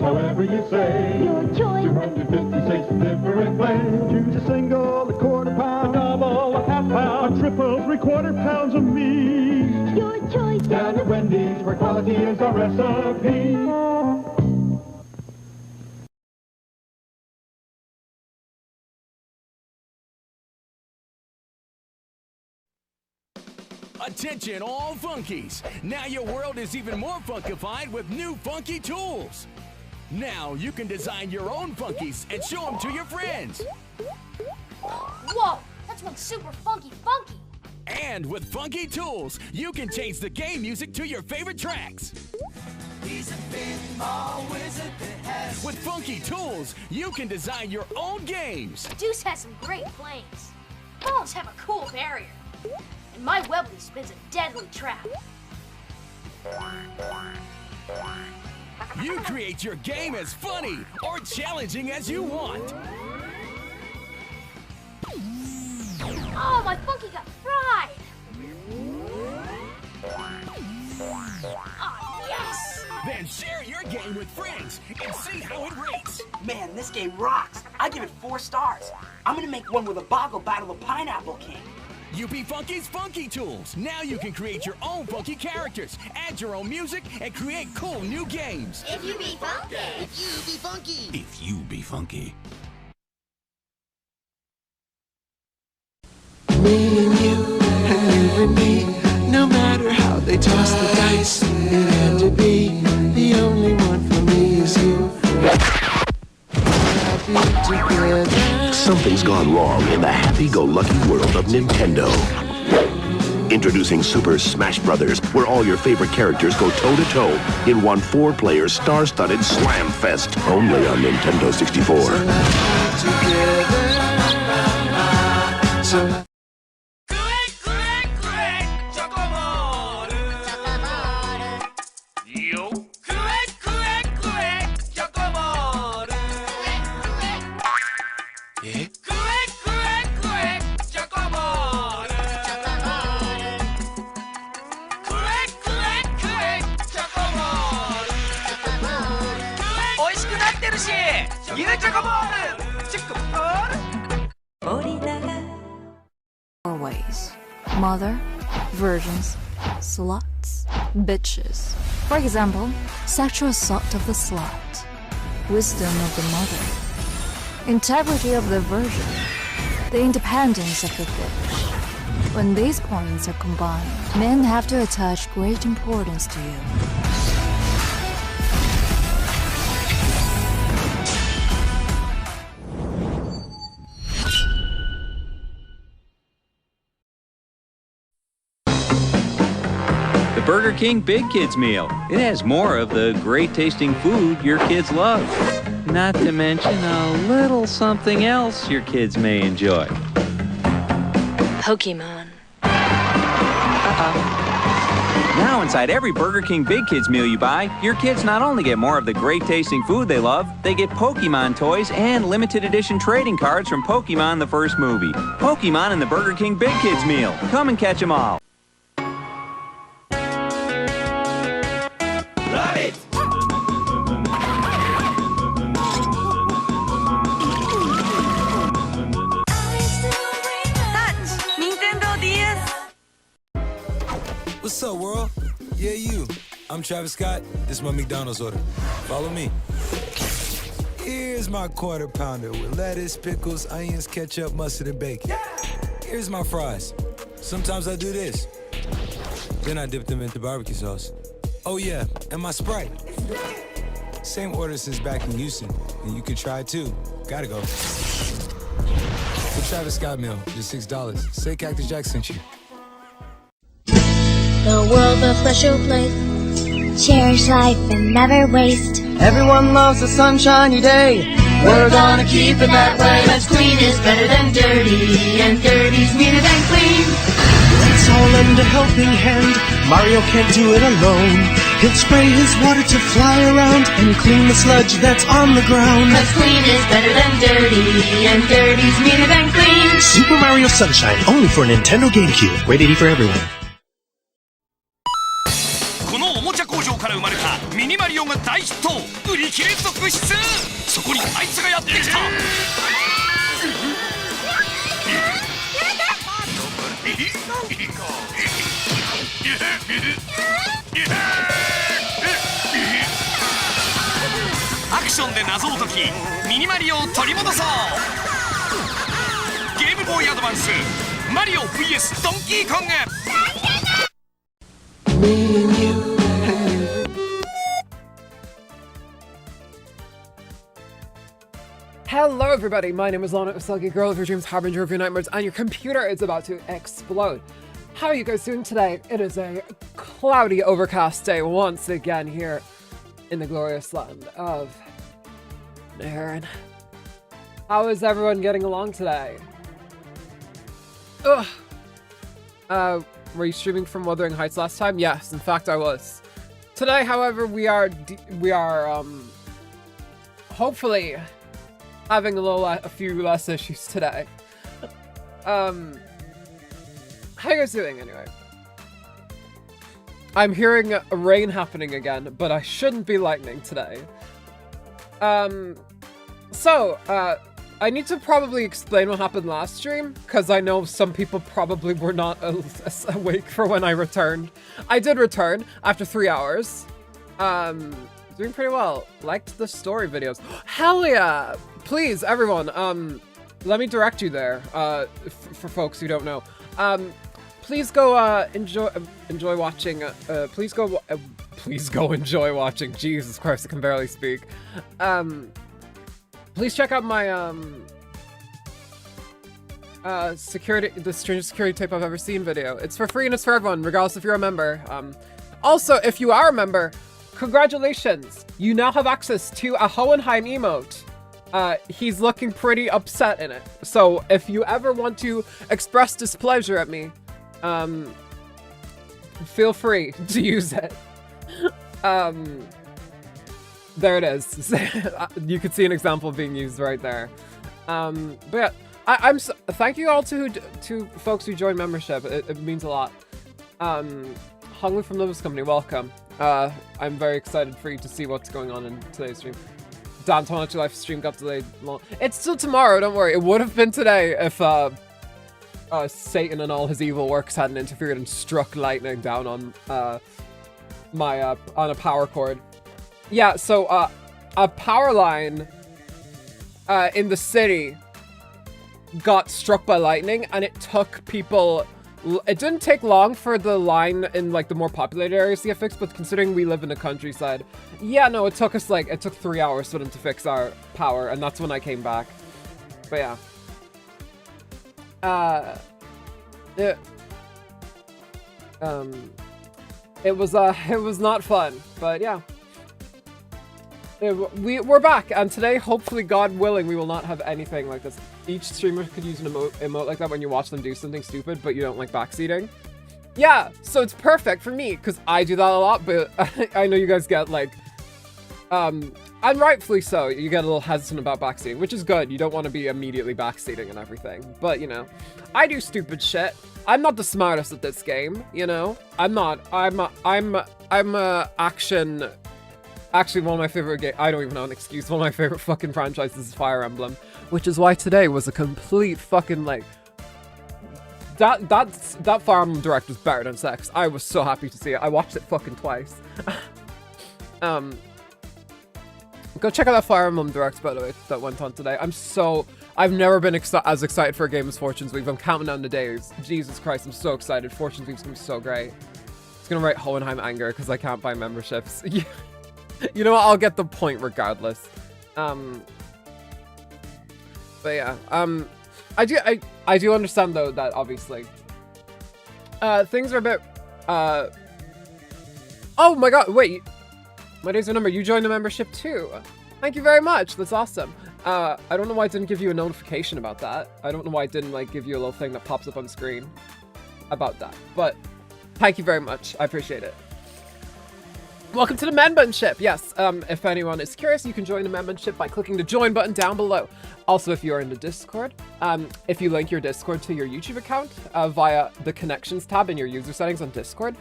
however you say. Your choice. 256 different ways. Choose a single, a quarter pound, A double, a half pound, a triple, 3/4 pounds of meat. Your choice. down at Wendy's, where quality is our recipe. Attention all funkies! Now your world is even more funkified with new funky tools. Now you can design your own funkies and show them to your friends. Whoa, that's one super funky. And with funky tools, you can change the game music to your favorite tracks. He's a pinball wizard that has... With funky tools, you can design your own games. Deuce has some great planes. Phones have a cool barrier. And my Webley spins a deadly trap. You create your game as funny or challenging as you want. Oh, my funky got fried! Oh, yes! Then share your game with friends and see how it rates. Man, this game rocks. I give it 4 stars. I'm gonna make one with a boggle battle the Pineapple King. UP Funky's Funky Tools. Now you can create your own funky characters, add your own music, and create cool new games. If you be funky. If you be funky. If you be funky. Me and you and me, no matter how they toss the dice, it had to be. The only one for me is you. Happy together. Something's gone wrong in the happy-go-lucky world of Nintendo. Introducing Super Smash Bros., where all your favorite characters go toe-to-toe in one 4-player star-studded slam fest, only on Nintendo 64. So Four ways: mother, virgins, sluts, bitches. For example, sexual assault of the slut, wisdom of the mother, integrity of the virgin, the independence of the bitch. When these points are combined, men have to attach great importance to you. Burger King Big Kids Meal. It has more of the great tasting food your kids love. Not to mention a little something else your kids may enjoy. Pokemon. Now inside every Burger King Big Kids Meal you buy, your kids not only get more of the great tasting food they love, they get Pokemon toys and limited edition trading cards from Pokemon the first movie. Pokemon in the Burger King Big Kids Meal. Come and catch them all. What's up, world? Yeah, you. I'm Travis Scott. This is my McDonald's order. Follow me. Here's my quarter pounder with lettuce, pickles, onions, ketchup, mustard, and bacon. Here's my fries. Sometimes I do this. Then I dip them into barbecue sauce. Oh yeah, and my Sprite. Same order since back in Houston, and you can try it too. Gotta go. The Travis Scott meal, just $6. Say Cactus Jack sent you. The world of special place. Cherish life and never waste. Everyone loves a sunshiny day. We're gonna keep it that way. Let's clean is better than dirty, and dirty's meaner than clean. Let's all lend a helping hand. Mario can't do it alone. He'll spray his water to fly around and clean the sludge that's on the ground. Let's clean is better than dirty, and dirty's meaner than clean. Super Mario Sunshine, only for Nintendo GameCube. Rated E for everyone. このおもちゃ工場から生まれたミニマリオオが大ヒット、売り切れ続出。そこにあいつがやってきた。アクションで謎を解き、ミニマリオを取り戻そう。ゲームボーイアドバンス、マリオ VS ドンキーコング。Hello everybody, my name is Lana, Usalgi, girl of your dreams, harbinger of your nightmares, and your computer is about to explode. How are you guys doing today? It is a cloudy, overcast day once again here in the glorious land of Nairn. How is everyone getting along today? Ugh. Were you streaming from Wuthering Heights last time? Yes, in fact I was. Today, however, we are hopefully having a few less issues today. How you guys doing anyway? I'm hearing rain happening again, but I shouldn't be lightning today. I need to probably explain what happened last stream, because I know some people probably were not awake for when I returned. I did return after 3 hours. Doing pretty well. Liked the story videos. Hell yeah! Please, everyone, let me direct you there, for folks who don't know. Please go, enjoy watching, please go enjoy watching. Jesus Christ, I can barely speak. Please check out my, the strangest security tape I've ever seen video. It's for free and it's for everyone, regardless if you're a member. Also, if you are a member, congratulations! You now have access to a Hohenheim emote. He's looking pretty upset in it. So if you ever want to express displeasure at me, feel free to use it. There it is. You could see an example being used right there. But yeah, thank you all to folks who joined membership. It means a lot. Hungry from Limbus Company, welcome. I'm very excited for you to see what's going on in today's stream. Dan Tonic Life stream got delayed long. It's still tomorrow, don't worry. It would have been today if Satan and all his evil works hadn't interfered and struck lightning down on on a power cord. Yeah, so a power line in the city got struck by lightning, and it took people. It didn't take long for the line in like the more populated areas to get fixed, but considering we live in the countryside, yeah, no, it took 3 hours for them to fix our power, and that's when I came back. But yeah, it was not fun, but yeah. We're back, and today, hopefully, God willing, we will not have anything like this. Each streamer could use an emote like that when you watch them do something stupid, but you don't like backseating. Yeah, so it's perfect for me, because I do that a lot, but I know you guys get, like, and rightfully so, you get a little hesitant about backseating, which is good. You don't want to be immediately backseating and everything, but, you know, I do stupid shit. I'm not the smartest at this game, you know? I'm action... Actually, one of my favorite games, I don't even know an excuse, one of my favorite fucking franchises is Fire Emblem, which is why today was a complete fucking, like, that Fire Emblem Direct was better than sex. I was so happy to see it. I watched it fucking twice. Go check out that Fire Emblem Direct, by the way, that went on today. I've never been as excited for a game as Fortune's Weave. I'm counting down the days. Jesus Christ, I'm so excited. Fortune's Weave's gonna be so great. It's gonna write Hohenheim Anger, because I can't buy memberships. You know what? I'll get the point regardless. But yeah, I do understand though that obviously, things are a bit, oh my god, wait, my days are numbered. You joined the membership too. Thank you very much. That's awesome. I don't know why it didn't give you a notification about that. I don't know why it didn't like give you a little thing that pops up on screen about that, but thank you very much. I appreciate it. Welcome to the membership. Yes, if anyone is curious, you can join the membership by clicking the join button down below. Also, if you're in the Discord, if you link your Discord to your YouTube account via the connections tab in your user settings on Discord,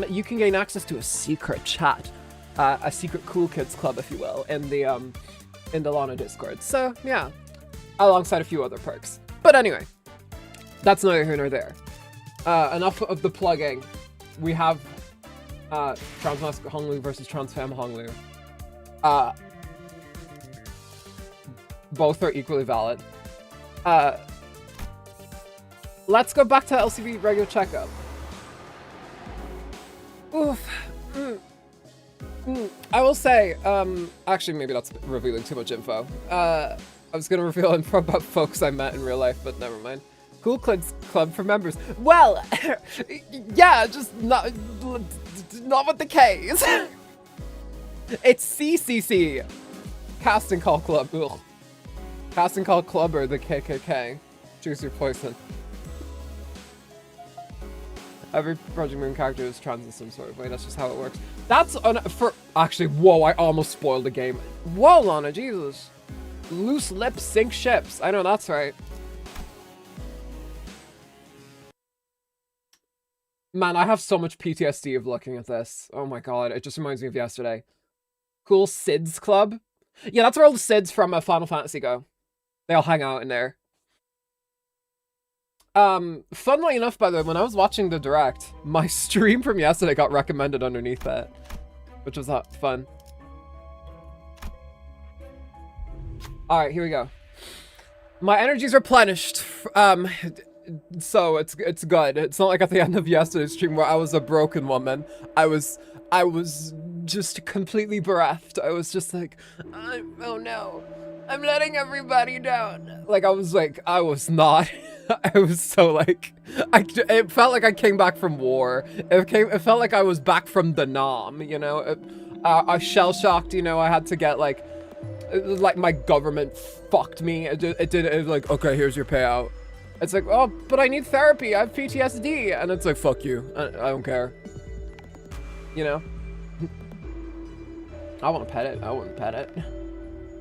you can gain access to a secret chat a secret cool kids club, if you will, in the Lana Discord. So yeah, alongside a few other perks. But anyway, that's neither here nor there. Enough of the plugging. We have Transmasc Honglu versus Transfem Honglu. Both are equally valid. Let's go back to LCB regular checkup. Oof. I will say, actually maybe that's revealing too much info. I was gonna reveal info about folks I met in real life, but never mind. Cool Kids Club for members. Well, yeah, just not with the K's. It's CCC. Casting Call Club. Ugh. Casting Call Club or the KKK. Choose your poison. Every Project Moon character is trans in some sort of way. That's just how it works. That's actually, whoa, I almost spoiled the game. Whoa, Lana, Jesus. Loose lips sink ships. I know that's right. Man, I have so much PTSD of looking at this. Oh my god, it just reminds me of yesterday. Cool SIDS Club. Yeah, that's where all the SIDS from Final Fantasy go. They all hang out in there. Funnily enough, by the way, when I was watching the direct, my stream from yesterday got recommended underneath that, which was fun. Alright, here we go. My energy's replenished. So it's good. It's not like at the end of yesterday's stream where I was a broken woman. I was just completely bereft. I was just like, oh no, I'm letting everybody down. Like I was not. I was so like, it felt like I came back from war. It felt like I was back from the Nam, you know? I shell-shocked, you know, I had to get like my government fucked me. It was like, okay, here's your payout. It's like, oh, but I need therapy, I have PTSD. And it's like, fuck you, I don't care. You know? I want to pet it, I wouldn't pet it.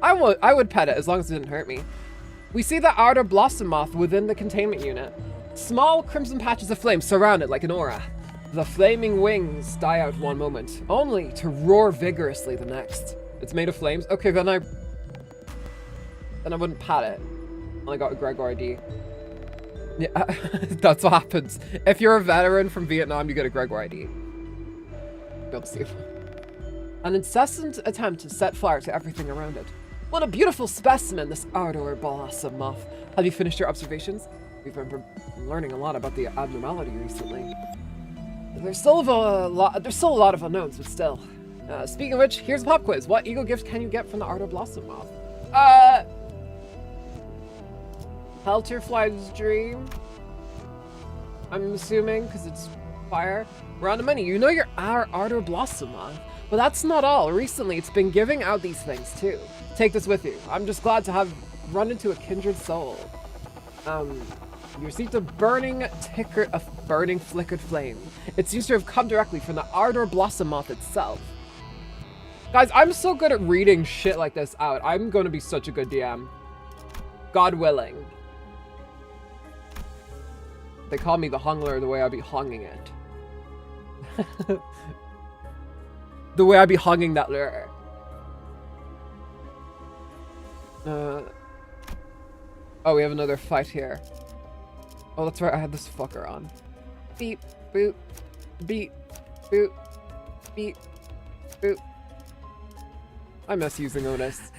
I would pet it as long as it didn't hurt me. We see the outer blossom moth within the containment unit. Small crimson patches of flame surround it like an aura. The flaming wings die out one moment, only to roar vigorously the next. It's made of flames? Okay, then I wouldn't pat it. I got a Gregor ID. Yeah, that's what happens. If you're a veteran from Vietnam, you get a Gregor ID. Go see. An incessant attempt to set fire to everything around it. What a beautiful specimen, this outer blossom moth. Have you finished your observations? We've been learning a lot about the abnormality recently. There's still a lot of unknowns, but still. Speaking of which, here's a pop quiz. What ego gift can you get from the outer blossom moth? Helterfly's dream. I'm assuming, because it's fire. We're on the money. You know your outer blossom moth. But that's not all. Recently, it's been giving out these things too. Take this with you. I'm just glad to have run into a kindred soul. You received a burning ticker of burning flickered flame. It seems to have come directly from the outer blossom moth itself. Guys, I'm so good at reading shit like this out. I'm going to be such a good DM. God willing. They call me the hungler the way I be hunging it. The way I be hunging that lure. Oh, we have another fight here. Oh, that's right, I had this fucker on. Beep, boop, beep, boop, beep, boop. I miss using Otis.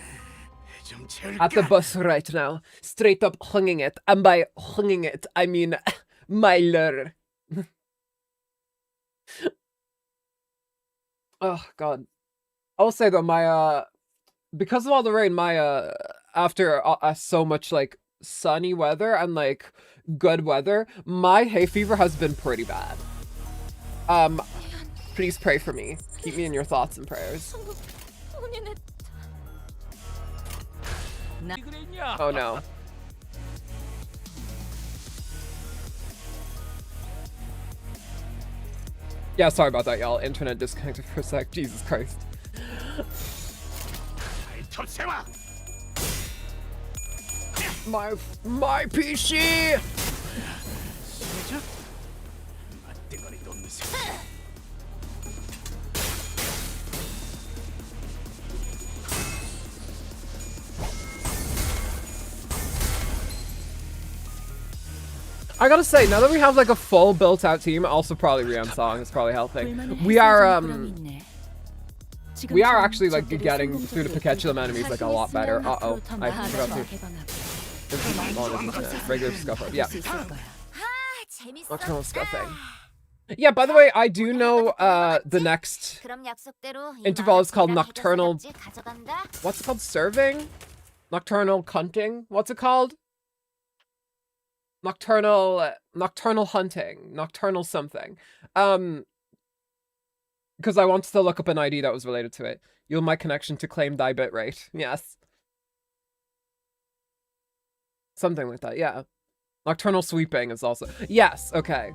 At the bus right now, straight up hunging it, and by hunging it, I mean my lure. Oh god. I will say though, my because of all the rain, my after so much like sunny weather and like good weather, my hay fever has been pretty bad. Please pray for me. Keep me in your thoughts and prayers. Oh no. Yeah, sorry about that, y'all. Internet disconnected for a sec. Jesus Christ. My PC! I gotta say, now that we have like a full built-out team, also probably Rian's song is probably helping. We are actually like getting through the Pikachu enemies like a lot better. Uh-oh, I forgot to. Regular scuff up, yeah. Nocturnal scuffing. Yeah, by the way, I do know the next interval is called nocturnal... What's it called? Serving? Nocturnal cunting? What's it called? Nocturnal hunting. Nocturnal something. Because I wanted to look up an ID that was related to it. Yield my connection to claim thy bitrate. Yes. Something like that, yeah. Nocturnal sweeping is also... Yes, okay.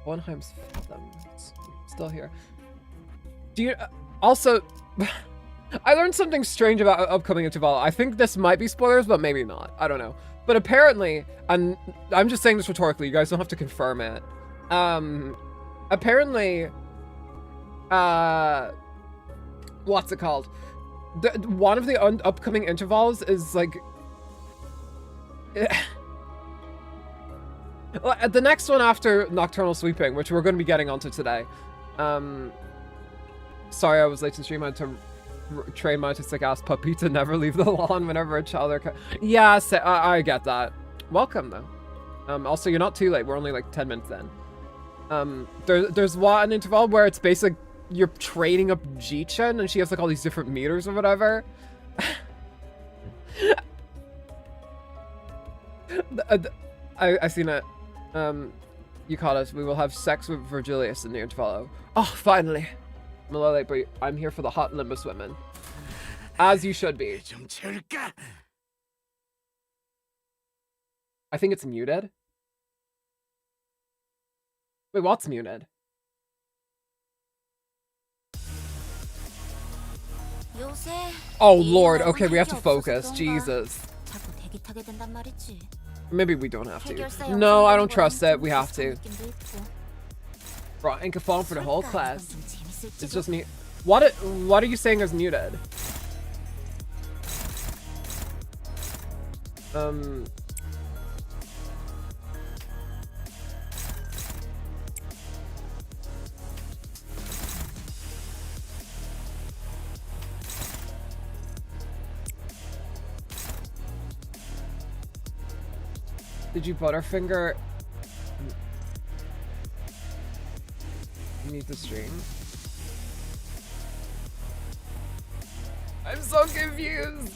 Hohenheim's Fathoms. Still here. Do you... also... I learned something strange about upcoming interval. I think this might be spoilers, but maybe not. I don't know. But apparently, and I'm just saying this rhetorically, you guys don't have to confirm it. Apparently, what's it called? One of the upcoming intervals is like... the next one after Nocturnal Sweeping, which we're going to be getting onto today. Sorry I was late to stream. I had to train my autistic ass puppy to never leave the lawn whenever a child or... Yes, I get that. Welcome, though. Also, you're not too late. We're only like 10 minutes in. There's one interval where it's basically you're training up Ji-Chen, and she has like all these different meters or whatever. I seen it. You caught us. We will have sex with Virgilius in the interval. Oh, finally. I'm a little late, but I'm here for the hot Limbus women. As you should be. I think it's muted. Wait, what's muted? Oh lord, okay, we have to focus. Jesus. Maybe we don't have to. No, I don't trust it. We have to. Bro, Incaphone for the whole class. It's just me. What are you saying is muted? Did you Butterfinger? Mute the stream. I'm so confused.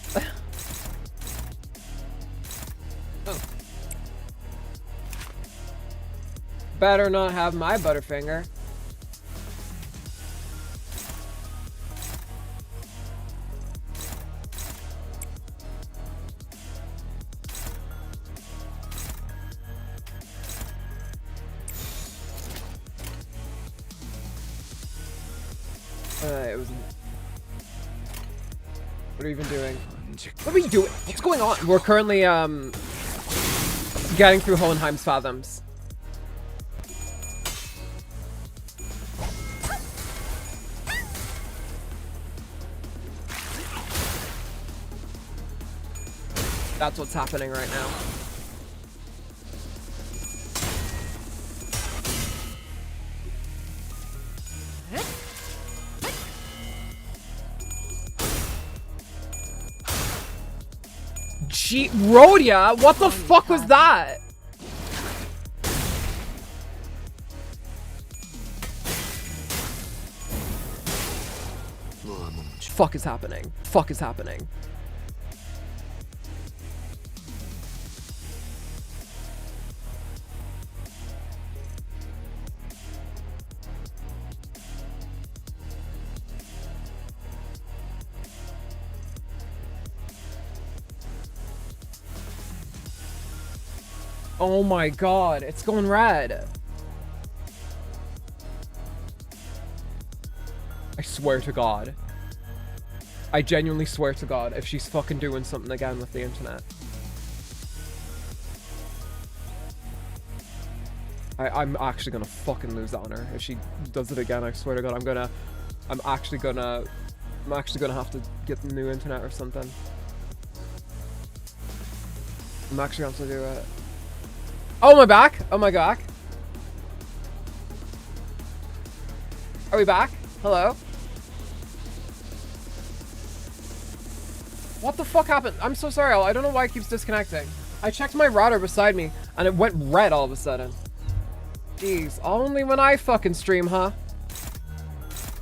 Oh. Better not have my Butterfinger. It was... What are you even doing? What are we doing? What's going on? We're currently, getting through Hohenheim's Fathoms. That's what's happening right now. Rhodia? What the fuck was that? Fuck is happening? Fuck is happening? Oh my god, it's going red. I swear to god. I genuinely swear to god if she's fucking doing something again with the internet. I'm actually gonna fucking lose on her if she does it again. I swear to god, I'm actually gonna I'm actually gonna have to get the new internet or something. I'm actually gonna have to do it. Oh, my back! Oh my god. Are we back? Hello? What the fuck happened? I'm so sorry, I don't know why it keeps disconnecting. I checked my router beside me, and it went red all of a sudden. Jeez, only when I fucking stream, huh?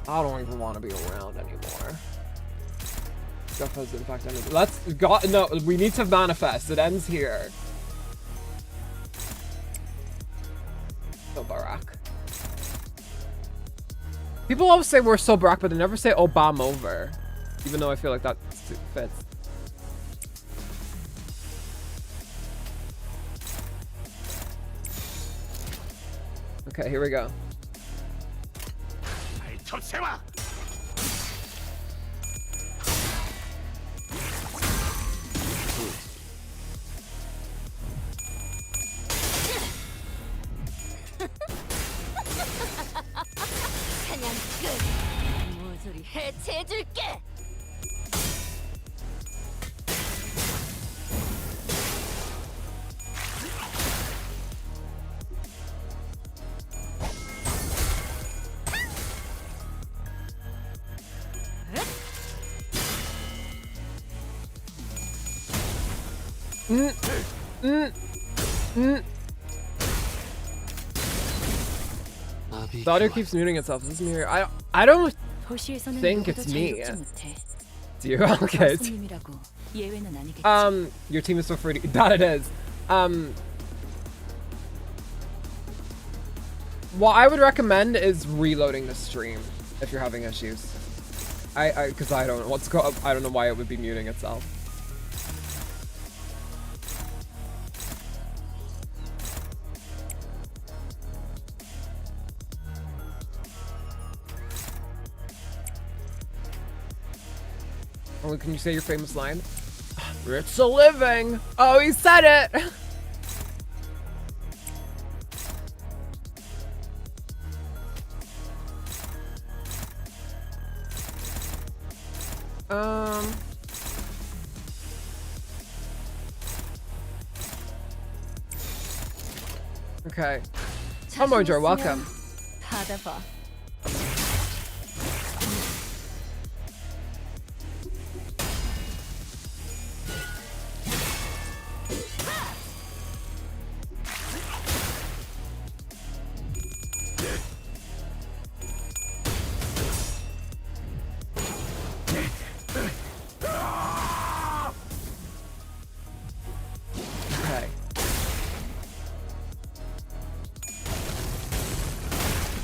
I don't even want to be around anymore. Stuff has in fact ended. No, we need to manifest. It ends here. So Barack. People always say we're so Barack, but they never say Obama over. Even though I feel like that fits. Okay, here we go. The audio keeps muting itself. Is this me here? I don't think it's me. It's you? Okay. Your team is so free to... That it is. What I would recommend is reloading the stream if you're having issues. Because I don't know I don't know why it would be muting itself. Oh, can you say your famous line? It's a living. Oh, he said it. Okay. Homophobia, welcome.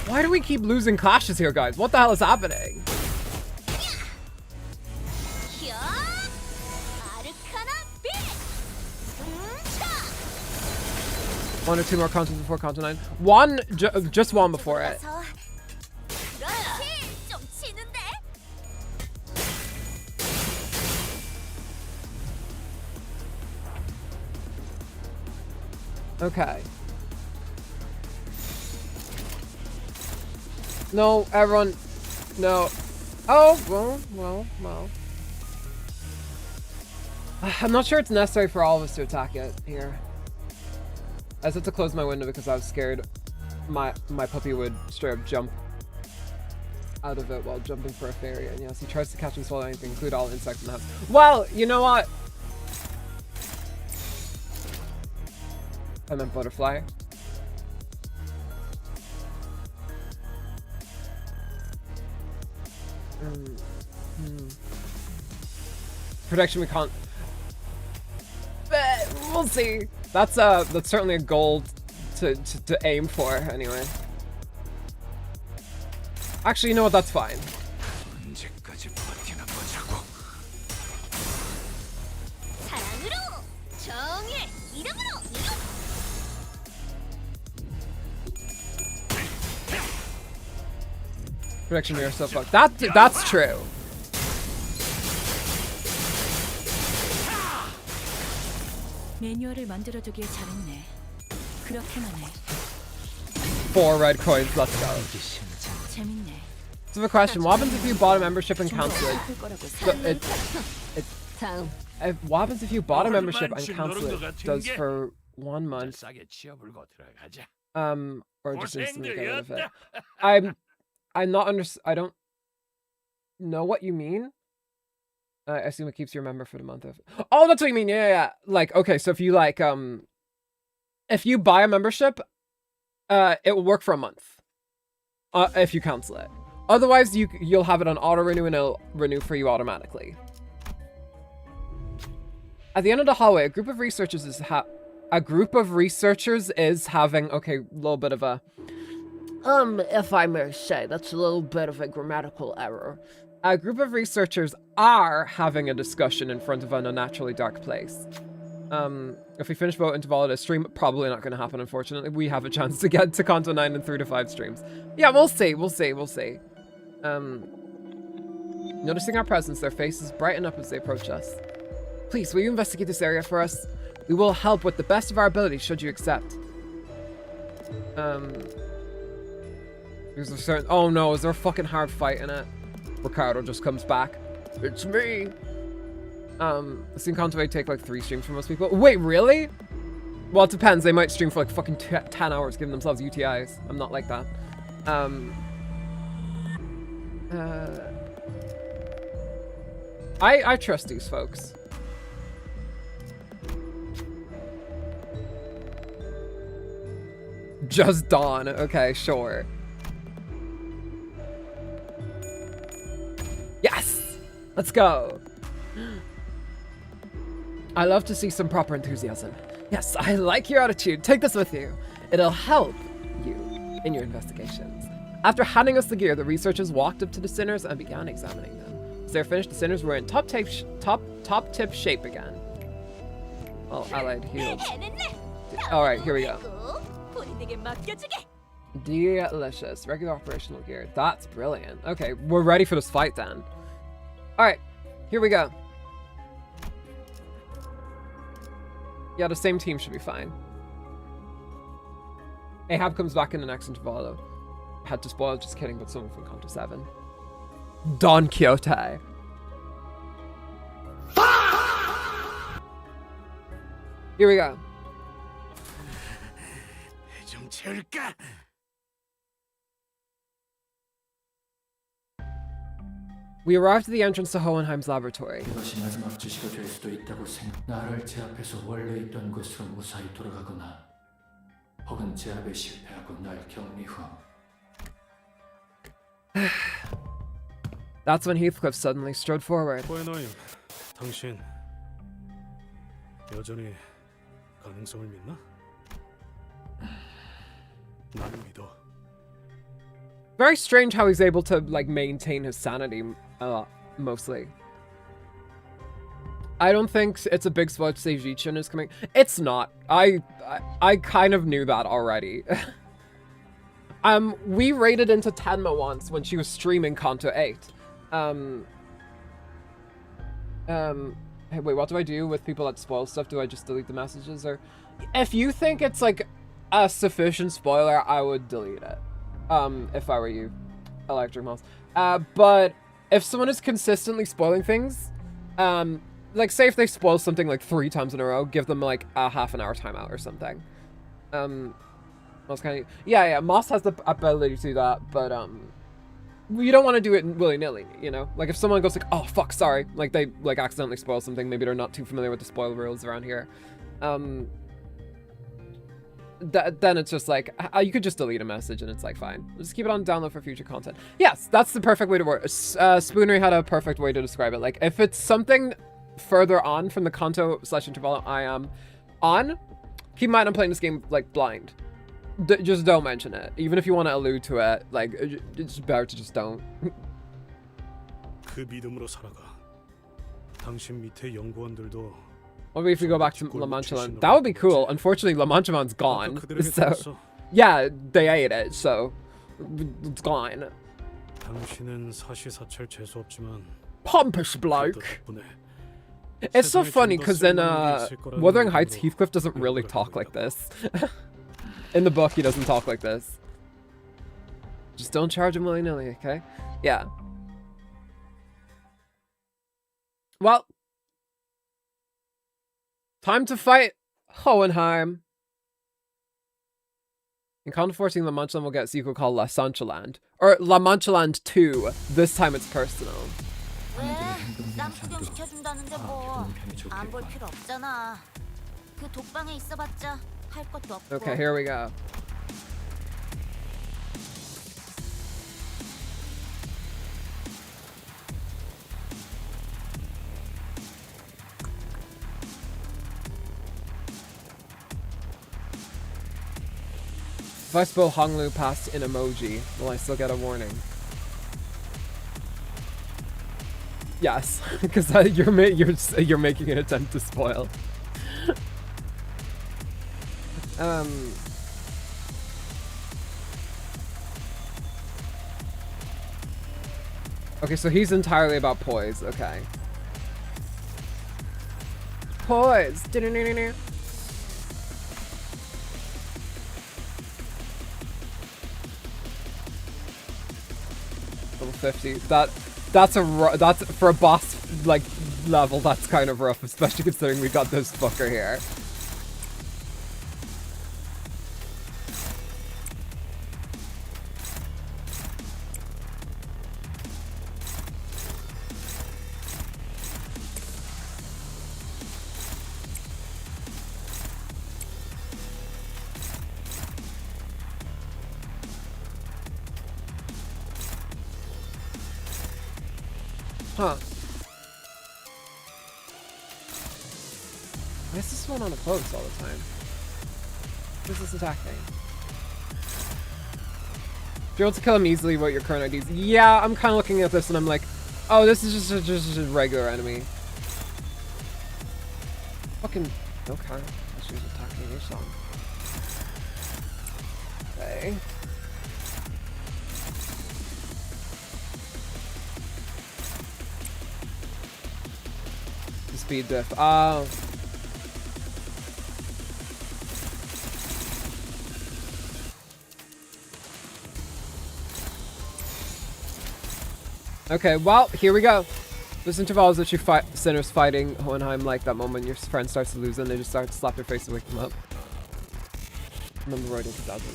Why do we keep losing clashes here, guys? What the hell is happening? One or two more content before content 9. One, just one before it. Okay. No, everyone, no. Oh, well. I'm not sure it's necessary for all of us to attack it here. I just had to close my window because I was scared my puppy would straight up jump out of it while jumping for a fairy. And yes, he tries to catch and swallow anything, include all insects in the house. Well, you know what? I meant butterfly. Protection we can't. But we'll see. That's certainly a goal to aim for anyway. Actually, you know what? That's fine. Protection mirror so fucked. That's true. Four red coins, let's go. So the question, what happens if you bought a membership and cancel it? What happens if you bought a membership and cancel it? Does for 1 month. Or just instantly get rid of it. I don't know what you mean. I assume it keeps you a member for the month of. Oh, that's what you mean. Yeah. Like, okay, so if you like, if you buy a membership, it will work for a month. If you cancel it. Otherwise, you'll have it on auto renew and it'll renew for you automatically. At the end of the hallway, a group of researchers is having, okay, a little bit of a, if I may say, that's a little bit of a grammatical error. A group of researchers are having a discussion in front of an unnaturally dark place. If we finish voting to follow this stream, probably not going to happen, unfortunately. We have a chance to get to Kanto 9 in 3 to 5 streams. Yeah, we'll see. Noticing our presence, their faces brighten up as they approach us. Please, will you investigate this area for us? We will help with the best of our ability, should you accept. There's a certain... Oh no, is there a fucking hard fight in it? Ricardo just comes back. It's me! This Kanto may take like 3 streams for most people. Wait, really? Well, it depends. They might stream for like fucking 10 hours, giving themselves UTIs. I'm not like that. I trust these folks. Just dawn. Okay, sure. Yes! Let's go. I love to see some proper enthusiasm. Yes, I like your attitude. Take this with you. It'll help you in your investigations. After handing us the gear, the researchers walked up to the sinners and began examining them. As they were finished, the sinners were in top-tip shape again. Well, allied healed. Alright, here we go. Delicious. Regular operational gear. That's brilliant. Okay, we're ready for this fight then. Alright, here we go. Yeah, the same team should be fine. Ahab comes back in the next intervalo. Had to spoil, just kidding, but someone from Kanto 7. Don Quixote. Here we go. We arrived at the entrance to Hohenheim's laboratory. That's when Heathcliff suddenly strode forward. 당신 여전히 가능성을 믿나? 나는 믿어. Very strange how he's able to like maintain his sanity mostly. I don't think it's a big spoiler to say Jichin is coming. It's not. I kind of knew that already. We raided into Tenma once when she was streaming Kanto 8. Hey, wait, what do I do with people that spoil stuff? Do I just delete the messages? Or if you think it's like a sufficient spoiler, I would delete it. If I were you, Electric Mouse. But if someone is consistently spoiling things, like say if they spoil something like 3 times in a row, give them like a half-an-hour timeout or something. Moss kind of, yeah, Moss has the ability to do that, but you don't want to do it willy-nilly, you know? Like if someone goes like, oh fuck, sorry, like they like accidentally spoil something, maybe they're not too familiar with the spoil rules around here. Then it's just like, you could just delete a message and it's like, fine. Just keep it on download for future content. Yes, that's the perfect way to work. Spoonery had a perfect way to describe it. Like, if it's something further on from the Kanto/interval I am on, keep in mind I'm playing this game, like, blind. Just don't mention it. Even if you want to allude to it, like, it's better to just don't. 그 믿음으로 살아가. 당신 밑에 연구원들도 What if we go back to La Mancha Land? That would be cool. Unfortunately, La Mancha Land's gone. So, yeah, they ate it, so it's gone. Pompous bloke. It's so funny because in Wuthering Heights, Heathcliff doesn't really talk like this. In the book, he doesn't talk like this. Just don't charge him willy-nilly, okay? Yeah. Well, time to fight Hohenheim. In counterforcing La Mancha, we'll get a sequel called La Sanchaland. Or La Manchaland 2. This time it's personal. Okay, here we go. If I spell Honglu past in emoji, will I still get a warning? Yes, because you're making an attempt to spoil. Okay, so he's entirely about poise. Okay. Poise. Level 50. That's for a boss like level. That's kind of rough, especially considering we got this fucker here. Huh. Why is this one on opposed all the time? What is this attacking? If you're able to kill him easily, what your current IDs? Yeah, I'm kind of looking at this and I'm like, oh, this is just a regular enemy. Fucking okay. She's attacking your son. Okay. Speed diff. Oh. Okay, well, here we go. This interval is that you fight sinners fighting Hohenheim, like that moment your friend starts to lose and they just start to slap their face to wake them up. Remember writing 2000.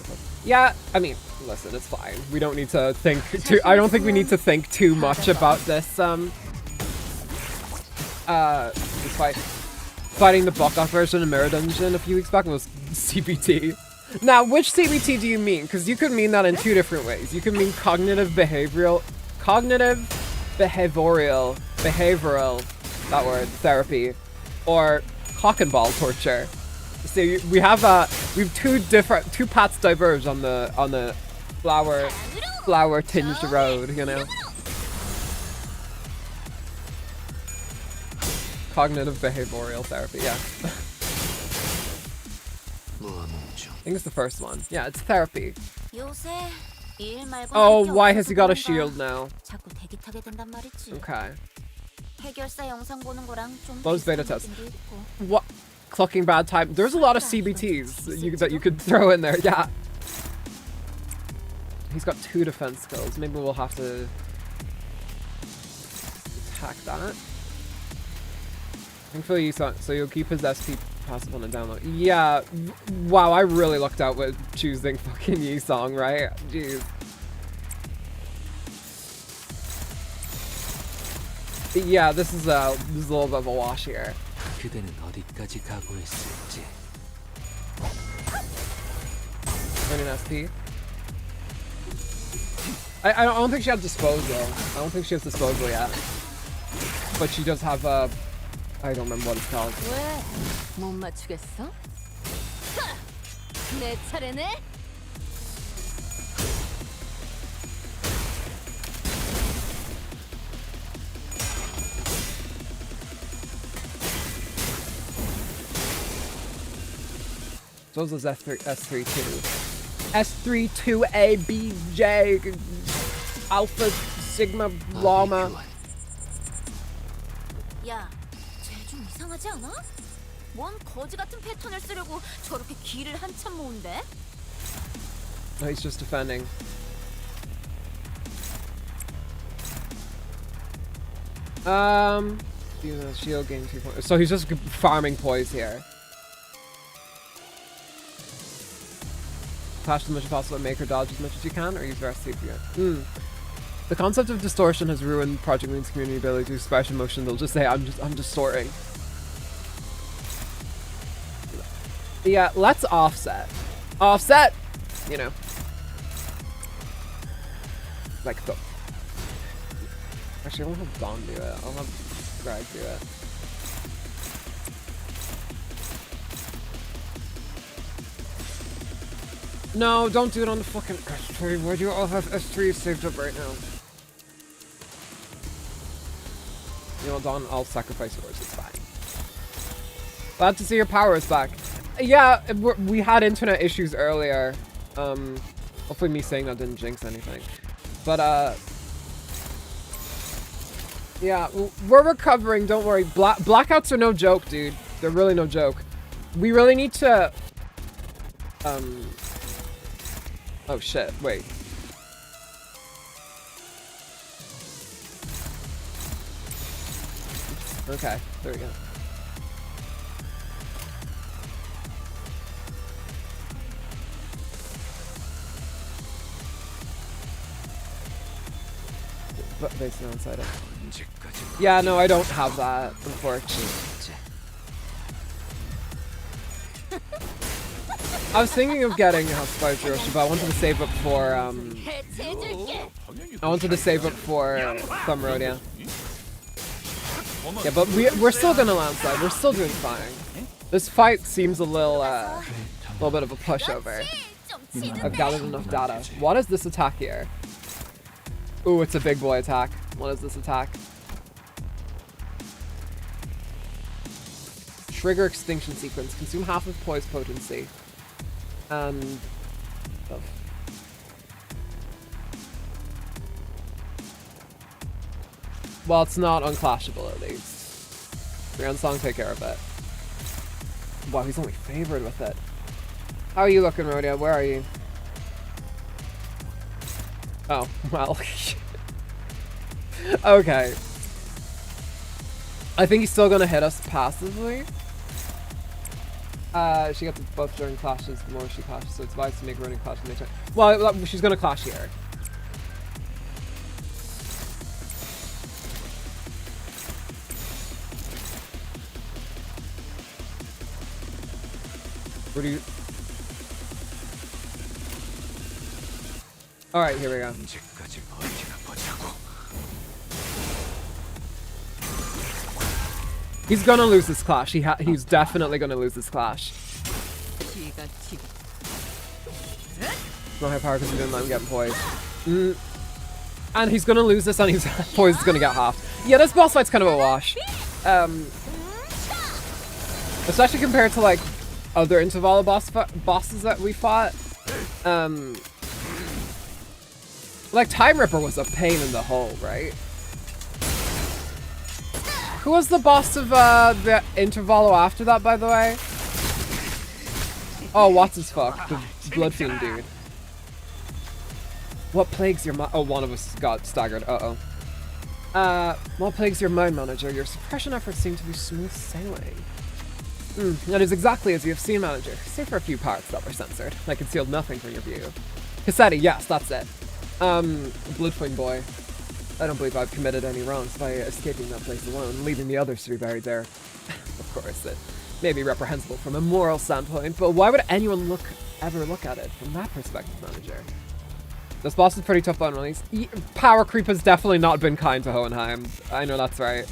Yeah, I mean, listen, it's fine. We don't need to think too. I don't think we need to think too much about this. This fighting the Bokok version of Mirror Dungeon a few weeks back was CBT. Now, which CBT do you mean? Because you could mean that in two different ways. You could mean cognitive behavioral, that word, therapy, or cock and ball torture. So we have two paths diverge on the flower tinged road, you know. Cognitive behavioral therapy, yeah. I think it's the first one. Yeah, it's therapy. Oh, why has he got a shield now? Okay. Those beta tests. What? Clucking bad time. There's a lot of CBTs that you could throw in there, yeah. He's got 2 defense skills. Maybe we'll have to attack that. Thankfully, so you'll keep his SP passive on a download. Yeah, wow, I really lucked out with choosing fucking Yi-Song, right? Jeez. Yeah, this is a little bit of a wash here. An SP. I don't think she has disposal. I don't think she has disposal yet. But she does have a. I don't remember what it's called. So this is S32. S32ABJ Alpha Sigma Llama. 야, 쟤 좀 이상하지 않아? 뭔 거지 같은 패턴을 쓰려고 저렇게 기를 한참 모은데? No, he's just defending. Shield gain 2 points. So he's just farming poise here. Clash as much as possible and make her dodge as much as you can, or use the rest of the The concept of distortion has ruined Project Moon's community ability to express emotion. They'll just say, I'm distorting. Yeah, let's offset. Offset! You know. Like the... Actually, I won't have Dawn do it. I'll have Greg do it. No, don't do it on the fucking S3. Why do you all have S3 saved up right now? You know, Dawn, I'll sacrifice yours. It's fine. Glad to see your power is back. Yeah, we had internet issues earlier. Hopefully me saying that didn't jinx anything. But, yeah, we're recovering, don't worry. Blackouts are no joke, dude. They're really no joke. We really need to... Oh shit, wait. Okay, there we go. But basically inside it. Yeah, no, I don't have that, unfortunately. I was thinking of getting House of Fire Zero, but I wanted to save up for Thumrodia. Yeah, but we're still gonna landslide. We're still doing fine. This fight seems a little bit of a pushover. I've gathered enough data. What is this attack here? Ooh, it's a big boy attack. What is this attack? Trigger extinction sequence. Consume half of poise potency. And... Oh. Well, it's not unclashable at least. Grand Song, take care of it. Wow, he's only favored with it. How are you looking, Rhodia? Where are you? Oh, well. Okay. I think he's still gonna hit us passively. She got the buff during clashes. The more she clashes, so it's wise to make running clash in the turn. Well, she's gonna clash here. Where do you... Alright, here we go. He's gonna lose this clash. He's definitely gonna lose this clash. Not high power because he didn't let him get poised. And he's gonna lose this and his poise is gonna get halved. Yeah, this boss fight's kind of a wash. Especially compared to like other interval bosses that we fought. Like Time Ripper was a pain in the hole, right? Who was the boss of the intervalo after that, by the way? Oh, what's his fuck? The Blood Fiend dude. What plagues your mind? Oh, one of us got staggered. Uh-oh. What plagues your mind, manager? Your suppression efforts seem to be smooth sailing. That is exactly as you have seen, manager. Save for a few parts that were censored. I concealed nothing from your view. Cassetti, yes, that's it. Blood Fiend boy. I don't believe I've committed any wrongs by escaping that place alone, leaving the others to be buried there. Of course, it may be reprehensible from a moral standpoint, but why would anyone ever look at it from that perspective, manager? This boss is pretty tough on release. Power creep has definitely not been kind to Hohenheim. I know that's right.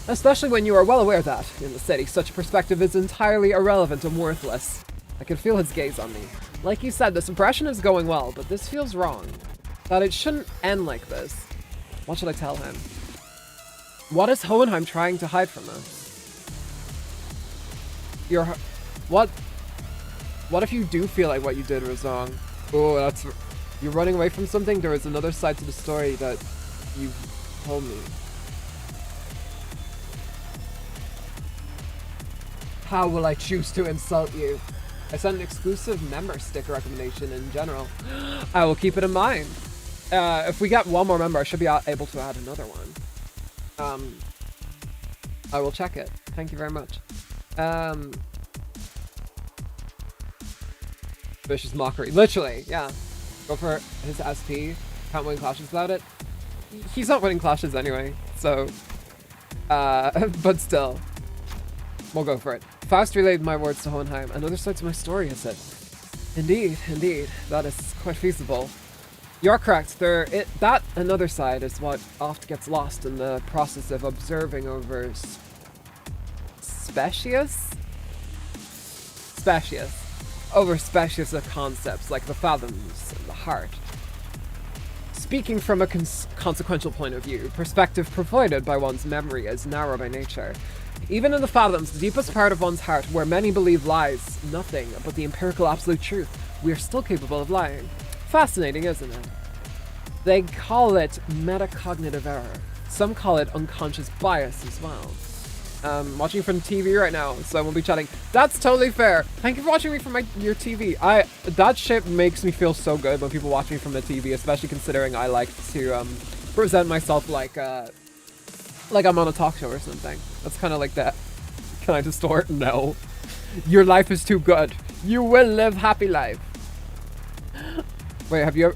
Especially when you are well aware that, in the city, such a perspective is entirely irrelevant and worthless. I can feel his gaze on me. Like you said, the suppression is going well, but this feels wrong. That it shouldn't end like this. What should I tell him? What is Hohenheim trying to hide from us? What if you do feel like what you did was wrong? Oh, you're running away from something? There is another side to the story that you told me. How will I choose to insult you? I sent an exclusive member sticker recommendation in general. I will keep it in mind. If we get one more member, I should be able to add another one. I will check it. Thank you very much. Vicious mockery. Literally, yeah. Go for his SP. Can't win clashes without it. He's not winning clashes anyway, so... but still. We'll go for it. Faust relayed my words to Hohenheim. Another side to my story, is it? Indeed, indeed. That is quite feasible. You're correct. That another side is what oft gets lost in the process of observing over specious of concepts like the fathoms and the heart. Speaking from a consequential point of view, perspective provided by one's memory is narrow by nature. Even in the fathoms, the deepest part of one's heart, where many believe lies nothing but the empirical absolute truth, we are still capable of lying. Fascinating, isn't it? They call it metacognitive error. Some call it unconscious bias as well. Watching from TV right now, so we'll be chatting. That's totally fair. Thank you for watching me from your TV. That shit makes me feel so good when people watch me from the TV, especially considering I like to present myself like I'm on a talk show or something. That's kind of like that. Can I distort? No. Your life is too good. You will live happy life. Wait, have you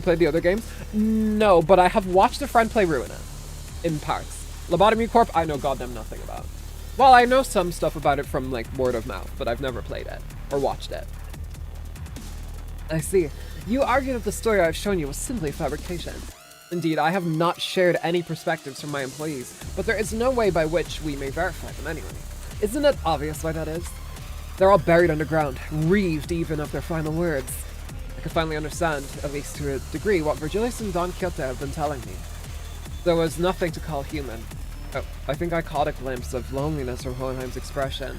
played the other games? No, but I have watched a friend play Ruin It in parts. Lobotomy Corp, I know goddamn nothing about. Well, I know some stuff about it from like word of mouth, but I've never played it or watched it. I see. You argue that the story I've shown you was simply a fabrication. Indeed, I have not shared any perspectives from my employees, but there is no way by which we may verify them anyway. Isn't it obvious why that is? They're all buried underground, reaved even of their final words. I can finally understand, at least to a degree, what Virgilius and Don Quixote have been telling me. There was nothing to call human. Oh, I think I caught a glimpse of loneliness from Hohenheim's expression.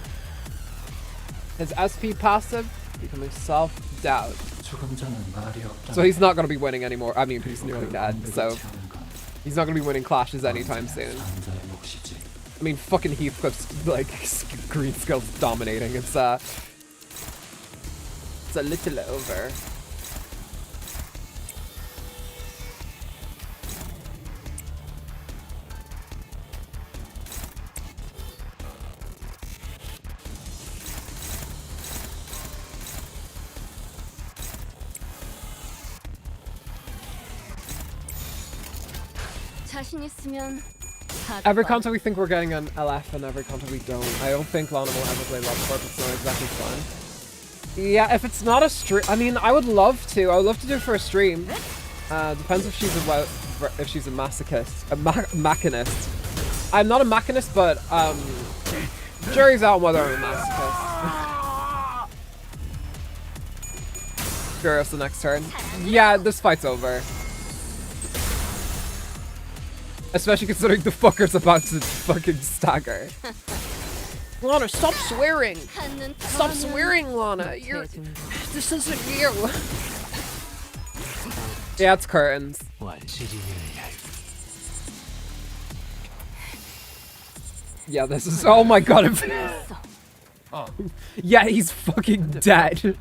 His SP passive becoming self-doubt. So he's not going to be winning anymore. I mean, he's nearly dead, so he's not going to be winning clashes anytime soon. I mean, fucking Heathcliff's like green skills dominating. It's a little over. Every content we think we're getting an LF and every content we don't. I don't think Lana will ever play Love Corp. It's not exactly fun. Yeah, if it's not a stream, I mean, I would love to. I would love to do it for a stream. Depends if she's a masochist, a machinist. I'm not a machinist, but jury's out on whether I'm a masochist. Curious the next turn. Yeah, this fight's over. Especially considering the fucker's about to fucking stagger. Lana, stop swearing! Stop swearing, Lana! This isn't you! Yeah, it's curtains. Yeah, this is- oh my god! Yeah, he's fucking dead.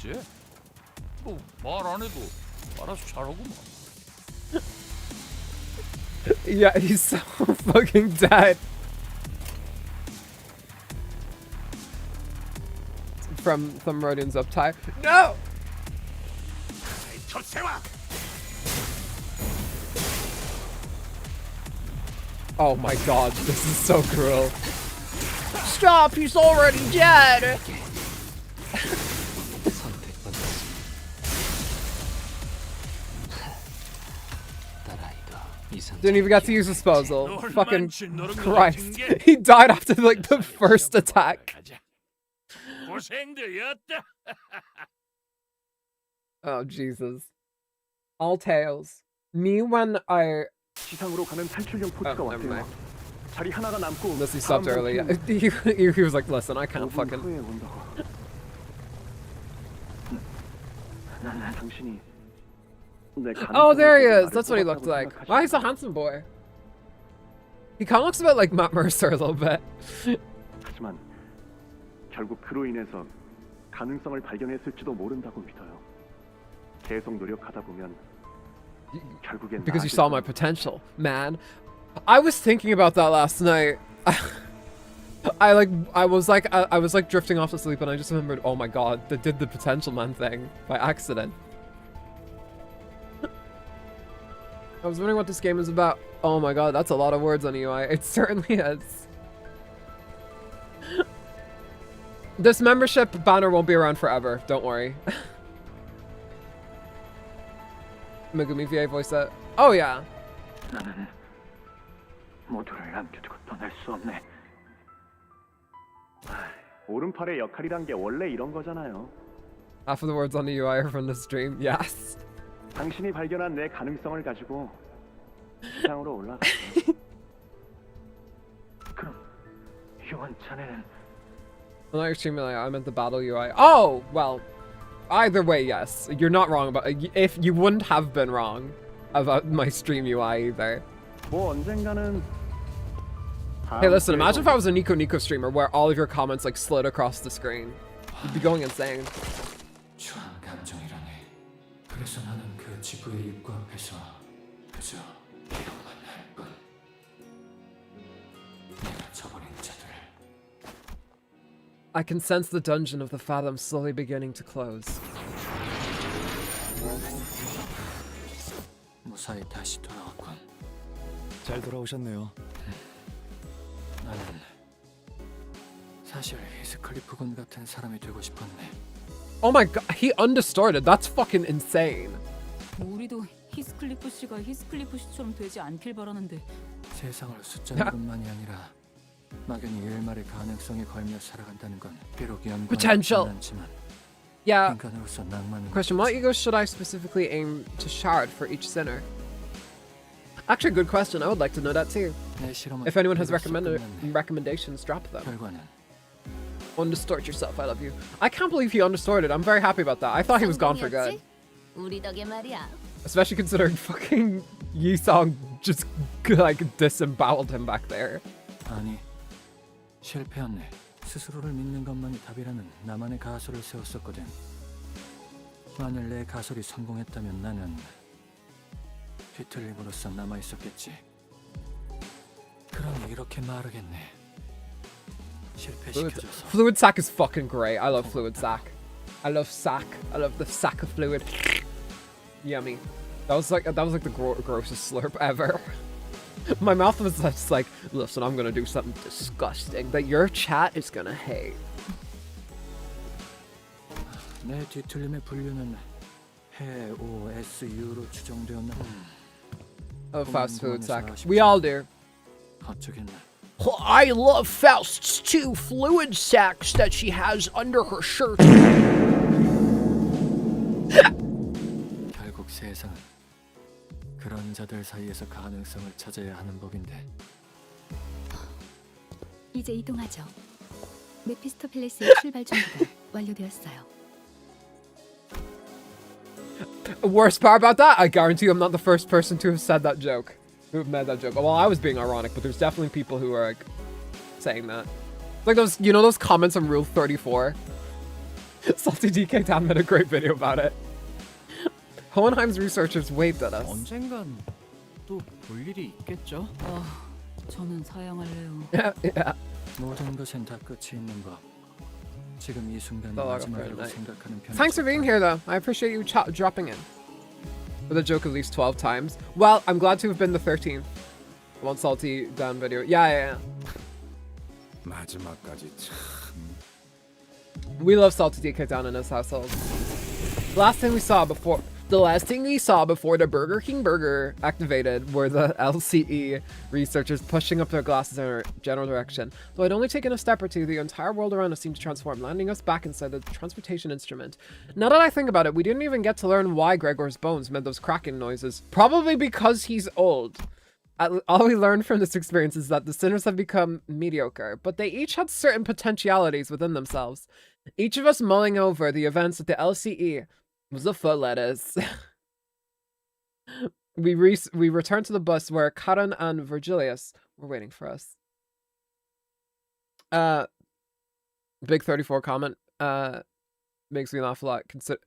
Yeah, he's so fucking dead. From Rodian's uptie. No! Oh my god, this is so cruel. Stop, he's already dead! Didn't even get to use disposal. Fucking Christ. He died after like the first attack. Oh Jesus. All tales. Me when I... Oh, never mind. Unless he stopped early. He was like, listen, I can't fucking... Oh, there he is. That's what he looked like. Wow, he's a handsome boy. He kind of looks a bit like Matt Mercer a little bit. 하지만 결국 그로 인해서 가능성을 발견했을지도 모른다고 믿어요. 계속 노력하다 보면 결국엔 Because you saw my potential, man. I was thinking about that last night. I was drifting off to sleep and I just remembered, oh my god, they did the Potential Man thing by accident. I was wondering what this game is about. Oh my god, that's a lot of words on UI. It certainly is. This membership banner won't be around forever, don't worry. Megumi VA voice that. Oh yeah. 나는 모두를 남겨두고 떠날 수 없네. 오른팔의 역할이란 게 원래 이런 거잖아요. Half of the words on the UI are from the stream. Yes. 당신이 발견한 내 가능성을 가지고 시장으로 올라가. 그럼 유언 자네는 Well, not your stream UI, I meant the battle UI. Oh, well, either way, yes. You're not wrong about, if you wouldn't have been wrong about my stream UI either. 뭐 언젠가는 Hey, listen, imagine if I was a Nico streamer where all of your comments like slid across the screen. You'd be going insane. 추한 감정이라네. 그래서 나는 그 지구의 입구 앞에서 그저 기록만 할 뿐. 내가 저버린 자들. I can sense the dungeon of the Fathom slowly beginning to close. 무사히 다시 돌아왔군. 잘 돌아오셨네요. 나는 사실 히스클리프 군 같은 사람이 되고 싶었네. Oh my god, he undistorted. That's fucking insane. 우리도 히스클리프 씨가 히스클리프 씨처럼 되지 않길 바라는데. 세상을 숫자뿐만이 아니라 막연히 일말의 가능성에 걸며 살아간다는 건 비록 Potential. 연구하지만 Yeah. 인간으로서 낭만은 Question, what ego should I specifically aim to shard for each sinner? Actually, good question. I would like to know that too. If anyone has recommendations, drop them. Undistort yourself, I love you. I can't believe he undistorted. I'm very happy about that. I thought he was gone for good. Especially considering fucking Yi-song just like disemboweled him back there. 아니, 실패였네. 스스로를 믿는 것만이 답이라는 나만의 가설을 세웠었거든. 만일 내 가설이 성공했다면 나는 뒤틀림으로써 남아있었겠지. 그러니 이렇게 말하겠네. 실패시켜줘서. Fluid sack is fucking great. I love fluid sack. I love sack. I love the sack of fluid. Yummy. That was like the grossest slurp ever. My mouth was just like, listen, I'm gonna do something disgusting that your chat is gonna hate. 내 뒤틀림의 분류는 HOSU로 추정되었나? Oh, fast food sack. We all do. 어쩌겠나? I love Faust's 2 fluid sacks that she has under her shirt. 결국 세상은 그런 자들 사이에서 가능성을 찾아야 하는 법인데. 이제 이동하죠. 메피스토펠레스의 출발 준비가 완료되었어요. Worst part about that, I guarantee you I'm not the first person to have said that joke. Who have made that joke. Well, I was being ironic, but there's definitely people who are like saying that. Like those, you know, those comments on Rule 34? Salty DK Tam made a great video about it. Hohenheim's researchers waved at us. 언젠간 또 볼 일이 있겠죠? 저는 사양할래요. Yeah. 모든 것엔 다 끝이 있는 법. 지금 이 순간이 마지막이라고 생각하는 편. Thanks for being here, though. I appreciate you dropping in. With a joke at least 12 times. Well, I'm glad to have been the 13th. One salty down video. Yeah. 마지막까지 참. We love salty DK down in this household. The last thing we saw before the Burger King burger activated were the LCE researchers pushing up their glasses in our general direction. Though I'd only taken a step or two, the entire world around us seemed to transform, landing us back inside the transportation instrument. Now that I think about it, we didn't even get to learn why Gregor's bones made those cracking noises. Probably because he's old. All we learned from this experience is that the sinners have become mediocre, but they each had certain potentialities within themselves. Each of us mulling over the events at the LCE was a foot lettuce. We returned to the bus where Karen and Virgilius were waiting for us. Big 34 comment. Makes me laugh a lot. Consider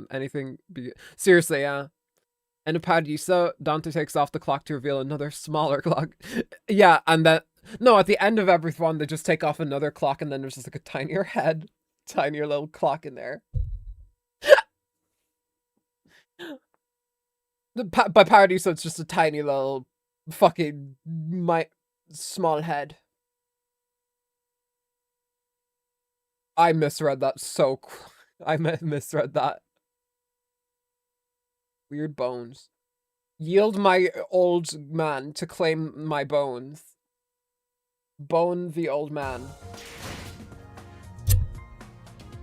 anything. Seriously, yeah. In a Paradiso, Dante takes off the clock to reveal another smaller clock. Yeah, and then... No, at the end of every one, they just take off another clock and then there's just like a tinier head. Tinier little clock in there. By Paradiso, it's just a tiny little fucking small head. I misread that so... I misread that. Weird bones. Yield my old man to claim my bones. Bone the old man.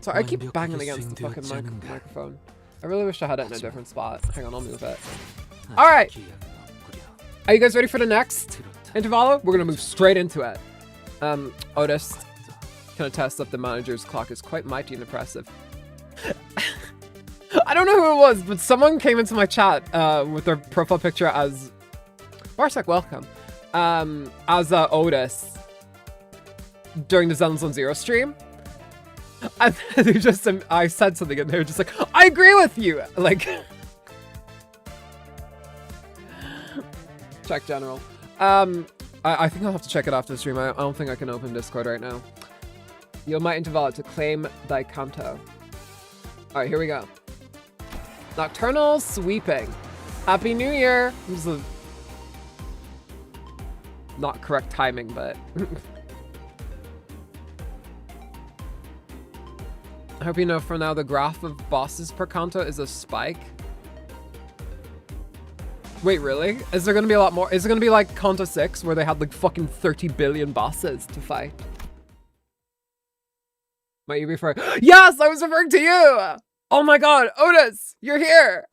Sorry, I keep banging against the fucking microphone. I really wish I had it in a different spot. Hang on, I'll move it. Alright! Are you guys ready for the next intervalo? We're gonna move straight into it. Otis can attest that the manager's clock is quite mighty and impressive. I don't know who it was, but someone came into my chat with their profile picture as... Barsec, welcome. As Otis during the Zen Zone Zero stream. And they just, I said something and they were just like, I agree with you! Like... Check general. I think I'll have to check it after the stream. I don't think I can open Discord right now. You might interval to claim thy canto. Alright, here we go. Nocturnal sweeping. Happy New Year! This is not correct timing, but... I hope you know for now the graph of bosses per canto is a spike. Wait, really? Is there gonna be a lot more? Is it gonna be like Canto 6 where they had like fucking 30 billion bosses to fight? Might you be referring? Yes, I was referring to you! Oh my god, Otis, you're here!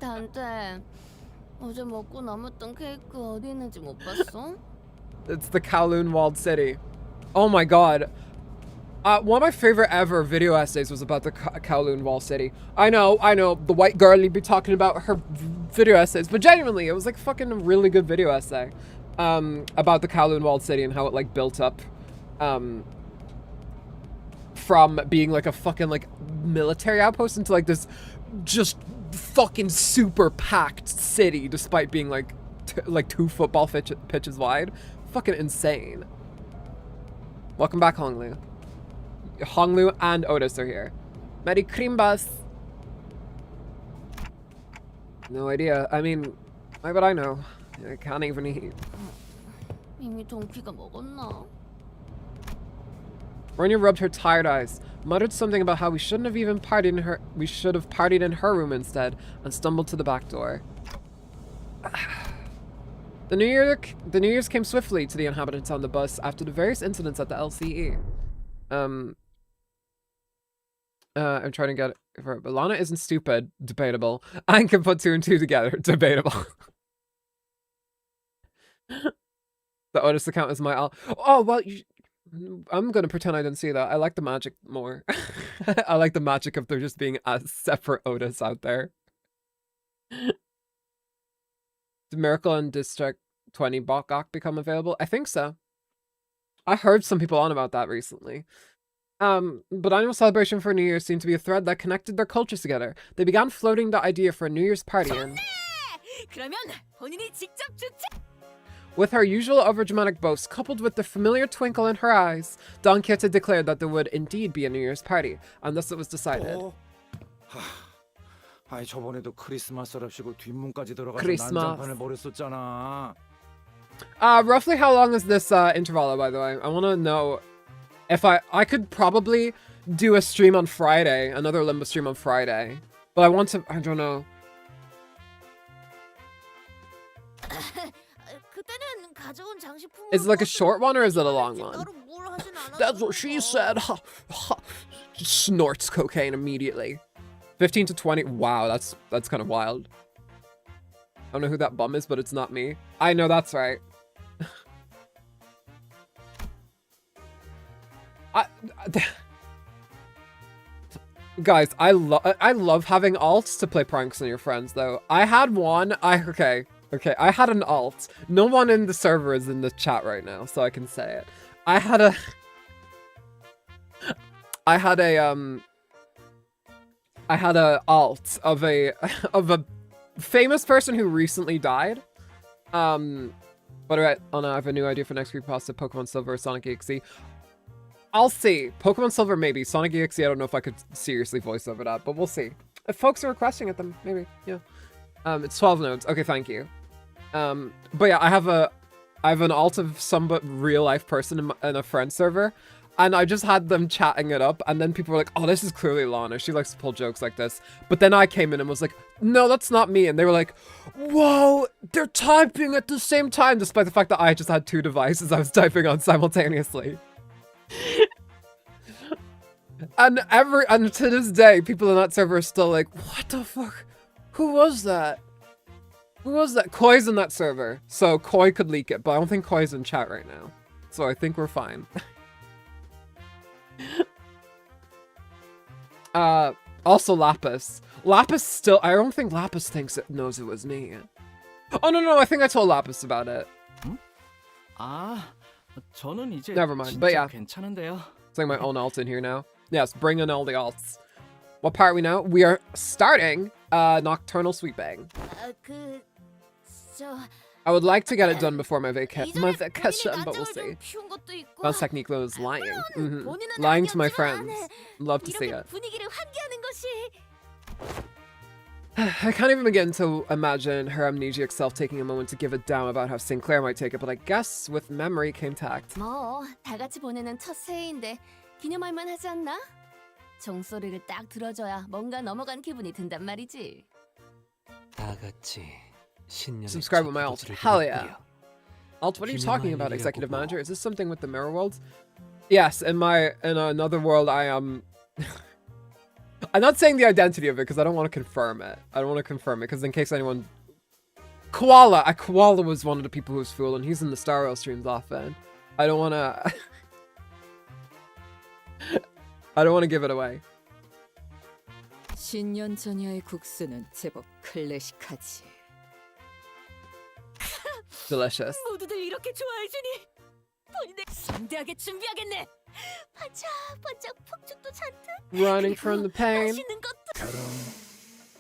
단테, 어제 먹고 남았던 케이크 어디 있는지 못 봤어? It's the Kowloon Walled City. Oh my god. One of my favorite ever video essays was about the Kowloon Wall City. I know, the white girl you'd be talking about her video essays, but genuinely, it was like fucking a really good video essay about the Kowloon Walled City and how it like built up from being like a fucking like military outpost into like this just fucking super packed city despite being like two football pitches wide. Fucking insane. Welcome back, Honglu. Honglu and Otis are here. Merry Krimbas. No idea. I mean, why would I know? I can't even eat. 이미 동키가 먹었나? Ronya rubbed her tired eyes, muttered something about how we shouldn't have even partied in her. We should have partied in her room instead, and stumbled to the back door. The New Year's came swiftly to the inhabitants on the bus after the various incidents at the LCE. I'm trying to get it for but Lana isn't stupid. Debatable. I can put 2 and 2 together. Debatable. The Otis account is my all. Oh, well, I'm gonna pretend I didn't see that. I like the magic more. I like the magic of there just being a separate Otis out there. Did Miracle and District 20 Bokgok become available? I think so. I heard some people on about that recently. But annual celebration for New Year seemed to be a thread that connected their cultures together. They began floating the idea for a New Year's party and... With her usual overdramatic boast, coupled with the familiar twinkle in her eyes, Don Quixote declared that there would indeed be a New Year's party, and thus it was decided. 아이 저번에도 크리스마스랍시고 뒷문까지 들어가서 Christmas. 난장판을 벌였었잖아. Roughly how long is this interval, by the way? I want to know if I could probably do a stream on Friday, another Limbus stream on Friday, but I want to, I don't know. Is it like a short one or is it a long one? That's what she said. Snorts cocaine immediately. 15 to 20. Wow, that's kind of wild. I don't know who that bum is, but it's not me. I know that's right. Guys, I love having alts to play pranks on your friends, though. I had one. Okay, I had an alt. No one in the server is in the chat right now, so I can say it. I had a alt of a famous person who recently died. But right, oh no, I have a new idea for next creepypasta: Pokemon Silver or Sonic EXE. I'll see. Pokemon Silver, maybe. Sonic EXE, I don't know if I could seriously voice over that, but we'll see. If folks are requesting it, then maybe, yeah. It's 12 nodes. Okay, thank you. But yeah, I have an alt of some but real life person in a friend server, and I just had them chatting it up, and then people were like, oh, this is clearly Lana. She likes to pull jokes like this. But then I came in and was like, no, that's not me. And they were like, whoa, they're typing at the same time, despite the fact that I just had 2 devices I was typing on simultaneously. And to this day, people in that server are still like, what the fuck? Who was that? Who was that? Koi's in that server, so Koi could leak it, but I don't think Koi's in chat right now. So I think we're fine. Also Lapis. Lapis still, I don't think Lapis thinks it knows it was me. Oh no, I think I told Lapis about it. Never mind, but yeah. It's like my own alt in here now. Yes, bring in all the alts. What part are we now? We are starting Nocturnal Sweeping. I would like to get it done before my vacation, but we'll see. Bounce technique was lying. Lying to my friends. Love to see it. I can't even begin to imagine her amnesiac self taking a moment to give a damn about how Sinclair might take it, but I guess with memory came tact. 다 같이 보내는 첫 새해인데 기념할 만하지 않나? 종소리를 딱 들어줘야 뭔가 넘어간 기분이 든단 말이지. 다 같이 신년의 Subscribe with my alt. Hell yeah. Alt, what are you talking about, executive manager? Is this something with the mirror world? Yes, in another world I am... I'm not saying the identity of it because I don't want to confirm it. I don't want to confirm it because in case anyone... Koala was one of the people who was fooled, and he's in the Star Rail streams often. I don't want to... I don't want to give it away. 신년 전야의 국수는 제법 클래식하지. Delicious. 모두들 이렇게 좋아해 주니 본인의 성대하게 준비하겠네. 반짝반짝 폭죽도 잔뜩. Running from the pain. 맛있는 것도. 그럼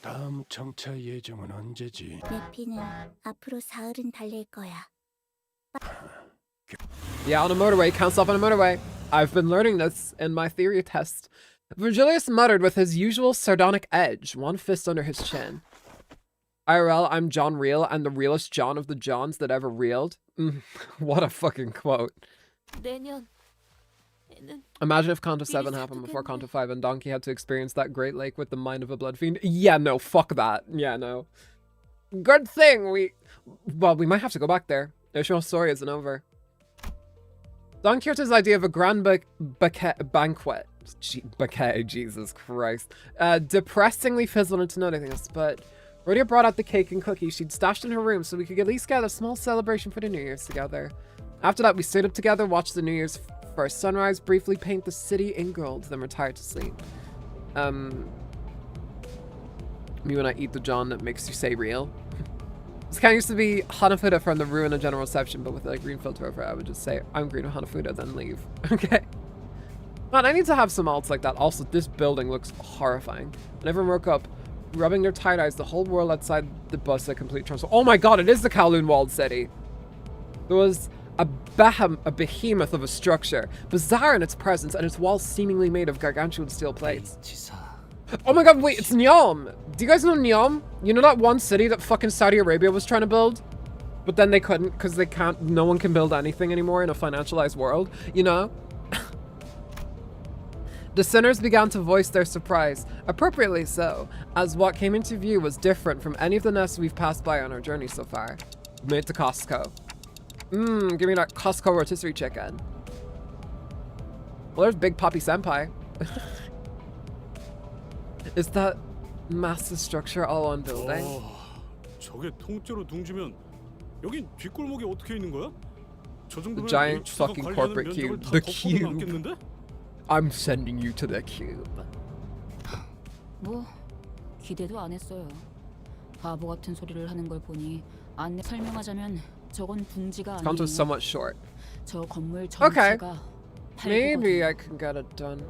다음 정차 예정은 언제지? 내 피는 앞으로 사흘은 달릴 거야. Yeah, on a motorway. Can't stop on a motorway. I've been learning this in my theory test. Virgilius muttered with his usual sardonic edge, one fist under his chin. IRL, I'm John Real, and the realest John of the Johns that ever reeled. What a fucking quote. Imagine if Kanto 7 happened before Kanto 5 and Donkey had to experience that Great Lake with the mind of a blood fiend. Yeah, no, fuck that. Yeah, no. Good thing we might have to go back there. Ishmael's story isn't over. Don Quixote's idea of a grand banquet. Bouquet, Jesus Christ. Depressingly fizzled into nothing else, but Rhodia brought out the cake and cookies she'd stashed in her room so we could at least get a small celebration for the New Year's together. After that, we stayed up together, watched the New Year's first sunrise, briefly paint the city in gold, then retired to sleep. Me when I eat the John that makes you say real. This kind of used to be Hanafuda from the Ruin of General Reception, but with a green filter over it, I would just say, I'm green of Hanafuda, then leave. Okay. Man, I need to have some alts like that. Also, this building looks horrifying. When everyone woke up, rubbing their tight eyes, the whole world outside the bus a complete transform. Oh my god, it is the Kowloon Walled City. There was a behemoth of a structure, bizarre in its presence, and its walls seemingly made of gargantuan steel plates. Oh my god, wait, it's Niom! Do you guys know Niom? You know that one city that fucking Saudi Arabia was trying to build? But then they couldn't, because they can't, no one can build anything anymore in a financialized world, you know? The sinners began to voice their surprise, appropriately so, as what came into view was different from any of the nests we've passed by on our journey so far. We made it to Costco. Give me that Costco rotisserie chicken. Well, there's Big Poppy Senpai. Is that massive structure all one building? 저게 통째로 둥지면 여긴 뒷골목에 어떻게 있는 거야? 저 The 정도면 giant fucking corporate cube. The cube. I'm sending you to the cube. 뭐 기대도 안 했어요. 바보 같은 소리를 하는 걸 보니 안내 설명하자면 저건 둥지가 아니에요. Kanto's somewhat short. 저 건물 Okay. 전체가 Maybe I can get it done.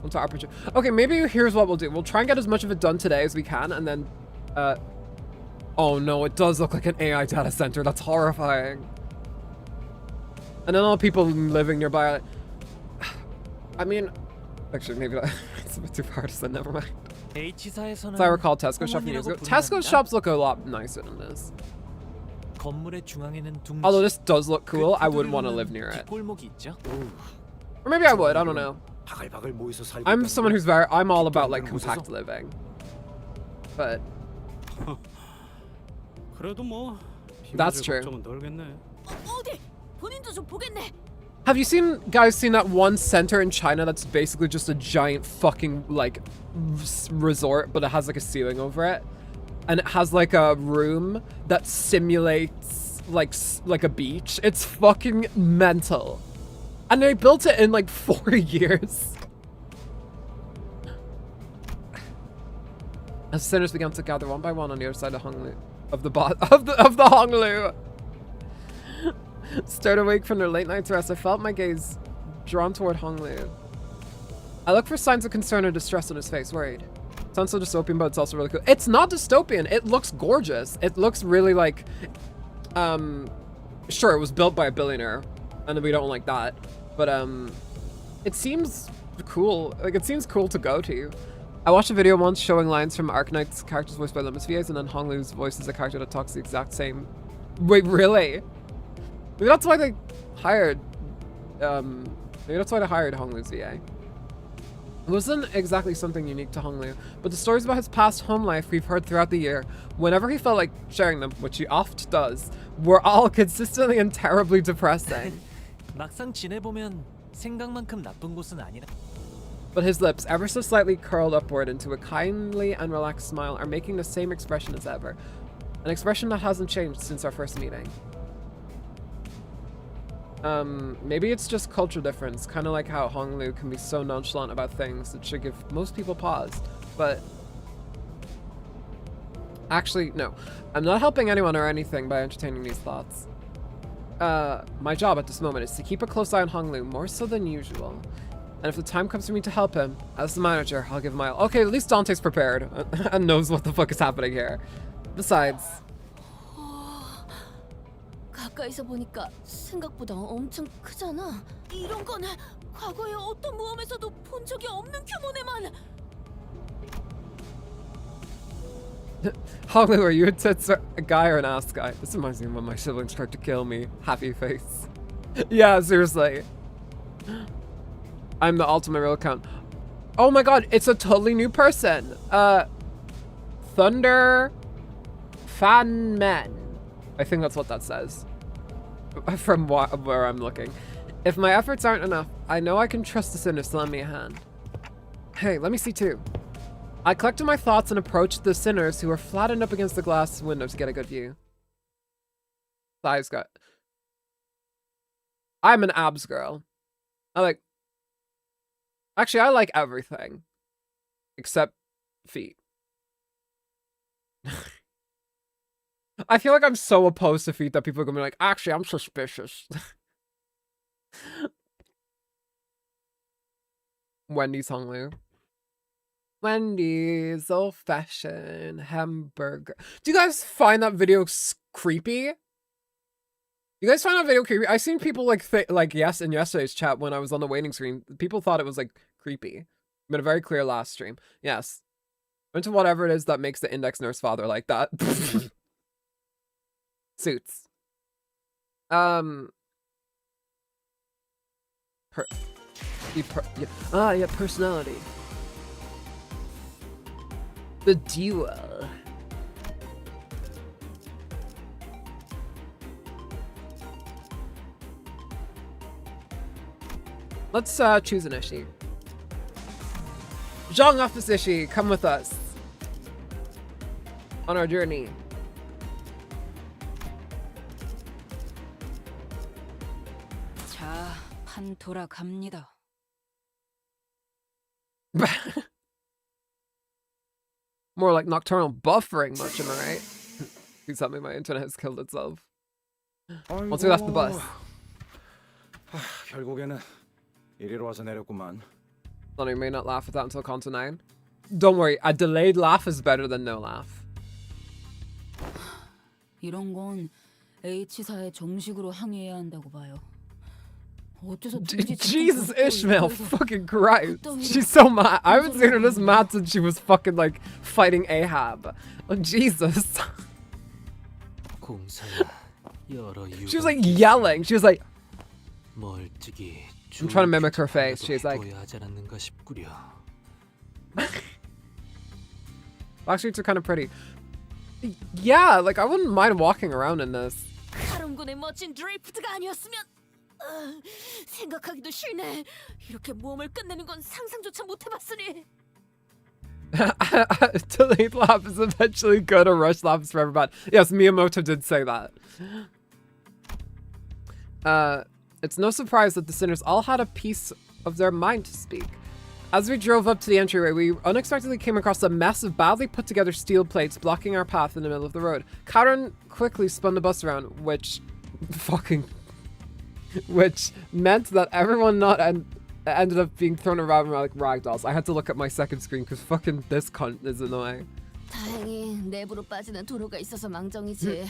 Okay, maybe here's what we'll do. We'll try and get as much of it done today as we can, and then Oh no, it does look like an AI data center. That's horrifying. And then all the people living nearby. I mean, actually, maybe it's a bit too partisan. Never mind. So I recall Tesco shop years ago. Tesco shops look a lot nicer than this. Although this does look cool, I wouldn't want to live near it. Or maybe I would. I don't know. I'm someone who's I'm all about like compact living. But that's true. Have you seen that one center in China that's basically just a giant fucking like resort, but it has like a ceiling over it, and it has like a room that simulates like a beach. It's fucking mental, and they built it in like 4 years. As sinners began to gather one by one on the other side of Honglu, of the Honglu. Start awake from their late night's rest, I felt my gaze drawn toward Honglu. I looked for signs of concern or distress on his face, worried. Sounds so dystopian, but it's also really cool. It's not dystopian. It looks gorgeous. It looks really like, sure, it was built by a billionaire, and we don't like that, but it seems cool. Like, it seems cool to go to. I watched a video once showing lines from Arcanite's characters voiced by Limbus VAs, and then Honglu's voice is a character that talks the exact same. Wait, really? Maybe that's why they hired, Honglu's VA. It wasn't exactly something unique to Honglu, but the stories about his past home life we've heard throughout the year, whenever he felt like sharing them, which he oft does, were all consistently and terribly depressing. But his lips, ever so slightly curled upward into a kindly and relaxed smile, are making the same expression as ever. An expression that hasn't changed since our first meeting. Maybe it's just culture difference, kind of like how Honglu can be so nonchalant about things that should give most people pause, but actually, no. I'm not helping anyone or anything by entertaining these thoughts. My job at this moment is to keep a close eye on Honglu, more so than usual. And if the time comes for me to help him, as the manager, I'll give my all. Okay, at least Dante's prepared and knows what the fuck is happening here. Besides, 가까이서 보니까 생각보다 엄청 크잖아. 이런 건 과거의 어떤 모험에서도 본 적이 없는 규모네만. Honglu, are you a guy or an ass guy? This reminds me of when my siblings tried to kill me. Happy face. Yeah, seriously. I'm the ultimate real account. Oh my god, it's a totally new person. Thunder Fan Men. I think that's what that says. From where I'm looking. If my efforts aren't enough, I know I can trust the sinners to lend me a hand. Hey, let me see too. I collected my thoughts and approached the sinners who were flattened up against the glass window to get a good view. Thighs got. I'm an abs girl. Actually, I like everything. Except feet. I feel like I'm so opposed to feet that people are gonna be like, actually, I'm suspicious. Wendy's Honglu. Wendy's old-fashioned hamburger. Do you guys find that video creepy? You guys find that video creepy? I seen people yes in yesterday's chat when I was on the waiting screen. People thought it was like creepy. Made a very clear last stream. Yes. Into whatever it is that makes the index nurse father like that. Suits. Personality. The duel. Let's choose an issue. Zhang off this issue, come with us on our journey. 자, 판 돌아갑니다. More like nocturnal buffering much, am I right? Please tell me my internet has killed itself. Once we left the bus. 결국에는 이리로 와서 내렸구만. Sonny may not laugh at that until Conto 9. Don't worry, a delayed laugh is better than no laugh. 이런 건 H사에 정식으로 항의해야 한다고 봐요. 어째서 Jesus, Ishmael, fucking Christ. She's so mad. I haven't seen her this mad since she was fucking like fighting Ahab. Oh, Jesus. She was like yelling. She was like, I'm trying to mimic her face. She's like, Backstreets are kind of pretty. Yeah, like I wouldn't mind walking around in this. 카론군의 멋진 드리프트가 아니었으면 생각하기도 싫네. 이렇게 모험을 끝내는 건 상상조차 못 해봤으니. Delayed lap is eventually good, a rush lap is forever bad. Yes, Miyamoto did say that. It's no surprise that the sinners all had a piece of their mind to speak. As we drove up to the entryway, we unexpectedly came across a mess of badly put together steel plates blocking our path in the middle of the road. Karen quickly spun the bus around, which meant that everyone ended up being thrown around like ragdolls. I had to look at my second screen because fucking this cunt is annoying. 다행히 내부로 빠지는 도로가 있어서 망정이지.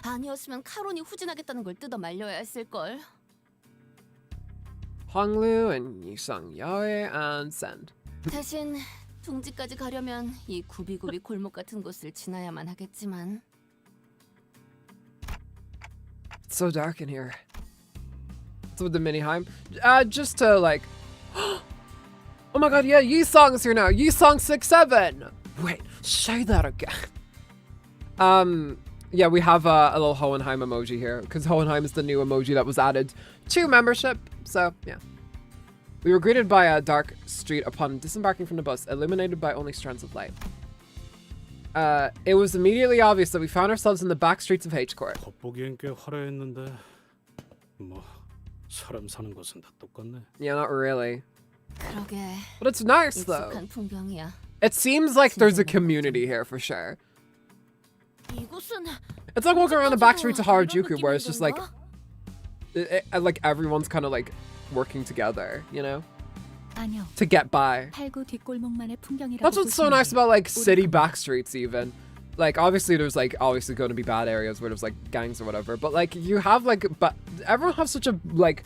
아니었으면 카론이 후진하겠다는 걸 뜯어 말려야 했을걸. Honglu and Yisung Yae and Send. 대신 둥지까지 가려면 이 구비구비 골목 같은 곳을 지나야만 하겠지만. It's so dark in here. What's with the Miniheim? Just to like, oh my god, yeah, Yisong's here now. Yisong 6-7. Wait, say that again. Yeah, we have a little Hohenheim emoji here because Hohenheim is the new emoji that was added to membership. So yeah, we were greeted by a dark street upon disembarking from the bus, illuminated by only strands of light. It was immediately obvious that we found ourselves in the back streets of H-Court. 겉보기엔 꽤 화려했는데 뭐 사람 사는 곳은 다 똑같네. Yeah, not really. 그러게. But it's nice though. 익숙한 풍경이야. It seems like there's a community here for sure. 이곳은 It's like walking around the back streets of Harajuku where it's just like like everyone's kind of like working together, you know, 아니요. to get by. 팔구 뒷골목만의 풍경이라고. That's what's so nice about like city back streets even. Like obviously there's like obviously going to be bad areas where there's like gangs or whatever, but like you have like everyone has such a like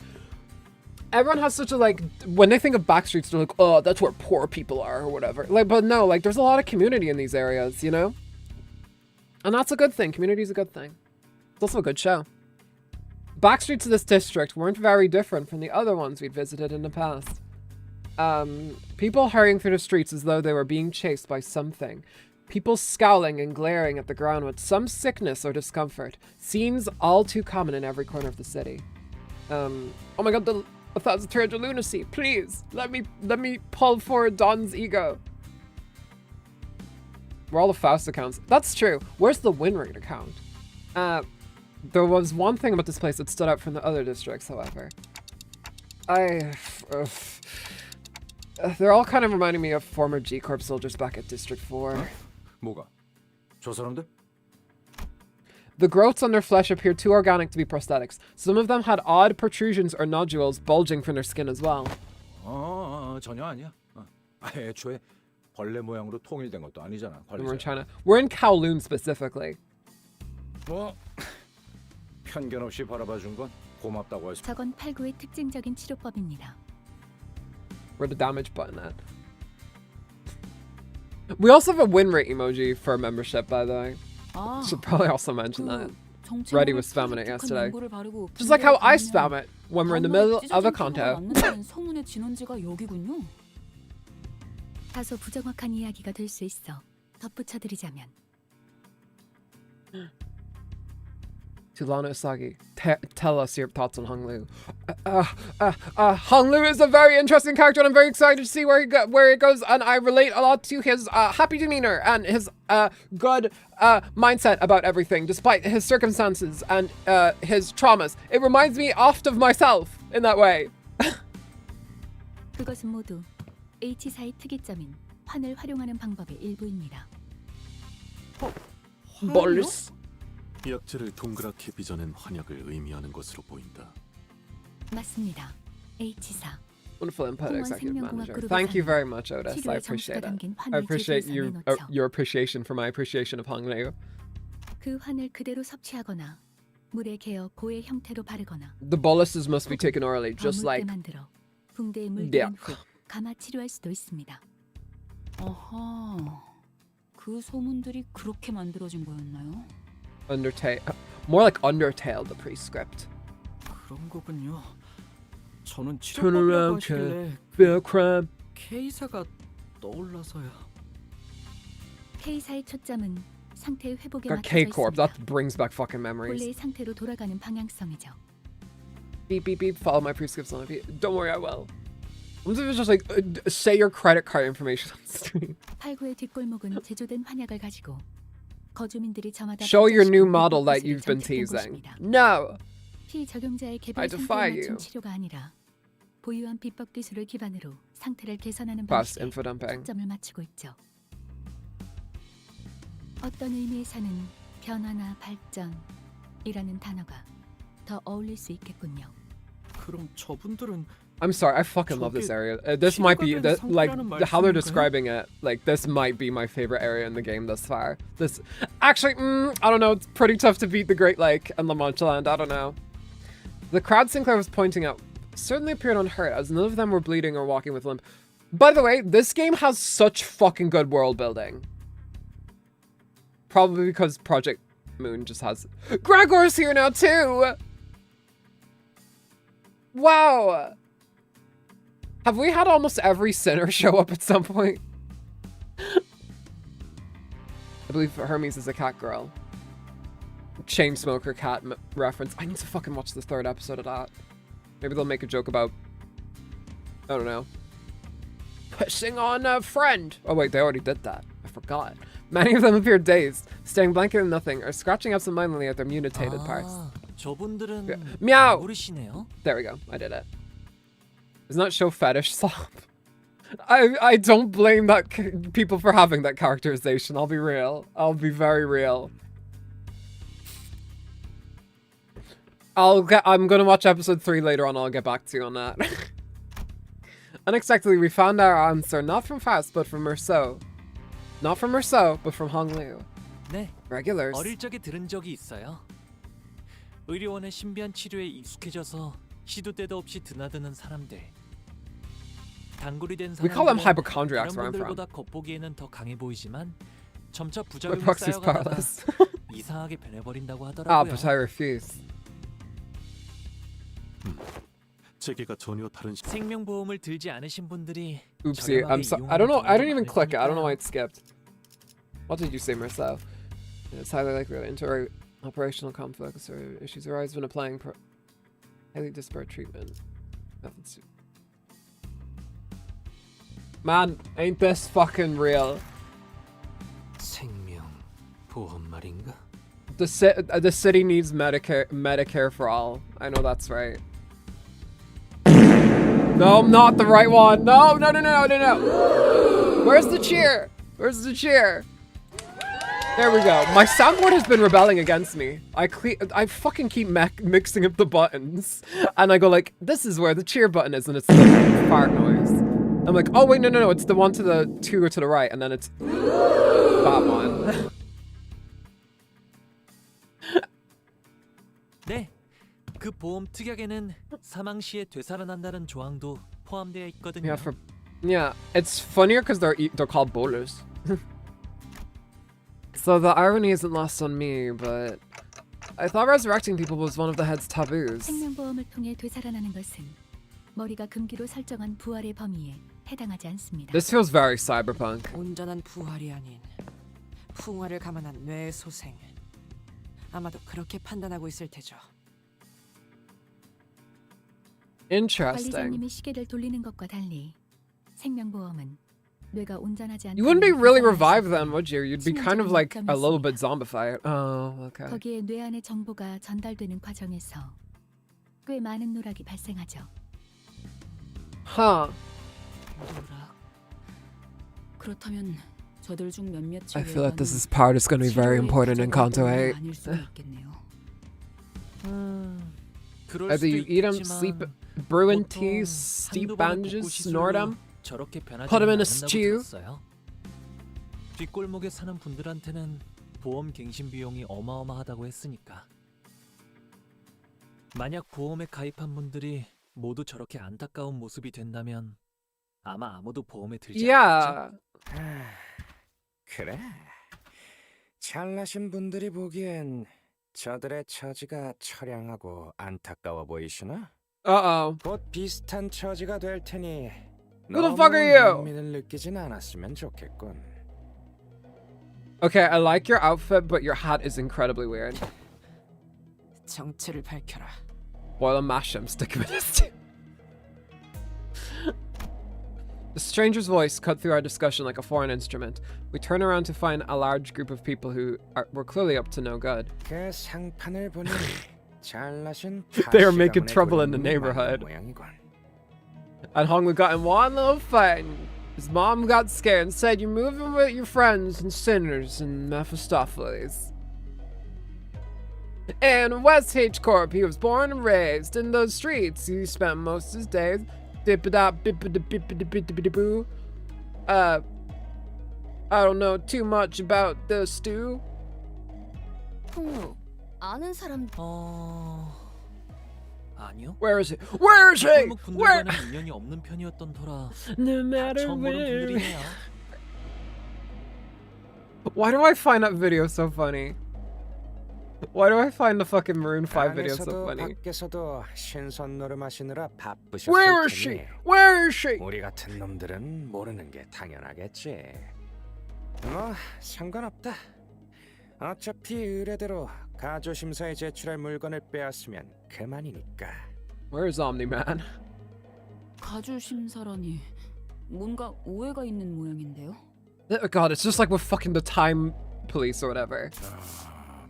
when they think of back streets they're like, oh, that's where poor people are or whatever. Like, but no, like there's a lot of community in these areas, you know? And that's a good thing. Community is a good thing. It's also a good show. Backstreets of this district weren't very different from the other ones we'd visited in the past. People hurrying through the streets as though they were being chased by something. People scowling and glaring at the ground with some sickness or discomfort. Scenes all too common in every corner of the city. Oh my god, the 1,300 lunacy. Please, let me pull forward Don's ego. Where all the Faust accounts. That's true. Where's the win rate account? There was one thing about this place that stood out from the other districts, however. They're all kind of reminding me of former G-Corp soldiers back at District 4. 뭐가? 저 사람들? The growths on their flesh appeared too organic to be prosthetics. Some of them had odd protrusions or nodules bulging from their skin as well. 전혀 아니야. 애초에 벌레 모양으로 통일된 것도 아니잖아. We're in China. We're in Kowloon specifically. 뭐 편견 없이 바라봐 준 건 고맙다고 할 수. 저건 팔구의 특징적인 치료법입니다. Where the damage button at? We also have a win rate emoji for membership, by the way. Should probably also mention that. Reddy was spamming it yesterday. Just like how I spam it when we're in the middle of a conto. 성운의 진원지가 여기군요. 다소 부정확한 이야기가 될 수 있어. 덧붙여드리자면. Tulano Usagi, tell us your thoughts on Honglu. Honglu is a very interesting character, and I'm very excited to see where it goes. And I relate a lot to his happy demeanor and his good mindset about everything, despite his circumstances and his traumas. It reminds me oft of myself in that way. 그것은 모두 H사의 특이점인 환을 활용하는 방법의 일부입니다. Bols. 약재를 동그랗게 빚어낸 환약을 의미하는 것으로 보인다. 맞습니다. H사. Wonderful input, Executive Manager. Thank you very much, Otis. I appreciate it. I appreciate your appreciation for my appreciation of Honglu. 그 환을 그대로 섭취하거나 물에 개어 고의 형태로 바르거나 The boluses must be taken orally, just like 만들어 붕대에 물든 yeah. 후 감아 치료할 수도 있습니다. 아하. 그 소문들이 그렇게 만들어진 거였나요? Undertale, more like Undertale, the prescript. 그런 거군요. 저는 Turn 치료법이라고 around, 하시길래 fair crime. K사가 떠올라서요. K사의 초점은 상태의 회복에 Got 맞춰져 K Corp. 있습니다. That brings back fucking memories. 본래의 상태로 돌아가는 방향성이죠. Beep beep beep. Follow my prescripts on it. Don't worry, I will. What if it's just like say your credit card information on stream? 8구의 뒷골목은 제조된 환약을 가지고 거주민들이 저마다 Show your new 발전시킨 model that 기술을 you've been 정착된 teasing. 곳입니다. No. 피적용자의 I 개별 defy 상태에 you. 맞춘 치료가 아니라 보유한 비법 기술을 기반으로 상태를 개선하는 Past 방식에 infodumping. 초점을 맞추고 있죠. 어떤 의미에서는 변화나 발전이라는 단어가 더 어울릴 수 있겠군요. 그럼 저분들은 I'm sorry, I fucking love this area. This might be like how they're describing it. Like this might be my favorite area in the game thus far. This actually, I don't know. It's pretty tough to beat the Great Lake and La Mancha Land. I don't know. The crowd Sinclair was pointing out certainly appeared unhurt, as none of them were bleeding or walking with limp. By the way, this game has such fucking good world building. Probably because Project Moon just has Gregor's here now too. Wow. Have we had almost every sinner show up at some point? I believe Hermes is a cat girl. Chainsmoker cat reference. I need to fucking watch the 3rd episode of that. Maybe they'll make a joke about, I don't know, pissing on a friend. Oh wait, they already did that. I forgot. Many of them appear dazed, staring blankly at nothing, or scratching absentmindedly at their mutated parts. 저분들은 Meow! 모르시네요. There we go. I did it. Isn't that show fetish slop? I don't blame that people for having that characterization. I'll be real. I'll be very real. I'm gonna watch episode 3 later on. I'll get back to you on that. Unexpectedly, we found our answer not from Faust, but from Merceau. Not from Merceau, but from Hong Liu. 네. Regulars. 어릴 적에 들은 적이 있어요. 의료원의 신비한 치료에 익숙해져서 시도 때도 없이 드나드는 사람들. 단골이 된 We call them 사람들은 hypochondriacs 다른 where I'm from. 분들보다 겉보기에는 더 강해 보이지만 점차 My 부작용이 proxy's 쌓여가다가 powerless. 이상하게 변해버린다고 Ah, 하더라고요. but I refuse. 세계가 전혀 다른 생명보험을 들지 않으신 분들이 Oopsie, I'm so I don't know. I didn't even click it. I don't know why it skipped. What did you say, Marcel? It's highly likely that inter-operational conflicts or issues arise when applying highly disparate treatment methods. Man, ain't this fucking real? 생명보험 말인가? The city needs Medicare for all. I know that's right. No, not the right one. No. Where's the cheer? Where's the cheer? There we go. My soundboard has been rebelling against me. I fucking keep mixing up the buttons. And I go like, this is where the cheer button is, and it's the fart noise. I'm like, oh wait, no, it's the one to the 2 or to the right, and then it's that one. 네. 그 보험 특약에는 사망 시에 되살아난다는 조항도 포함되어 있거든요. Yeah, it's funnier because they're called bowlers. So the irony isn't lost on me, but I thought resurrecting people was one of the head's taboos. 생명보험을 통해 되살아나는 것은 머리가 금기로 설정한 부활의 범위에 해당하지 않습니다. This feels very cyberpunk. 온전한 부활이 아닌 풍화를 감안한 뇌의 소생. 아마도 그렇게 판단하고 있을 테죠. Interesting. 관리자님이 시계를 돌리는 것과 달리 생명보험은 뇌가 온전하지 않다는 You wouldn't be really revived then, would you? You'd be kind of like a little bit zombified. Oh, okay. 거기에 뇌 안의 정보가 전달되는 과정에서 꽤 많은 누락이 발생하죠. Huh. 누락. 그렇다면 저들 중 몇몇 I feel like this part is going to be very important in Kanto 8. 아닐 수도 있겠네요. Either you eat them, sleep, brew in tea, steep bandages, snort them, put them in a stew. 뒷골목에 사는 분들한테는 보험 갱신 비용이 어마어마하다고 했으니까. 만약 보험에 가입한 분들이 모두 저렇게 안타까운 모습이 된다면 아마 아무도 보험에 들지 않겠죠? 그래. 잘나신 분들이 보기엔 저들의 처지가 처량하고 안타까워 보이시나? 곧 비슷한 처지가 될 테니 Who the fuck are you? 민을 느끼진 않았으면 좋겠군. Okay, I like your outfit, but your hat is incredibly weird. 정체를 밝혀라. Boil and mash him, stick him in his teeth. The stranger's voice cut through our discussion like a foreign instrument. We turn around to find a large group of people who were clearly up to no good. 그 상판을 보니 잘나신 They are making trouble in the neighborhood. And Honglu got in one little fight. His mom got scared and said, "You're moving with your friends and sinners and Mephistopheles." And West H Corp, he was born and raised in those streets. He spent most of his days boo. I don't know too much about the stew. 홍루, 아는 사람... 아니요. Where is he? Where is he? 분들과는 인연이 없는 편이었던 터라 No matter 처음 보는 where. 분들이네요. Why do I find that video so funny? Why do I find the fucking Maroon 5 video so funny? 밖에서도 신선 노름하시느라 바쁘셨을 Where is she? Where is she? 우리 같은 놈들은 모르는 게 당연하겠지. 뭐 상관없다. 어차피 의뢰대로 가조심사에 제출할 물건을 빼앗으면 그만이니까. Where is Omni-Man? 가주심사라니 뭔가 오해가 있는 모양인데요. Oh God, it's just like with fucking the time police or whatever.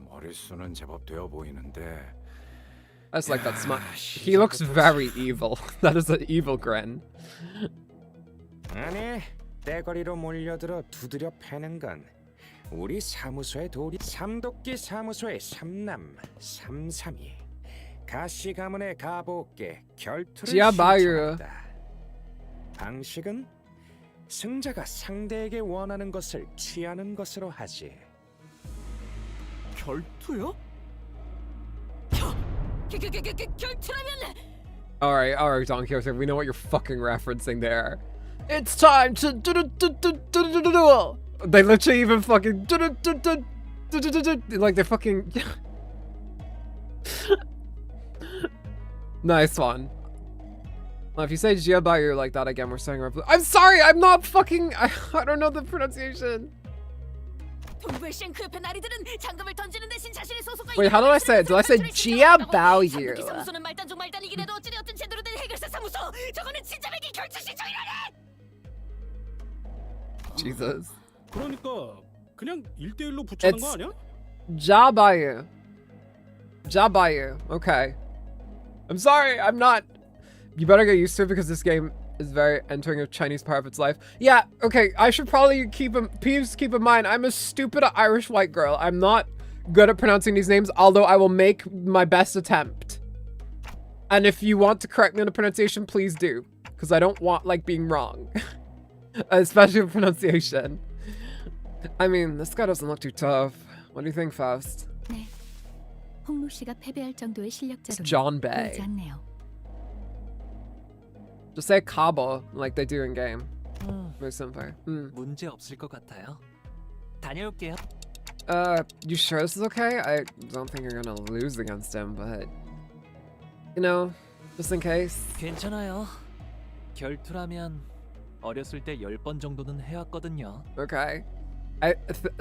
머릿수는 제법 되어 보이는데. I just like that smile. He looks very evil. That is an evil grin. 아니, 떼거리로 몰려들어 두드려 패는 건 우리 사무소의 도리 삼도끼 사무소의 삼남 삼삼이 가시 가문의 가보께 결투를 신청한다. 방식은 승자가 상대에게 원하는 것을 취하는 것으로 하지. 결투요? 결투라면 Alright, Don Quixote, we know what you're fucking referencing there. It's time to duel. They literally even fucking like they're fucking nice one. Well, if you say Jiabayu like that again, we're saying I'm sorry, I'm not fucking I don't know the pronunciation. Wait, how do I say it? Do I say Jiabayu? Jesus. 그러니까 그냥 1대1로 붙여는 거 It's 아니야? Jiabayu. Jiabayu. Okay. I'm sorry, I'm not. You better get used to it because this game is very entering a Chinese part of its life. Yeah, okay, I should probably please keep in mind, I'm a stupid Irish white girl. I'm not good at pronouncing these names, although I will make my best attempt. And if you want to correct me on the pronunciation, please do. Because I don't want, like, being wrong. Especially with pronunciation. I mean, this guy doesn't look too tough. What do you think, Faust? 네. 홍루 씨가 패배할 정도의 실력자로 John Bay. 보이지 않네요. Just say Cabo, like they do in game. Very simple. 문제 없을 것 같아요. 다녀올게요. You sure this is okay? I don't think you're gonna lose against him, but you know, just in case. 괜찮아요. 결투라면 어렸을 때 10번 정도는 해왔거든요. Okay.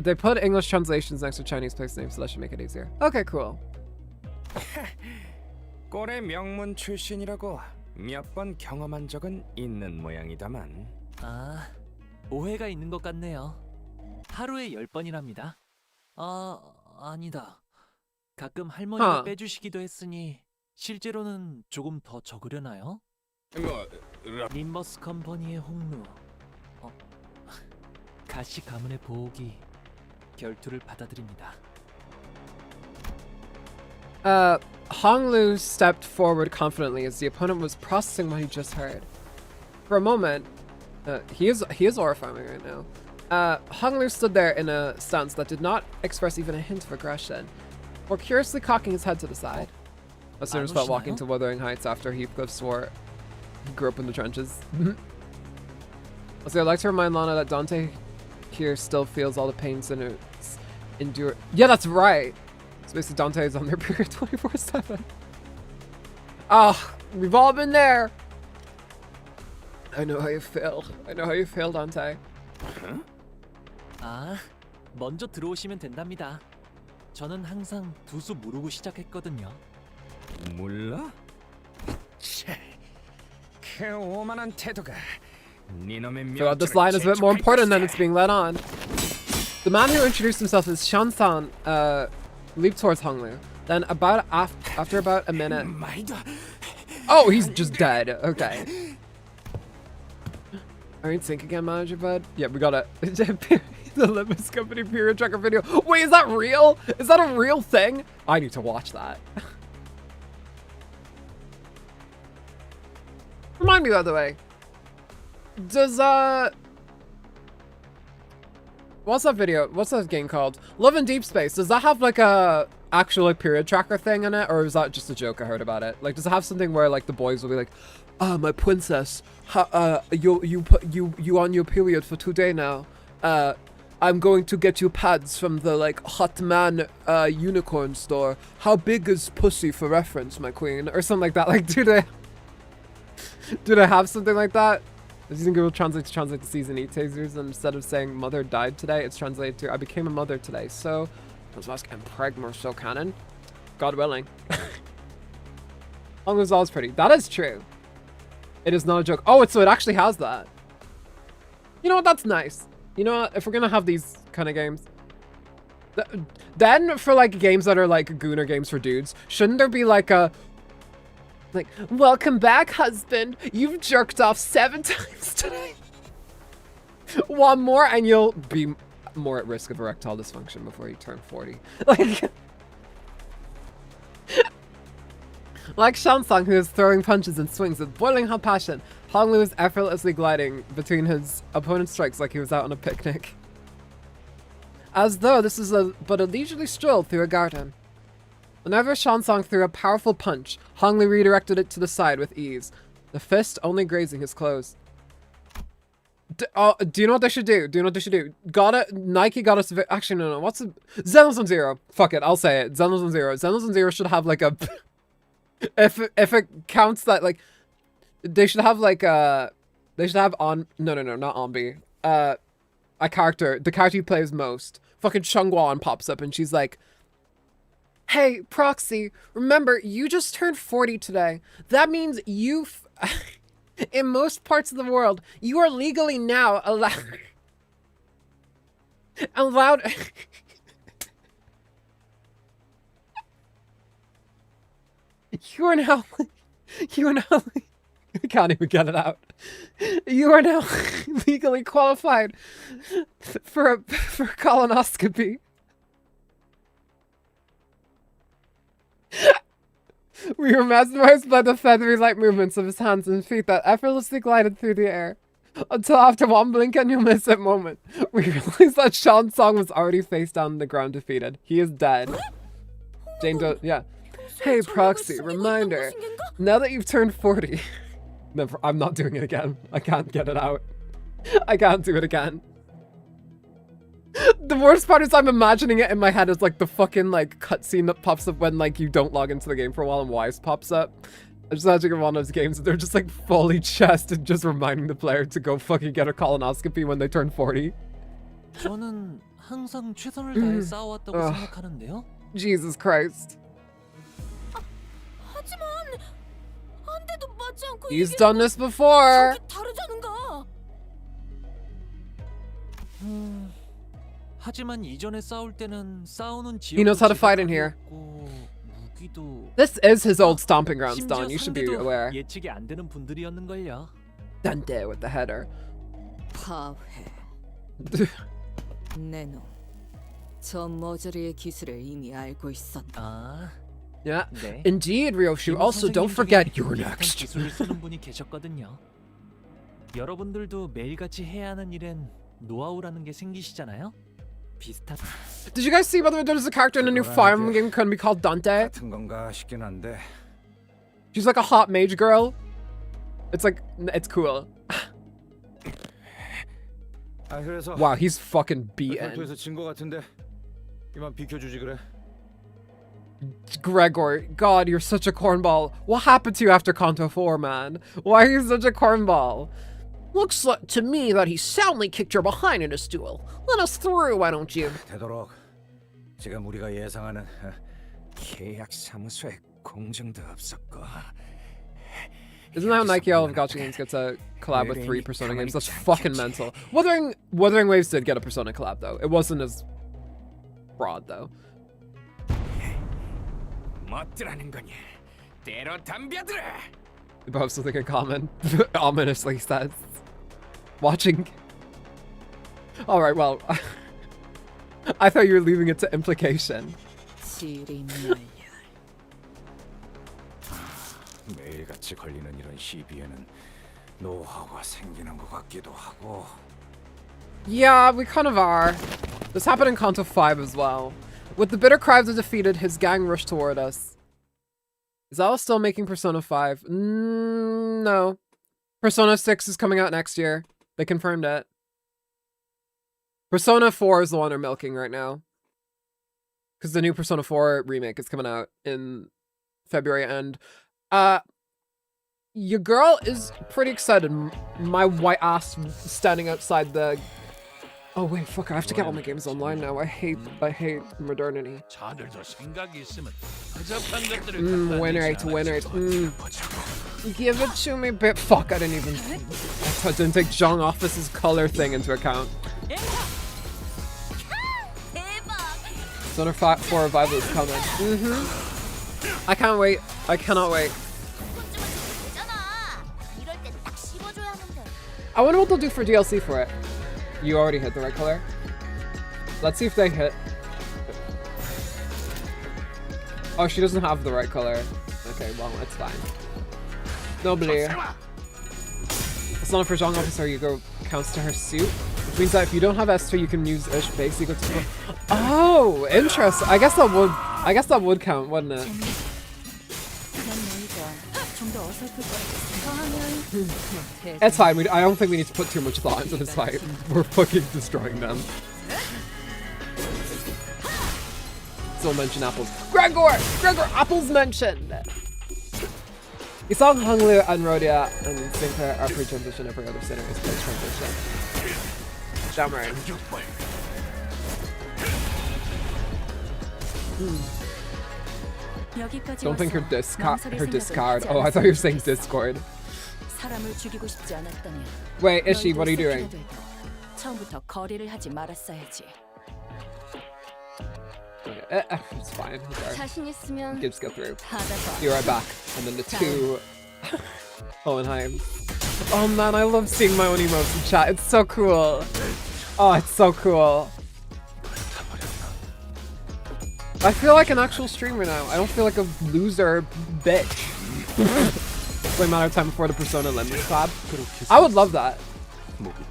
They put English translations next to Chinese place names, so that should make it easier. Okay, cool. 꼴의 명문 출신이라고 몇 번 경험한 적은 있는 모양이다만. 아, 오해가 있는 것 같네요. 하루에 10번이랍니다. 아니다. 가끔 할머니가 빼주시기도 했으니 실제로는 조금 더 적으려나요? 림버스 컴퍼니의 홍루. 가시 가문의 보호기 결투를 받아들입니다. Honglu stepped forward confidently as the opponent was processing what he just heard. For a moment, he is horrifying me right now. Hong Lu stood there in a stance that did not express even a hint of aggression, or curiously cocking his head to the side. Listeners felt walking to Wuthering Heights after Heathcliff swore he grew up in the trenches. So I'd like to remind Lana that Dante here still feels all the pain sinners endure. Yeah, that's right. So basically Dante is on their period 24/7. Ah, we've all been there. I know how you feel. I know how you feel, Dante. 아, 먼저 들어오시면 된답니다. 저는 항상 두 수 무르고 시작했거든요. 몰라? 차, 그 오만한 태도가 니놈의 So this line is a bit more important than it's being led on. The man who introduced himself as Shan-san leaped towards Hong Lu. Then after about a minute... Oh, he's just dead. Okay. Are you in sync again, manager bud? Yeah, we got the Limbus company period tracker video. Wait, is that real? Is that a real thing? I need to watch that. Remind me, by the way. Does what's that video? What's that game called? Love in Deep Space. Does that have like a actual like period tracker thing in it, or is that just a joke I heard about it? Like, does it have something where like the boys will be like, "Ah, my princess, you on your period for today now. I'm going to get you pads from the like hot man unicorn store. How big is pussy for reference, my queen?" Or something like that. Like, do they have something like that? Do you think it will translate to season 8 tasers, and instead of saying mother died today, it's translated to I became a mother today. So I was asking preg more so canon. God willing. Hong Lu's always pretty. That is true. It is not a joke. Oh, so it actually has that. You know what? That's nice. You know what? If we're gonna have these kind of games, then for like games that are like gooner games for dudes, shouldn't there be like a like, welcome back, husband. You've jerked off 7 times today. One more and you'll be more at risk of erectile dysfunction before you turn 40. Like Shansang, who is throwing punches and swings with boiling hot passion, Hong Lu is effortlessly gliding between his opponent's strikes like he was out on a picnic. As though this is but a leisurely stroll through a garden. Whenever Shansang threw a powerful punch, Hong Lu redirected it to the side with ease, the fist only grazing his clothes. Do you know what they should do? Do you know what they should do? Nike got us... Actually, no. What's the... Xenos Zero. Fuck it, I'll say it. Xenos Zero. Xenos Zero should have like a... if it counts that, like... They should have like a... They should have on... No, not Onbi. A character. The character he plays most. Fucking Chungguan pops up and she's like... Hey, Proxy, remember, you just turned 40 today. That means in most parts of the world, you are legally now allowed... You are now... I can't even get it out. You are now legally qualified for colonoscopy. We were mesmerized by the feathery light movements of his hands and feet that effortlessly glided through the air. Until after one blink and you'll miss it moment, we realized that Shansang was already face down on the ground defeated. He is dead. Jane Doe, yeah. Hey Proxy, reminder, now that you've turned 40. Never, I'm not doing it again. I can't get it out. I can't do it again. The worst part is I'm imagining it in my head as like the fucking like cutscene that pops up when like you don't log into the game for a while and Wise pops up. I'm just imagining one of those games that they're just like fully chested, just reminding the player to go fucking get a colonoscopy when they turn 40. 저는 항상 최선을 다해 싸워왔다고 생각하는데요. Jesus Christ. He's done this before. 하지만 이전에 싸울 때는 싸우는 He knows how to fight in here. This is his old stomping grounds, Don. You should be aware. 예측이 안 되는 분들이었는걸요. Dante with the header. 파회. 내놈. 저 머저리의 기술을 이미 알고 있었다. Yeah, indeed, Ryoshu. Also, don't forget, you're next. 기술을 쓰는 분이 계셨거든요. 여러분들도 매일같이 해야 하는 일엔 노하우라는 게 생기시잖아요. 비슷한. Did you guys see whether there's a character in a new Fire Emblem game going to be called Dante? 같은 건가 싶긴 한데. She's like a hot mage girl. It's like, it's cool. Wow, he's fucking beaten. Gregor, God, you're such a cornball. What happened to you after Kanto 4, man? Why are you such a cornball? Looks like to me that he soundly kicked your behind in a stool. Let us through, why don't you? 되도록 지금 우리가 예상하는 계약 사무소에 공정도 없었고. Isn't that how Nike all of Gacha games get to collab with 3 Persona games? That's fucking mental. Wuthering Waves did get a Persona collab though. It wasn't as broad though. 멋들하는 거냐? 때로 덤벼들어. We both have something in common. Ominously says. Watching. Alright, well. I thought you were leaving it to implication. 매일같이 걸리는 이런 시비에는 노하우가 생기는 것 같기도 하고. Yeah, we kind of are. This happened in Kanto 5 as well. With the bitter cries of defeated, his gang rushed toward us. Is Alice still making Persona 5? No. Persona 6 is coming out next year. They confirmed it. Persona 4 is the one they're milking right now. Because the new Persona 4 remake is coming out in February, and your girl is pretty excited. My white ass standing outside the... Oh wait, fuck, I have to get all my games online now. I hate modernity. Win rate. Give it to me, bit. Fuck, I didn't take Zhang Office's color thing into account. Persona 4 Revival is coming. I can't wait. I cannot wait. I wonder what they'll do for DLC for it. You already hit the right color. Let's see if they hit. Oh, she doesn't have the right color. Okay, well, it's fine. No blue. It's not for Zhang Officer, you go counts to her suit. Which means that if you don't have Esther, you can use Ish base equal to... Oh, interesting. I guess that would count, wouldn't it? It's fine. I don't think we need to put too much thought into this fight. We're fucking destroying them. Still mention apples. Gregor, apples mentioned. You saw Hunglu and Rhodia and Sinclair are pre-transition. Every other center is post-transition. Jammering. Don't think her discard. Oh, I thought you were saying Discord. Wait, Ishi, what are you doing? Okay, it's fine. Gibbs go through. You're right back. And then the 2 Hohenheim. Oh man, I love seeing my own emotes in chat. It's so cool. Oh, it's so cool. I feel like an actual streamer now. I don't feel like a loser bitch. It's a matter of time before the Persona Limbus collab. I would love that.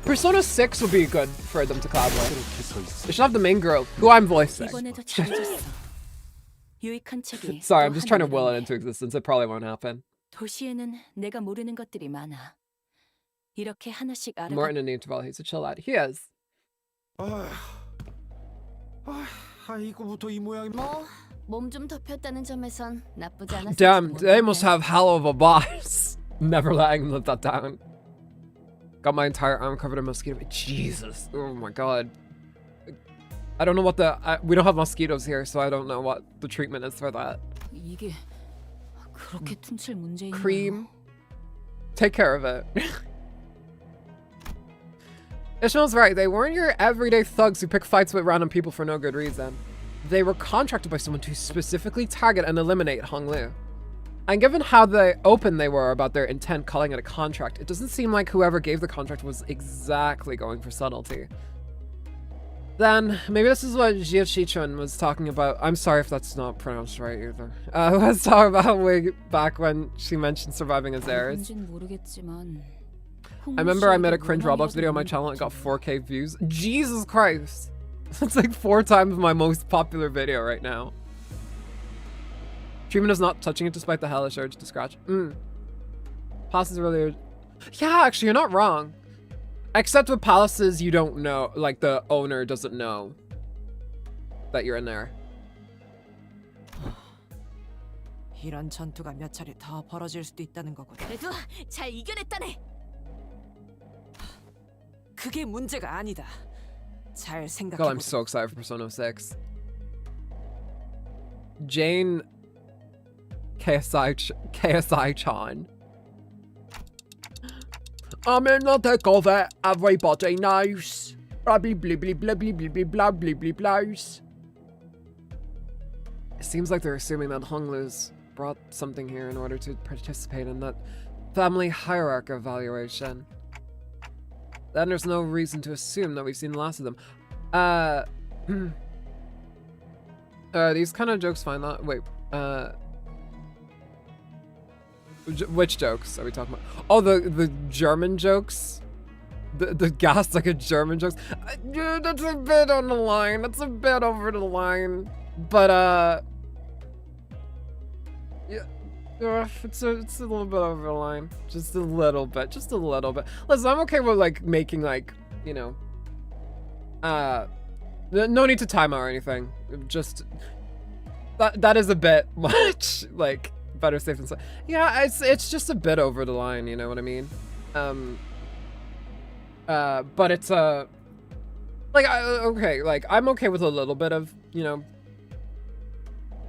Persona 6 would be good for them to collab with. They should have the main girl, who I'm voicing. Sorry, I'm just trying to will it into existence. It probably won't happen. Martin and Interval, he's a chill lad. He is. Damn, they must have hell of a boss. Never letting them live that down. Got my entire arm covered in mosquito. Jesus. Oh my god. I don't know what the... we don't have mosquitoes here, so I don't know what the treatment is for that. Cream. Take care of it. Ishmael's right. They weren't your everyday thugs who pick fights with random people for no good reason. They were contracted by someone to specifically target and eliminate Honglu. And given how open they were about their intent calling it a contract, it doesn't seem like whoever gave the contract was exactly going for subtlety. Then, maybe this is what Jia Shichun was talking about. I'm sorry if that's not pronounced right either. Was talking about way back when she mentioned surviving as heirs. I remember I made a cringe Roblox video on my channel and got 4K views. Jesus Christ. That's like 4 times my most popular video right now. Treatment is not touching it despite the hellish urge to scratch. Palaces really... Yeah, actually, you're not wrong. Except with palaces, you don't know. Like, the owner doesn't know that you're in there. 이런 전투가 몇 차례 더 벌어질 수도 있다는 거군. 그래도 잘 이겨냈다네. 그게 문제가 아니다. 잘 God, I'm 생각해보자. so excited for Persona 6. Jane KSI-chan. I'm in the thick of it, everybody knows. Blah blah blah blah blah blah blah blah blah blah. It seems like they're assuming that Honglu's brought something here in order to participate in that family hierarchy evaluation. Then there's no reason to assume that we've seen the last of them. These kind of jokes fine. That wait, which jokes are we talking about? Oh, the German jokes, the gas like a German jokes. That's a bit on the line. That's a bit over the line. But yeah. It's a little bit over the line. Just a little bit. Just a little bit. Listen, I'm okay with like making like, you know, no need to time out or anything. Just that is a bit much. Like, better safe than sorry. Yeah, it's just a bit over the line, you know what I mean? But it's like okay, like I'm okay with a little bit of, you know,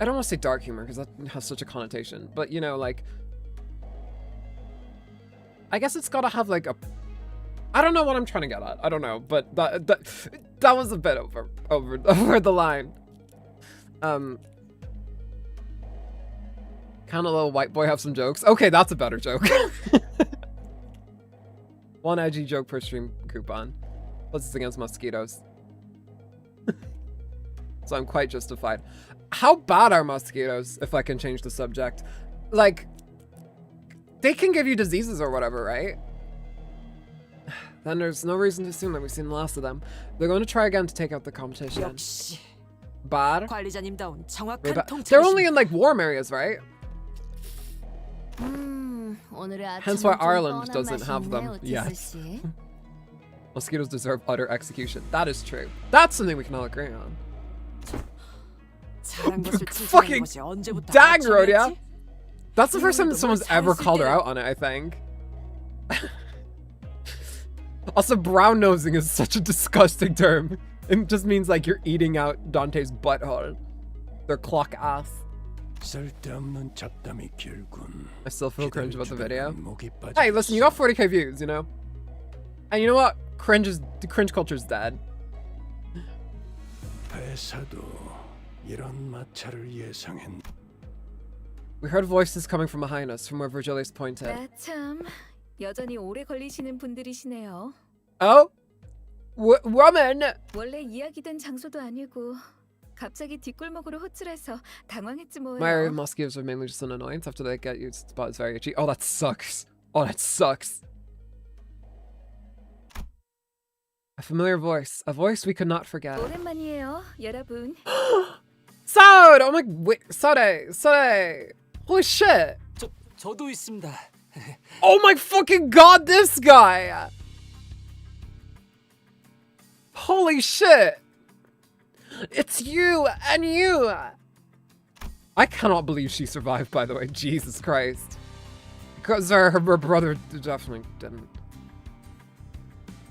I don't want to say dark humor because that has such a connotation, but you know, like, I guess it's gotta have like a, I don't know what I'm trying to get at. I don't know, but that was a bit over the line. Can a little white boy have some jokes? Okay, that's a better joke. One edgy joke per stream coupon. What's this against mosquitoes? So I'm quite justified. How bad are mosquitoes, if I can change the subject? Like, they can give you diseases or whatever, right? Then there's no reason to assume that we've seen the last of them. They're going to try again to take out the competition. Bad? 관리자님다운 정확한 Very bad. 통찰이십니다. They're only in like warm areas, right? 오늘의 Hence why 아침은 좀 Ireland 뻔한 doesn't have them 맛이 있네, yet. 오티스 씨. Mosquitoes deserve utter execution. That is true. That's something we can all agree on. Fucking dang, Rhodia! That's the first time that someone's ever called her out on it, I think. Also, brown nosing is such a disgusting term. It just means like you're eating out Dante's butthole. Their clock ass. I still feel cringe about the video. Hey, listen, you got 40k views, you know? And you know what? Cringe culture is dead. We heard voices coming from behind us, from where Virgilius pointed. 참, 여전히 오래 걸리시는 분들이시네요. Oh? Woman! 원래 이야기된 장소도 아니고 갑자기 뒷골목으로 호출해서 당황했지 뭐예요. My mosquitoes are mainly just an annoyance after they get you. The spot is very itchy. Oh, that sucks. Oh, that sucks. A familiar voice. A voice we could not forget. 오랜만이에요, 여러분. Soud! Oh my, wait, Sode! Holy shit! 저도 있습니다. Oh my fucking god, this guy! Holy shit! It's you and you! I cannot believe she survived, by the way. Jesus Christ. Because her brother definitely didn't.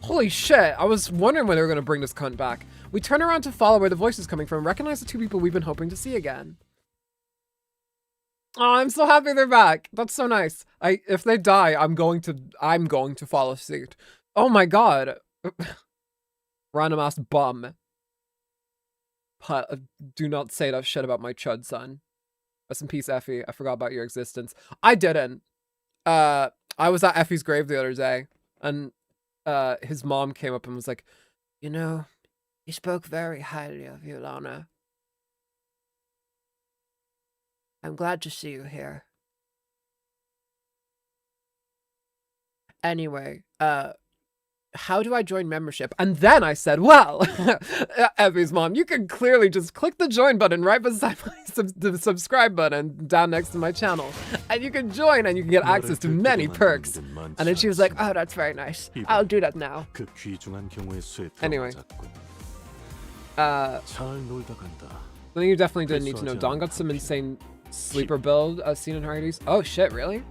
Holy shit, I was wondering when they were going to bring this cunt back. We turn around to follow where the voice is coming from and recognize the two people we've been hoping to see again. Oh, I'm so happy they're back. That's so nice. If they die, I'm going to follow suit. Oh my god. Random ass bum. Do not say that shit about my chud son. Rest in peace, Effie. I forgot about your existence. I didn't. I was at Effie's grave the other day, and his mom came up and was like, you know, he spoke very highly of you, Lana. I'm glad to see you here. Anyway, how do I join membership? And then I said, well, Evie's mom, you can clearly just click the join button right beside the subscribe button down next to my channel. And you can join and you can get access to many perks. And then she was like, oh, that's very nice. I'll do that now. Anyway. Then you definitely didn't need to know. Dawn got some insane sleeper build seen in her IDs. Oh shit, really?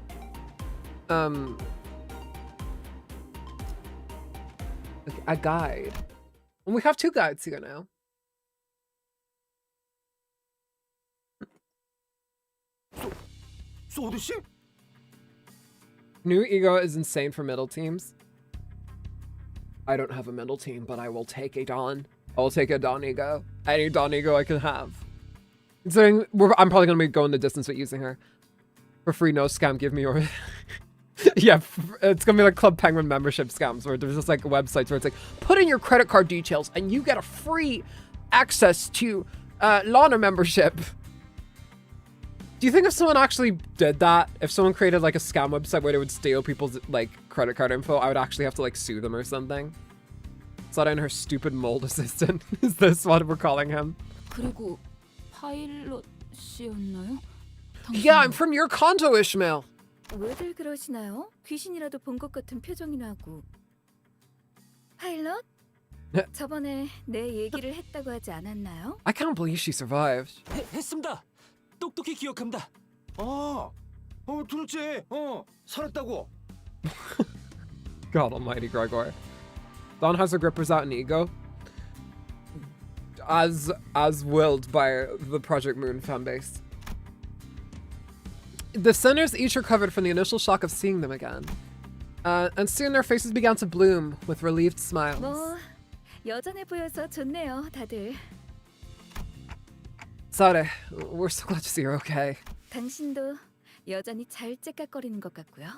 A guide. And we have 2 guides here now. New ego is insane for middle teams. I don't have a middle team, but I will take a Dawn. I will take a Dawn ego. Any Dawn ego I can have. Considering I'm probably going to be going the distance with using her. For free, no scam, give me your... Yeah, it's gonna be like Club Penguin membership scams where there's just like websites where it's like, put in your credit card details and you get a free access to Lana membership. Do you think if someone actually did that, if someone created like a scam website where they would steal people's like credit card info, I would actually have to like sue them or something? Sada and her stupid mold assistant. Is this what we're calling him? 그리고 파일럿이었나요? Yeah, I'm from your condo, Ishmael. 왜들 그러시나요? 귀신이라도 본 것 같은 표정이나 하고. 파일럿? 저번에 내 얘기를 했다고 하지 않았나요? I can't believe she survived. 했습니다. 똑똑히 기억합니다. 들었지? 살았다고. God almighty, Gregor. Dawn has her grippers out in ego. As willed by the Project Moon fanbase. The sinners each recovered from the initial shock of seeing them again. And soon their faces began to bloom with relieved smiles. 뭐 여전해 보여서 좋네요, 다들. Sade, we're so glad to see you're okay. 당신도 여전히 잘 째깍거리는 것 같고요.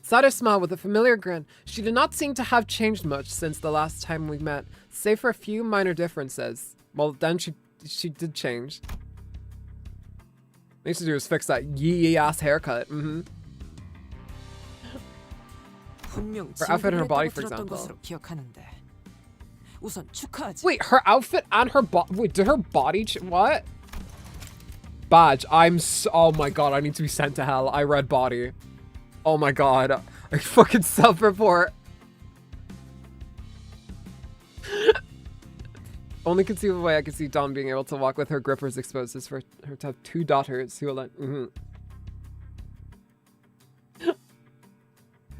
Sade smiled with a familiar grin. She did not seem to have changed much since the last time we met, save for a few minor differences. Well, then she did change. What needs to do is fix that yee ass haircut. Her outfit and her body, for example. Wait, her outfit and her body. Wait, did her body? What? Badge. Oh my god, I need to be sent to hell. I read body. Oh my god. I fucking self-report. Only conceivable way I can see Dawn being able to walk with her grippers exposed is for her to have 2 daughters who will let.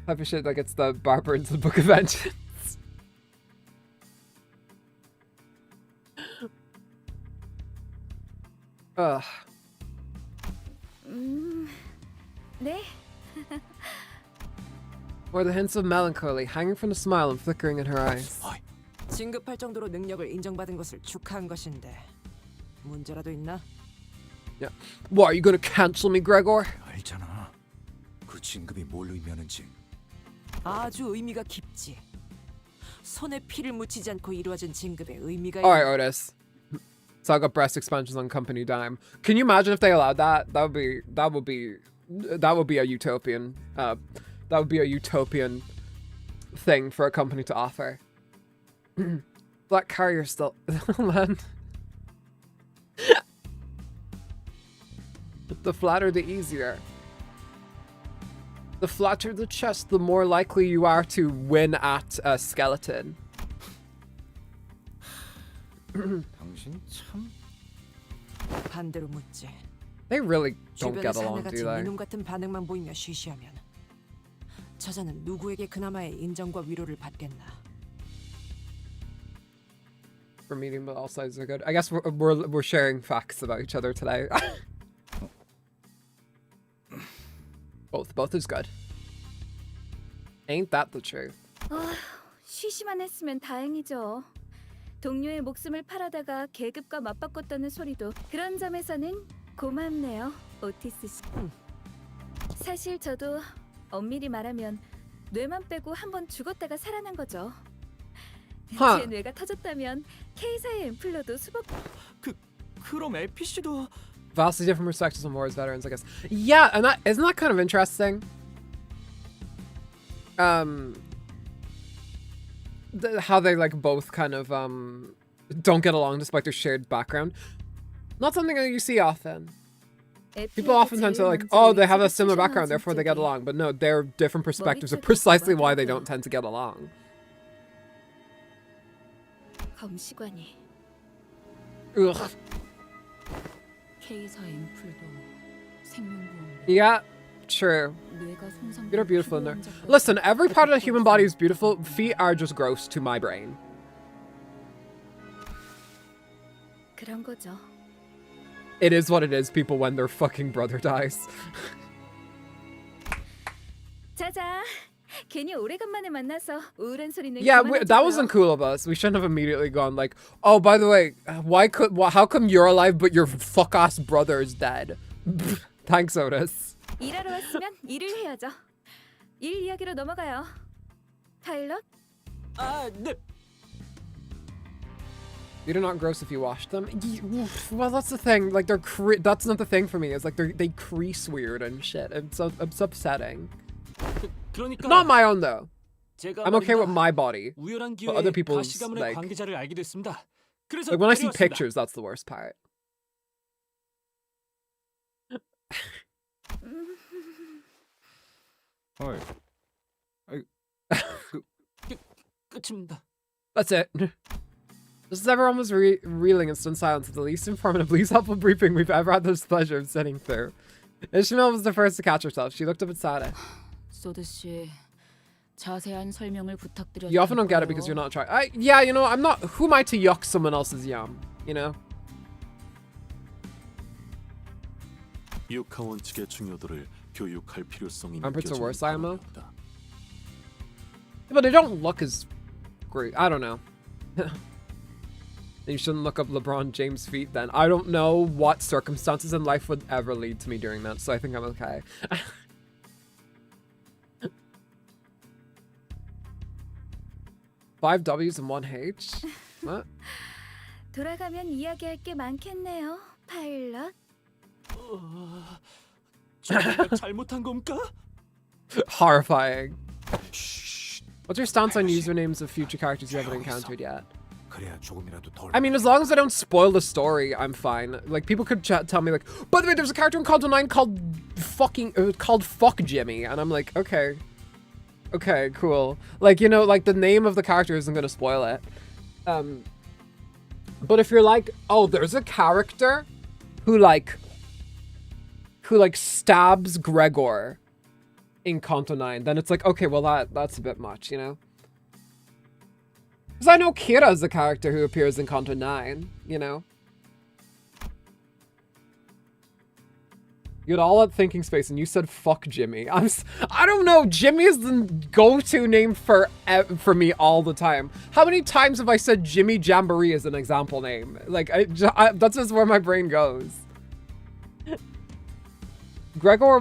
Type of shit that gets the barber into the Book of Vengeance. Ugh. 네. Or the hints of melancholy hanging from the smile and flickering in her eyes. 진급할 정도로 능력을 인정받은 것을 축하한 것인데 문제라도 있나? Yeah. What, are you gonna cancel me, Gregor? 알잖아. 그 진급이 뭘 의미하는지. 아주 의미가 깊지. 손에 피를 묻히지 않고 이루어진 진급의 의미가. Alright, Otis. So I got breast expansions on company dime. Can you imagine if they allowed that? That would be a utopian. That would be a utopian thing for a company to offer. Black carrier still, man. The flatter, the easier. The flatter the chest, the more likely you are to win at a skeleton. 당신 참. 반대로 묻지. They really don't get along, do 주변에서 they? 이놈 같은 반응만 보이며 쉬쉬하면 저자는 누구에게 그나마의 인정과 위로를 받겠나? For medium, but all sides are good. I guess we're sharing facts about each other today. Both is good. Ain't that the truth? 쉬쉬만 했으면 다행이죠. 동료의 목숨을 팔아다가 계급과 맞바꿨다는 소리도 그런 점에서는 고맙네요, 오티스 씨. 사실 저도 엄밀히 말하면 뇌만 빼고 한번 죽었다가 살아난 거죠. 제 뇌가 터졌다면 K사의 앰플러도 수박. 그럼 에피 씨도 Vastly different perspectives on war as veterans, I guess. Yeah, and isn't that kind of interesting? how they like both kind of don't get along despite their shared background. Not something that you see often. People often tend to like, oh, they have a similar background, therefore they get along. But no, their different perspectives are precisely why they don't tend to get along. Ugh. Yeah, true. Feet are beautiful in there. Listen, every part of the human body is beautiful. Feet are just gross to my brain. It is what it is, people, when their fucking brother dies. Yeah, that wasn't cool of us. We shouldn't have immediately gone like, oh, by the way, how come you're alive but your fuck-ass brother is dead? Thanks, Otis. 일하러 왔으면 일을 해야죠. 일 이야기로 넘어가요. 파일럿? 네. They're not gross if you wash them. Well, that's the thing. Like that's not the thing for me. It's like they crease weird and shit. It's upsetting. Not my own though. I'm okay with my body, but other people's like when I see pictures, that's the worst part. That's it. Just as everyone was reeling in stunned silence at the least informative, least helpful briefing we've ever had the pleasure of sitting through. Ishmael was the first to catch herself. She looked up at Sada. You often don't get it because you're not trying. Yeah, you know, I'm not. Who am I to yuck someone else's yum? You know. 육하 원칙의 중요도를 교육할 필요성이 Armpits are worse, IMO. 느껴지는 But they don't look as great. I don't know. You shouldn't look up LeBron James' feet then. I don't know what circumstances in life would ever lead to me doing that, so I think I'm okay. Five W's and one H? What? 돌아가면 이야기할 게 많겠네요, 파일럿. 잘못한 겁니까? Horrifying. What's your stance on usernames of future characters you haven't encountered yet? I mean, as long as I don't spoil the story, I'm fine. Like, people could tell me, like, by the way, there's a character in Conto 9 called Fuck Jimmy, and I'm like, okay. Okay, cool. Like, you know, like, the name of the character isn't gonna spoil it. But if you're like, oh, there's a character who stabs Gregor in Conto 9, then it's like, okay, well, that's a bit much, you know? Because I know Kira's the character who appears in Conto 9, you know? You had all that thinking space and you said fuck Jimmy. I don't know, Jimmy is the go-to name for me all the time. How many times have I said Jimmy Jamboree as an example name? Like, that's just where my brain goes. Gregor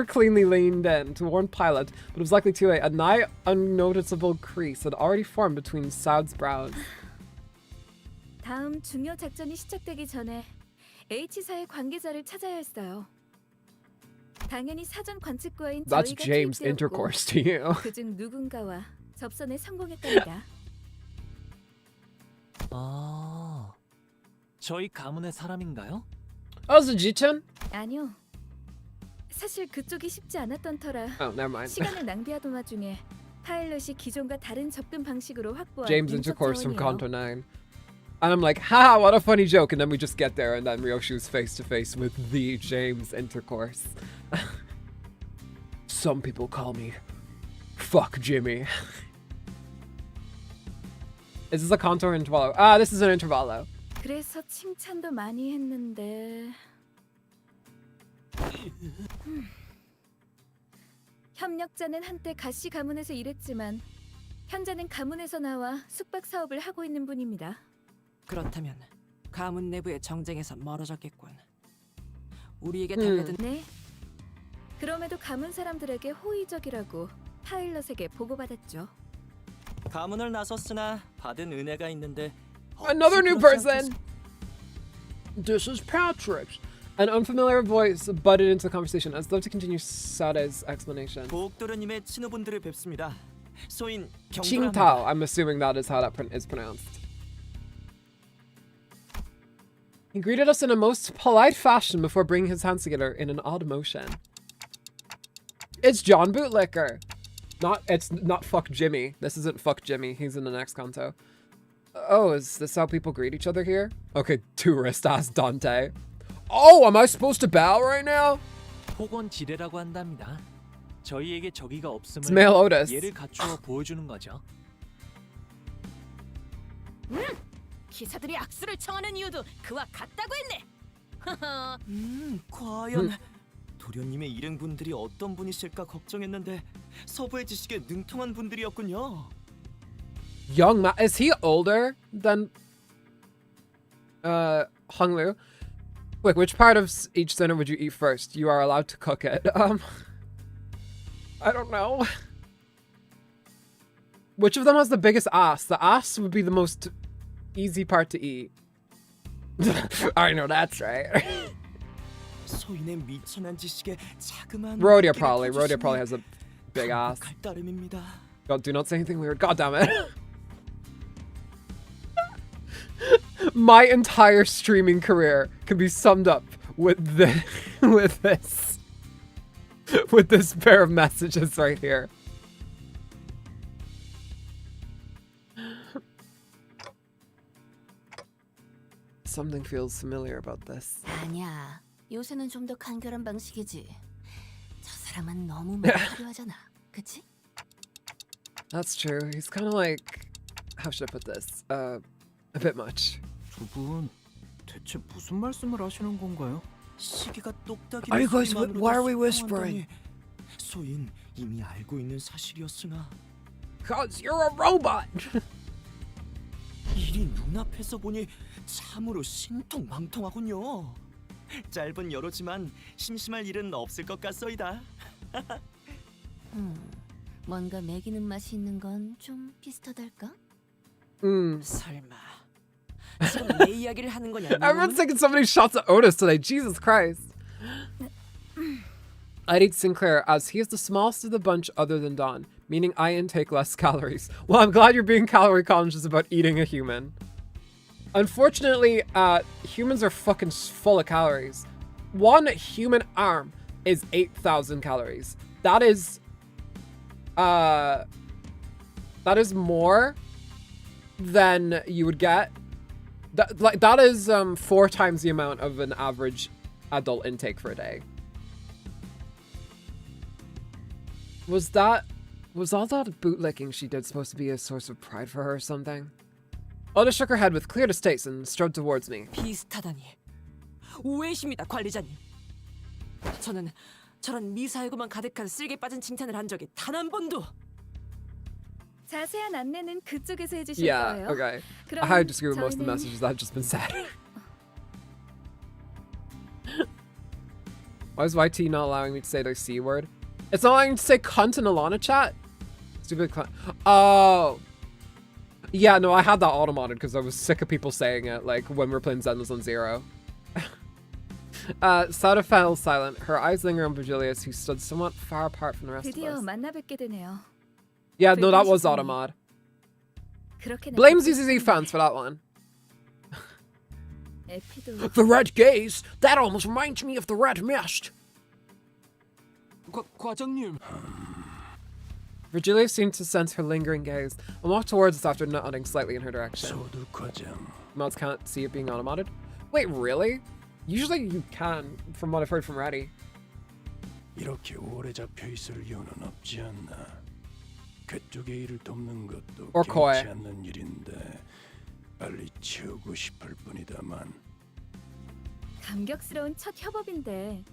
cleanly leaned in to warn Pilot, but it was likely too late. A nigh unnoticeable crease had already formed between Saud's brows. 다음 중요 작전이 시작되기 전에 H사의 관계자를 찾아야 했어요. 당연히 사전 관측과인 That's 저희가 James' intercourse to you. 그중 누군가와 접선에 성공했답니다. 저희 가문의 사람인가요? 지천? 아니요. 사실 그쪽이 쉽지 않았던 터라 never mind. 시간을 낭비하던 와중에 파일럿이 기존과 다른 접근 방식으로 확보한 James' intercourse from Conto 9. And I'm like, haha, what a funny joke. And then we just get there and then Ryoshu's face to face with the James intercourse. Some people call me Fuck Jimmy. Is this a Conto or intervallo? This is an intervallo. 그래서 칭찬도 많이 했는데 협력자는 한때 가시 가문에서 일했지만 현재는 가문에서 나와 숙박 사업을 하고 있는 분입니다. 그렇다면 가문 내부의 정쟁에서 멀어졌겠군. 우리에게 달려든 네. 그럼에도 가문 사람들에게 호의적이라고 파일럿에게 보고받았죠. 가문을 나섰으나 받은 은혜가 있는데 Another new person! This is Patrick's. An unfamiliar voice butted into the conversation. I'd love to continue Sade's explanation. 보옥도련님의 친구분들을 뵙습니다. 소인 Qingtao. I'm assuming that is how that is pronounced. He greeted us in a most polite fashion before bringing his hands together in an odd motion. It's John Bootlicker. It's not fuck Jimmy. This isn't fuck Jimmy. He's in the next canto. Oh, is this how people greet each other here? Okay, tourist ass Dante. Oh, am I supposed to bow right now? 폭언 지뢰라고 한답니다. 저희에게 저기가 없음을 Male Otis. 예를 갖추어 보여주는 거죠. 기사들이 악수를 청하는 이유도 그와 같다고 했네. 과연 도련님의 일행분들이 어떤 분이실까 걱정했는데 서부의 지식에 능통한 분들이었군요. Young man, is he older than Honglu? Wait, which part of each dinner would you eat first? You are allowed to cook it. I don't know. Which of them has the biggest ass? The ass would be the most easy part to eat. I know that's right. 소인의 미천한 지식에 자그마한 Rhodia probably has a big ass. God, do not say anything weird. God damn it. My entire streaming career can be summed up with this pair of messages right here. Something feels familiar about this. 아니야. 요새는 좀 더 간결한 방식이지. 저 사람은 너무 화려하잖아. 그치? That's true. He's kind of like, how should I put this? A bit much. 두 분 대체 무슨 말씀을 하시는 건가요? 시기가 똑딱이 Are you guys? Why are we whispering? 소인 이미 알고 있는 사실이었으나. Cause you're a robot. 일이 눈앞에서 보니 참으로 신통방통하군요. 짧은 여로지만 심심할 일은 없을 것 같소이다. 뭔가 매기는 맛이 있는 건 좀 비슷하달까? 설마 지금 내 이야기를 하는 거냐? Everyone's taking so many shots at Otis today. Jesus Christ. I'd eat Sinclair as he is the smallest of the bunch other than Don, meaning I intake less calories. Well, I'm glad you're being calorie conscious about eating a human. Unfortunately, humans are fucking full of calories. One human arm is 8,000 calories. That is more than you would get. That is 4 times the amount of an average adult intake for a day. Was all that bootlicking she did supposed to be a source of pride for her or something? Oda shook her head with clear distaste and strode towards me. 비슷하다니. 오해십니다, 관리자님. 저는 저런 미사일고만 가득한 쓸개 빠진 칭찬을 한 적이 단 한 번도. 자세한 안내는 그쪽에서 해주실 Yeah, 거예요. okay. 그럼 I disagree with most of the 저희는- messages that have just been said. Why is YT not allowing me to say the C word? It's not allowing me to say cunt in Alana chat? Stupid cunt. Oh. Yeah, no, I had that automated because I was sick of people saying it, like, when we were playing Zenless on Zero. Sada fell silent, her eyes linger on Virgilius, who stood somewhat far apart from the rest of 드디어 us. 만나 뵙게 되네요. Yeah, no, that was automod. 그렇게 Blame ZZZ fans for that one. 에피도 The red gaze? That almost reminds me of the red mist. 과장님. Virgilia seemed to sense her lingering gaze and walked towards us after nodding slightly in her direction. Mods can't see it being automated. Wait, really? Usually you can, from what I've heard from Reddy. 이렇게 오래 잡혀 있을 이유는 없지 않나. 그쪽의 일을 돕는 것도 Or Koi. 괜찮지 않는 일인데 빨리 치우고 싶을 뿐이다만. 감격스러운 첫 협업인데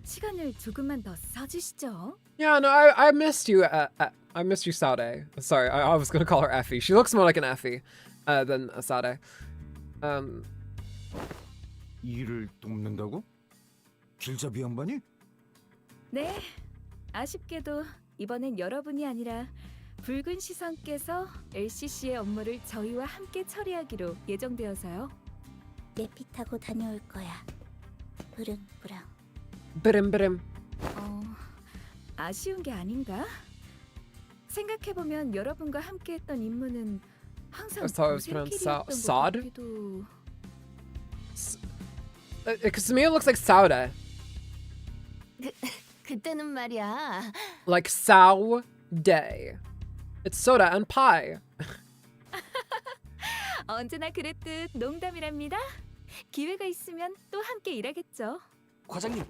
시간을 조금만 더 써주시죠. Yeah, no, I missed you. I missed you, Sade. Sorry, I was gonna call her Effie. She looks more like an Effie than a Sade. 일을 돕는다고? 길잡이 양반이? 네, 아쉽게도 이번엔 여러분이 아니라 붉은 시선께서 LCC의 업무를 저희와 함께 처리하기로 예정되어서요. 내 피 타고 다녀올 거야. 부릉부릉. Brim. 아쉬운 게 아닌가? 생각해보면 여러분과 함께했던 임무는 항상 That's how it was pronounced. Sod? 같기도. Because to me it looks like Sauda. 그때는 말이야. Like Sau Day. It's soda and pie. 언제나 그랬듯 농담이랍니다. 기회가 있으면 또 함께 일하겠죠. 과장님,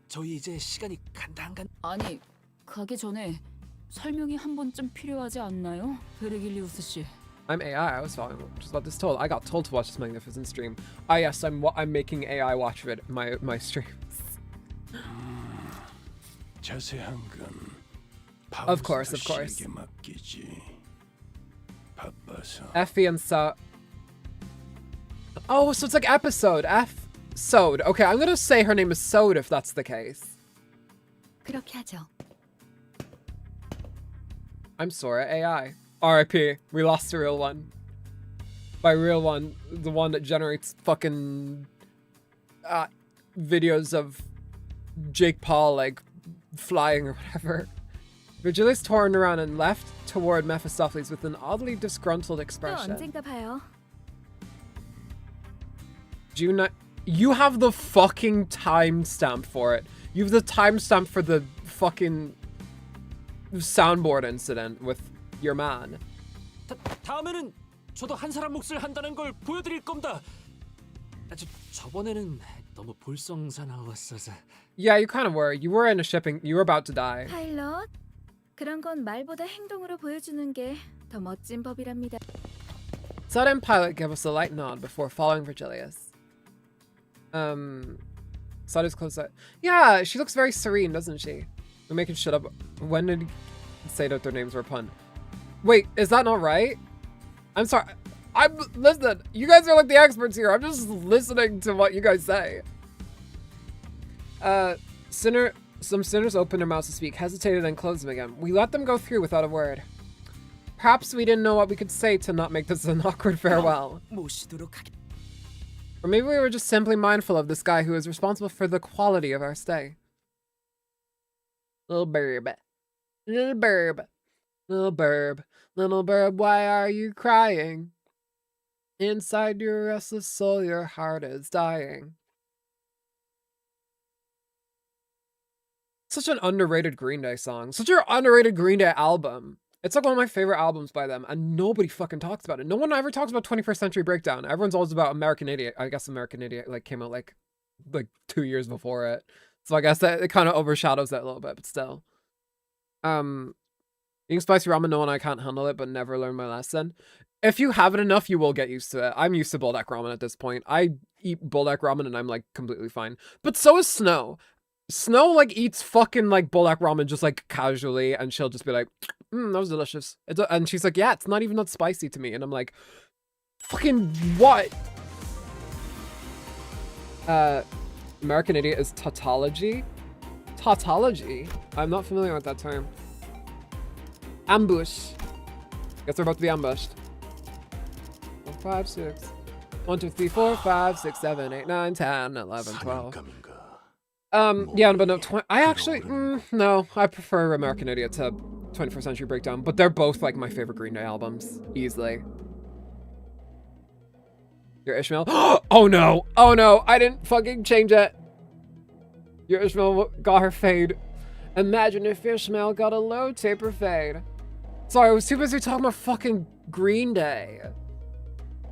저희 이제 시간이 간당간. 아니, 가기 전에 설명이 한 번쯤 필요하지 않나요? 베르길리우스 씨. I'm AI. I was following just about this told. I got told to watch this magnificent stream. Ah, yes, I'm making AI watch it my streams. 자세한 건 Of course. 씨에게 맡기지. 바빠서. Effie and Sa. Oh, so it's like episode F-sode. Okay, I'm gonna say her name is Sode if that's the case. 그렇게 하죠. I'm sorry, AI. RIP. We lost the real one. By real one, the one that generates fucking videos of Jake Paul like flying or whatever. Virgilius turned around and left toward Mephistopheles with an oddly disgruntled 또 expression. 언젠가 봐요. Do you not? You have the fucking timestamp for it. You have the timestamp for the fucking soundboard incident with your man. 다음에는 저도 한 사람 몫을 한다는 걸 보여드릴 겁니다. 저번에는 너무 볼썽사나웠어서. Yeah, you kind of were. You were in a shipping. You were about to die. 파일럿, 그런 건 말보다 행동으로 보여주는 게 더 멋진 법이랍니다. Sod and Pilot give us a light nod before following Virgilius. Sod is close. Yeah, she looks very serene, doesn't she? We're making shit up. When did he say that their names were a pun? Wait, is that not right? I'm sorry. Listen, you guys are like the experts here. I'm just listening to what you guys say. Some sinners opened their mouths to speak, hesitated, then closed them again. We let them go through without a word. Perhaps we didn't know what we could say to not make this an awkward farewell. Or maybe we were just simply mindful of this guy who is responsible for the quality of our stay. Little burb. Little burb. Little burb. Little burb, why are you crying? Inside your restless soul, your heart is dying. Such an underrated Green Day song. Such an underrated Green Day album. It's like one of my favorite albums by them, and nobody fucking talks about it. No one ever talks about 21st Century Breakdown. Everyone's always about American Idiot. I guess American Idiot like came out like 2 years before it. So I guess that it kind of overshadows that a little bit, but still. Eating spicy ramen, no one I can't handle it, but never learned my lesson. If you have it enough, you will get used to it. I'm used to buldak ramen at this point. I eat buldak ramen and I'm like completely fine. But so is Snow. Snow like eats fucking like buldak ramen just like casually, and she'll just be like, that was delicious. And she's like, yeah, it's not even that spicy to me. And I'm like, fucking what? American Idiot is tautology? Tautology? I'm not familiar with that term. Ambush. Guess we're about to be ambushed. 4, 5, 6. 1, 2, 3, 4, 5, 6, 7, 8, 9, 10, 11, 12. Yeah, but no, I actually, no, I prefer American Idiot to 21st Century Breakdown, but they're both like my favorite Green Day albums, easily. Your Ishmael? Oh no, I didn't fucking change it. Your Ishmael got her fade. Imagine if Ishmael got a low taper fade. Sorry, I was too busy talking about fucking Green Day.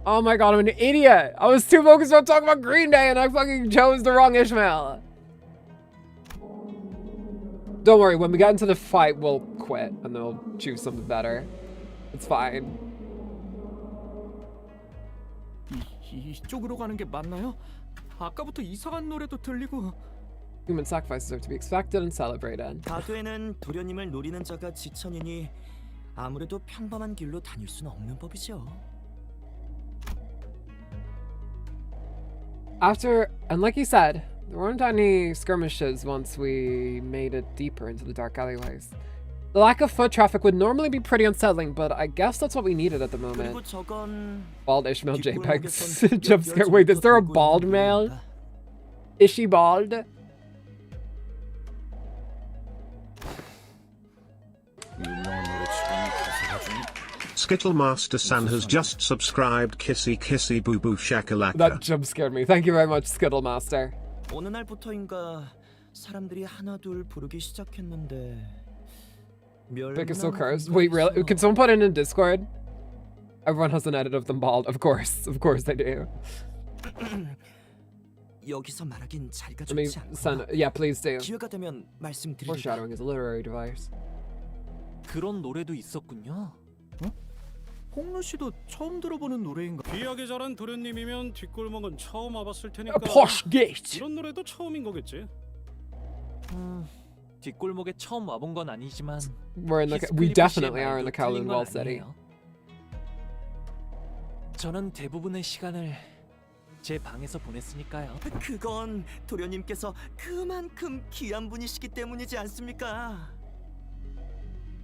Oh my god, I'm an idiot. I was too focused on talking about Green Day and I fucking chose the wrong Ishmael. Don't worry, when we get into the fight, we'll quit and then we'll choose something better. It's fine. 이쪽으로 가는 게 맞나요? 아까부터 이상한 노래도 들리고. Human sacrifices are to be expected and celebrated. 다도에는 도련님을 노리는 자가 지천이니 아무래도 평범한 길로 다닐 수는 없는 법이죠. After, and like you said, there weren't any skirmishes once we made it deeper into the dark alleyways. The lack of foot traffic would normally be pretty unsettling, but I guess that's what we needed at the moment. Bald Ishmael JPEGs. Jump scare. Wait, is there a bald male? Is she bald? Skittle Master San has just subscribed. Kissy kissy boo boo shakalaka. That jump scared me. Thank you very much, Skittle Master. 어느 날부터인가 사람들이 하나둘 부르기 시작했는데. Pick is so cursed. Wait, really? Can someone put it in Discord? Everyone has an edit of them bald. Of course they do. 여기서 말하긴 자리가 Let me 좋지 않고. send. Yeah, please do. 기회가 되면 말씀드리리다. Foreshadowing is a literary device. 그런 노래도 있었군요. 홍루 씨도 처음 들어보는 노래인가? 귀하게 자란 도련님이면 뒷골목은 처음 와봤을 테니까. Posh gate. 이런 노래도 처음인 거겠지. 뒷골목에 처음 와본 건 아니지만 We definitely are in the Kowloon Wall City. 저는 대부분의 시간을 제 방에서 보냈으니까요. 그건 도련님께서 그만큼 귀한 분이시기 때문이지 않습니까?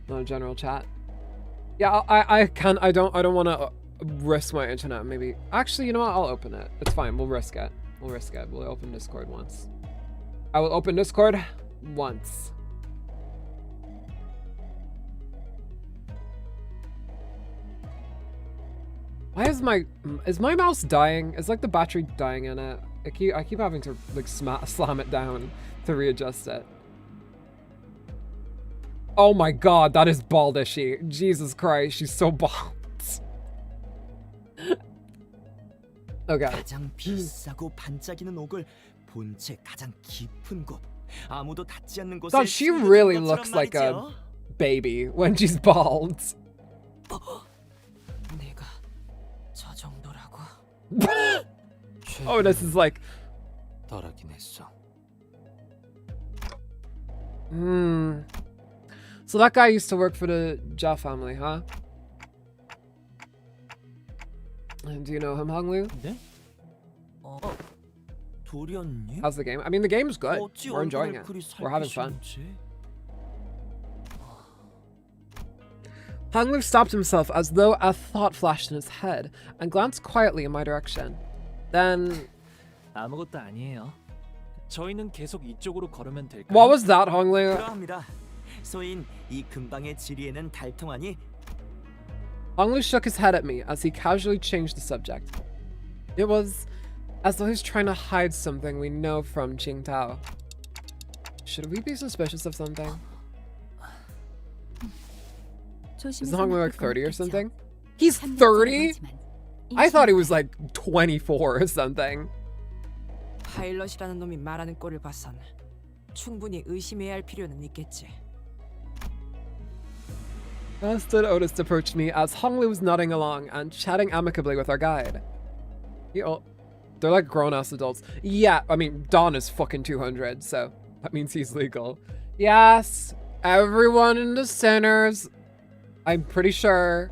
Not a general chat. Yeah, I don't want to risk my internet. Maybe actually, you know what? I'll open it. It's fine. We'll risk it. We'll open Discord once. I will open Discord once. Why is my mouse dying? Is like the battery dying in it? I keep having to like slam it down to readjust it. Oh my god, that is baldish-y. Jesus Christ, she's so bald. Okay. 가장 비싸고 반짝이는 옥을 본체 가장 깊은 곳 아무도 닿지 않는 곳에. God, she really looks like a baby when she's bald. 내가 저 정도라고. Oh, this is like. 덜하긴 했어. So that guy used to work for the Ja family, huh? And do you know him, Honglu? 네? 도련님? How's the game? I mean, the game's good. We're enjoying it. We're having fun. Honglu stopped himself as though a thought flashed in his head and glanced quietly in my direction. Then... 아무것도 아니에요. 저희는 계속 이쪽으로 걸으면 될까요? What was that, Honglu? 그러합니다. 소인 이 근방의 지리에는 달통하니. Honglu shook his head at me as he casually changed the subject. It was as though he's trying to hide something we know from Qingtao. Should we be suspicious of something? Is Honglu like 30 or something? He's 30? I thought he was like 24 or something. 파일럿이라는 놈이 말하는 꼴을 봐선 충분히 의심해야 할 필요는 있겠지. Aston Otis approached me as Honglu was nodding along and chatting amicably with our guide. They're like grown-ass adults. Yeah, I mean, Don is fucking 200, so that means he's legal. Yes, everyone in the centers, I'm pretty sure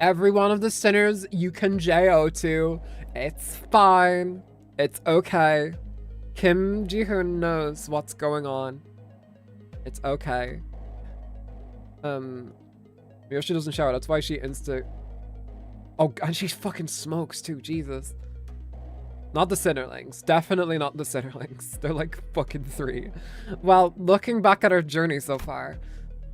every one of the centers you can JO to. It's fine. It's okay. Kim Ji-hoon knows what's going on. It's okay. Miyoshi doesn't shower. That's why she Oh, and she fucking smokes too. Jesus. Not the Sinnerlings. Definitely not the Sinnerlings. They're like fucking 3. Well, looking back at our journey so far,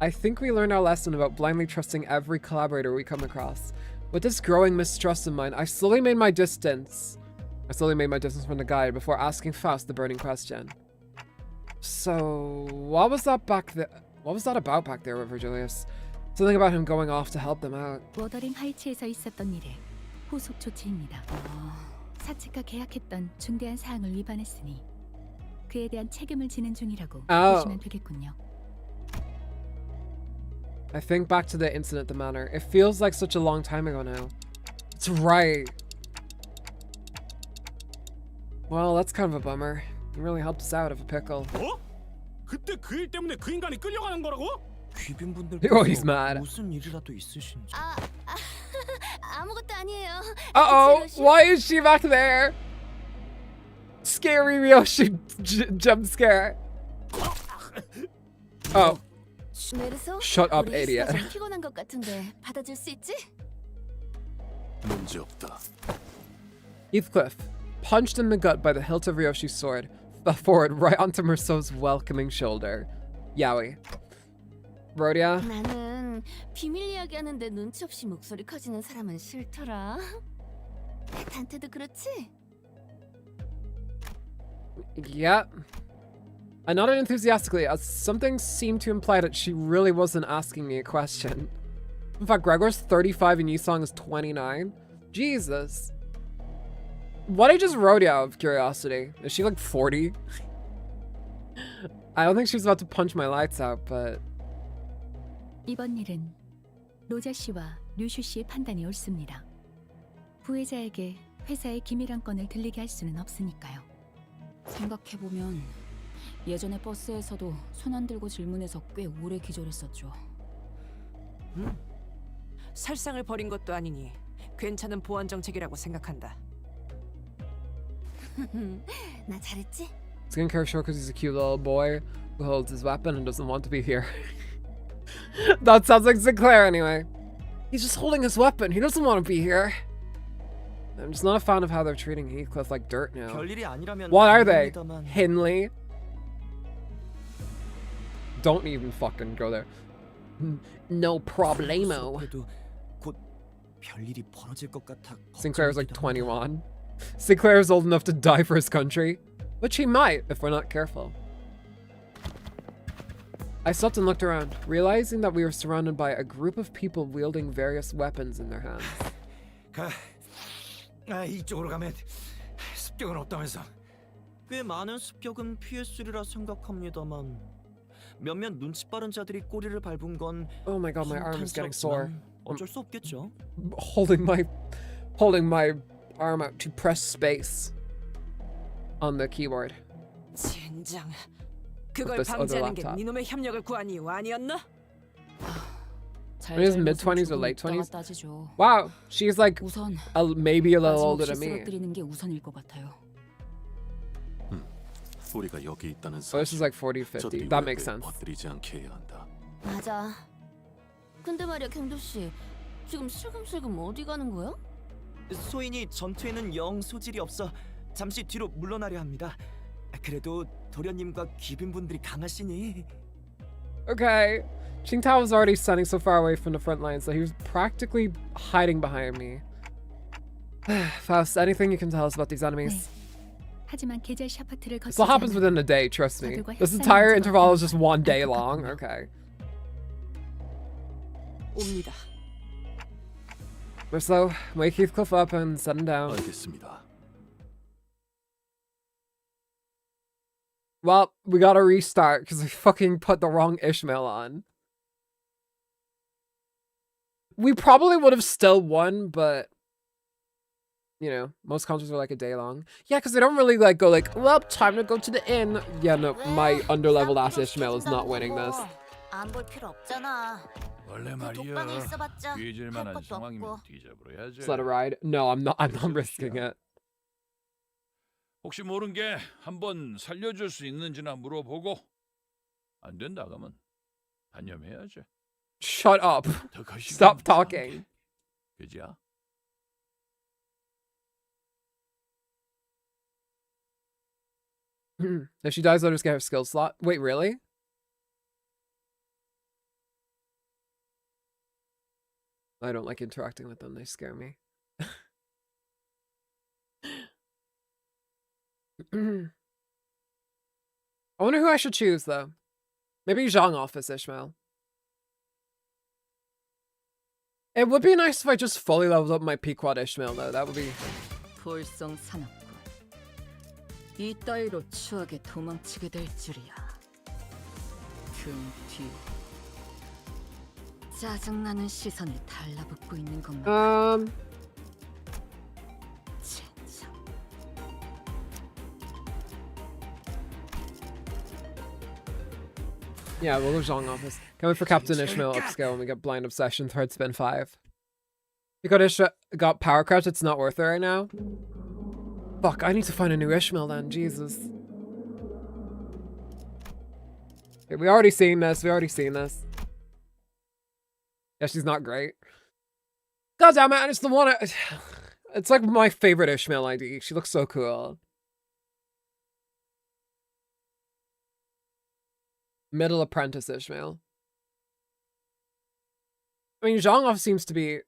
I think we learned our lesson about blindly trusting every collaborator we come across. With this growing mistrust in mind, I slowly made my distance from the guide before asking Faust the burning question. So, what was that back there? What was that about back there, River Julius? Something about him going off to help them out. 워더링 하이츠에서 있었던 일에 후속 조치입니다. 사측과 계약했던 중대한 사항을 위반했으니 그에 대한 책임을 지는 중이라고 보시면 되겠군요. I think back to the incident at the manor. It feels like such a long time ago now. That's right. Well, that's kind of a bummer. It really helped us out of a pickle. 어? 그때 그 일 때문에 그 인간이 끌려가는 거라고? 귀빈분들 Oh, he's mad. 무슨 일이라도 있으신지. 아무것도 아니에요. Uh-oh, why is she back there? Scary Ryoshi jump scare. Oh. Shut up, idiot. 피곤한 것 같은데 받아줄 수 있지? 문제 없다. Heathcliff, punched in the gut by the hilt of Ryoshi's sword, fell forward right onto Merceau's welcoming shoulder. Yowie. Rhodia? 나는 비밀 이야기하는데 눈치 없이 목소리 커지는 사람은 싫더라. 단테도 그렇지? Yeah. I nodded enthusiastically as something seemed to imply that she really wasn't asking me a question. In fact, Gregor's 35 and Yisong is 29. Jesus. What age is Rhodia out of curiosity? Is she like 40? I don't think she's about to punch my lights out, but... 이번 일은 로자 씨와 류슈 씨의 판단이 옳습니다. 부회자에게 회사의 기밀한 건을 들리게 할 수는 없으니까요. 생각해보면 예전에 버스에서도 손 안 들고 질문해서 꽤 오래 기절했었죠. 살상을 벌인 것도 아니니 괜찮은 보안 정책이라고 생각한다. 나 잘했지? Skincare show because he's a cute little boy who holds his weapon and doesn't want to be here. That sounds like Sinclair anyway. He's just holding his weapon. He doesn't want to be here. I'm just not a fan of how they're treating Heathcliff like dirt now. What are they? Hinley? Don't even fucking go there. No problemo. Sinclair's like 21. Sinclair's old enough to die for his country. Which he might, if we're not careful. I stopped and looked around, realizing that we were surrounded by a group of people wielding various weapons in their hands. 이쪽으로 가면 습격은 없다면서. 꽤 많은 습격은 피했으리라 생각합니다만 몇몇 눈치 빠른 자들이 꼬리를 밟은 건 Oh my god, my arm is getting sore. 어쩔 수 없겠죠. Holding my arm out to press space on the keyboard. 젠장. 그걸 방지하는 게 니놈의 협력을 구한 이유 아니었나? Maybe mid-20s or late 20s. Wow, she's like maybe a little older than me. 우리가 여기 있다는 So this is like 40, 50. That makes sense. 버뜨리지 않게 해야 한다. 맞아. 근데 말이야, 갱도 씨. 지금 슬금슬금 어디 가는 거야? 소인이 전투에는 영 소질이 없어 잠시 뒤로 물러나려 합니다. 그래도 도련님과 귀빈분들이 강하시니. Okay. Qingtao was already standing so far away from the front lines that he was practically hiding behind me. Faust, anything you can tell us about these enemies? 하지만 계절 샤파트를 This all happens within a day, trust me. This entire interval is just one day long. Okay. 옵니다. Merceau, wake Heathcliff up and set him down. 알겠습니다. Well, we gotta restart because we fucking put the wrong Ishmael on. We probably would have still won, but you know, most concerts are like a day long. Yeah, because they don't really like go like, well, time to go to the inn. Yeah, no, my underleveled ass Ishmael is not winning this. 안볼 필요 없잖아. 원래 독방에 있어봤자 뒤질 할 만한 것도 상황이면 없고. 뒤져버려야지. Just let it ride. No, I'm not risking it. 혹시 모른 게 한번 살려줄 수 있는지나 물어보고 안 된다 그러면 단념해야지. Shut up. Stop talking. 그지야? If she dies, let her get her skill slot. Wait, really? I don't like interacting with them. They scare me. I wonder who I should choose, though. Maybe Zhang Office Ishmael. It would be nice if I just fully leveled up my Pequod Ishmael, though. That would be... 볼성사납군. 이 따위로 추하게 도망치게 될 줄이야. 등 뒤. 짜증나는 시선을 달라붙고 있는 것만. 젠장. Yeah, we'll go Zhang Office. Can we for Captain Ishmael upscale when we get Blind Obsession, third spin 5? Because got Power Crouch, it's not worth it right now. Fuck, I need to find a new Ishmael then, Jesus. Okay, we already seen this, Yeah, she's not great. God damn it, and it's the one It's like my favorite Ishmael ID. She looks so cool. Middle apprentice Ishmael. I mean, Zhang seems to be...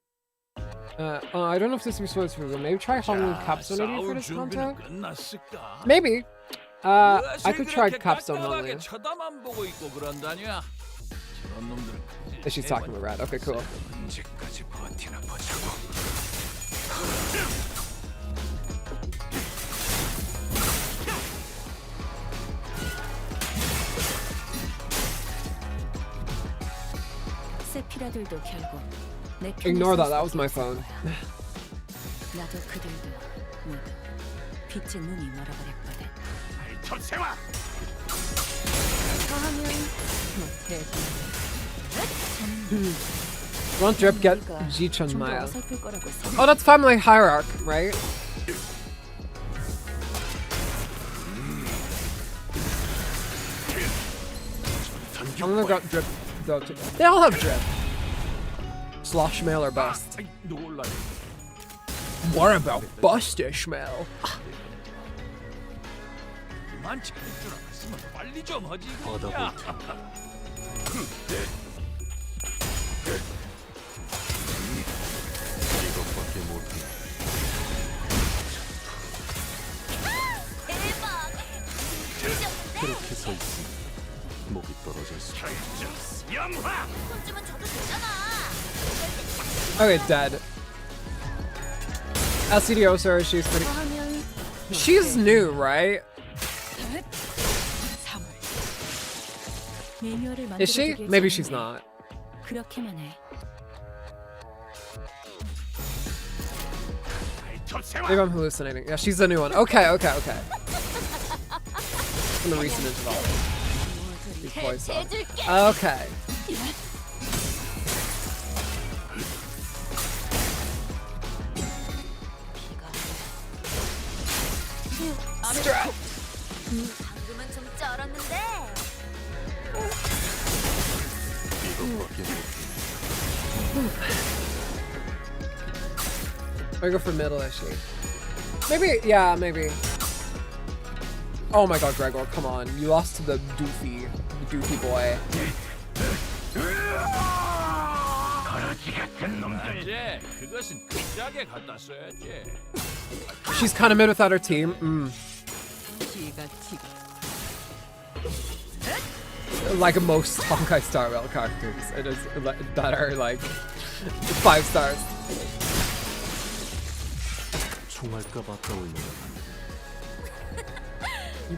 I don't know if this is supposed to be, maybe try Hong Capstone ID for this content? Maybe. I could try Capstone only. She's talking about Red. Okay, cool. 세피라들도 결국 내 Ignore that. That was my phone. 나도 그들도 모두 빛의 눈이 멀어버렸거든. 접세와. 더하면 뭐 Want drip, get Jichun Maya. Oh, that's family hierarch, right? I'm gonna got drip. They all have drip. Slosh mail or bust. What about bust, Ishmael? 그렇게 서 있으니 목이 떨어질 수. Okay, dead. LCDO, sir, she's pretty... She's new, right? Is she? Maybe she's not. Maybe I'm hallucinating. Yeah, she's the new one. Okay, okay, okay. From the recent interval. Okay. Strap. 방금은 좀 쩔었는데. I go for middle issue. Maybe, yeah, maybe. Oh my god, Gregor, come on. You lost to the doofy boy. She's kind of mid without her team. Like most Honkai Star Rail characters, it is that are like 5 stars. 총알값 아까울려나.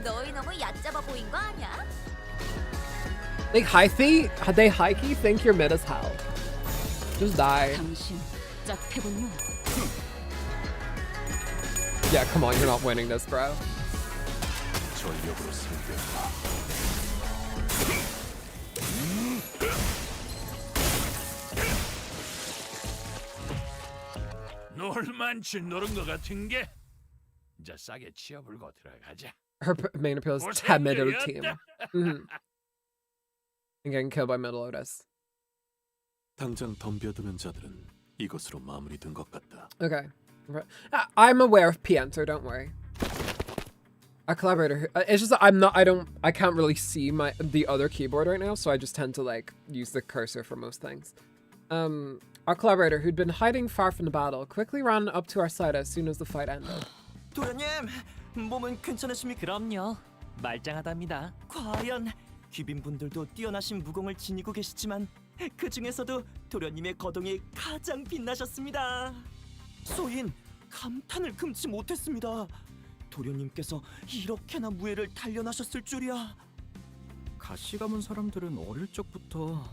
너희 너무 얕잡아 보인 거 아니야? Like they hikey think you're mid as hell. Just die. Yeah, come on, you're not winning this, bro. 놀만치 노른 것 같은 게 이제 싸게 치워불고 들어가자. Her main appeal is 10 middle team. And getting killed by middle Otis. 당장 덤벼드는 자들은 이것으로 마무리된 것 같다. Okay. I'm aware of Piento, don't worry. A collaborator. It's just I can't really see the other keyboard right now, so I just tend to like use the cursor for most things. Our collaborator, who'd been hiding far from the battle, quickly ran up to our side as soon as the fight ended. 도련님, 몸은 괜찮으십니까? 그럼요. 말짱하답니다. 과연 귀빈분들도 뛰어나신 무공을 지니고 계시지만 그 중에서도 도련님의 거동이 가장 빛나셨습니다. 소인 감탄을 금치 못했습니다. 도련님께서 이렇게나 무예를 단련하셨을 줄이야. 가시 가문 사람들은 어릴 적부터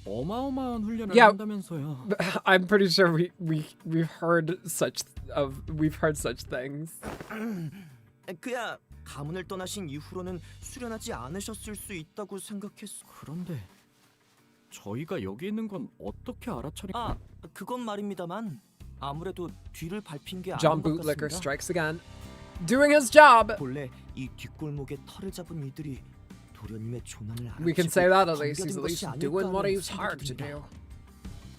어마어마한 훈련을 Yeah, 한다면서요. I'm pretty sure we've heard such things. 그야 가문을 떠나신 이후로는 수련하지 않으셨을 수 있다고 생각했어. 그런데 저희가 여기 있는 건 어떻게 알아차린? 그건 말입니다만 아무래도 뒤를 밟힌 게 John 아닌 것 Bootlicker 같습니다. strikes again, doing his job. 본래 이 뒷골목에 털을 잡은 이들이 도련님의 조난을 We can say that at least. 덤벼든 He's at 것이 least 아닐까 doing what 하는 he was hired to 생각이 do.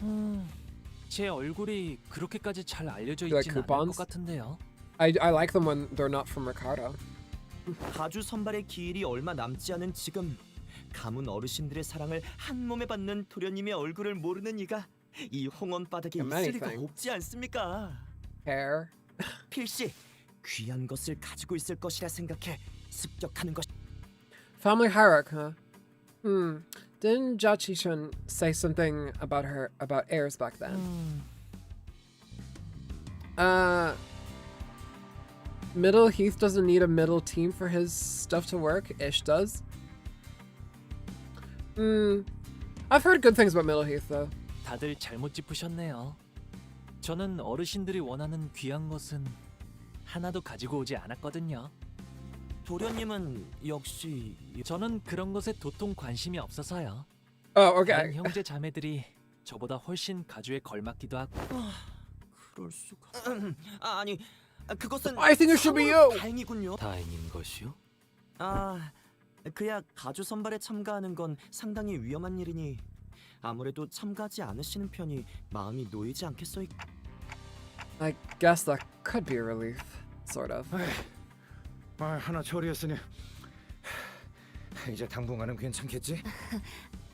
듭니다. 제 얼굴이 그렇게까지 잘 알려져 You like 있진 않을 것 coupons? 같은데요. I like them when they're not from Ricardo. 가주 선발의 기일이 얼마 남지 않은 지금 가문 어르신들의 사랑을 한 몸에 받는 도련님의 얼굴을 모르는 이가 이 홍원 바닥에 있을 리가 없지 않습니까? Hair. 필시 귀한 것을 가지고 있을 것이라 생각해 습격하는 것. Family hierarchy, huh? Didn't Jachi-shun say something about heirs back then? Middle Heath doesn't need a middle team for his stuff to work. Ish does. I've heard good things about Middle Heath though. 다들 잘못 짚으셨네요. 저는 어르신들이 원하는 귀한 것은 하나도 가지고 오지 않았거든요. 도련님은 역시 저는 그런 것에 도통 관심이 없어서요. Okay. 다른 형제 자매들이 저보다 훨씬 가주에 걸맞기도 하고. 그럴 수가. 아니, 그것은 I think it should be you. 다행이군요. 다행인 것이요? 그야 가주 선발에 참가하는 건 상당히 위험한 일이니 아무래도 참가하지 않으시는 편이 마음이 놓이지 않겠어요. I guess that could be a relief, sort of. 하나 처리했으니 이제 당분간은 괜찮겠지?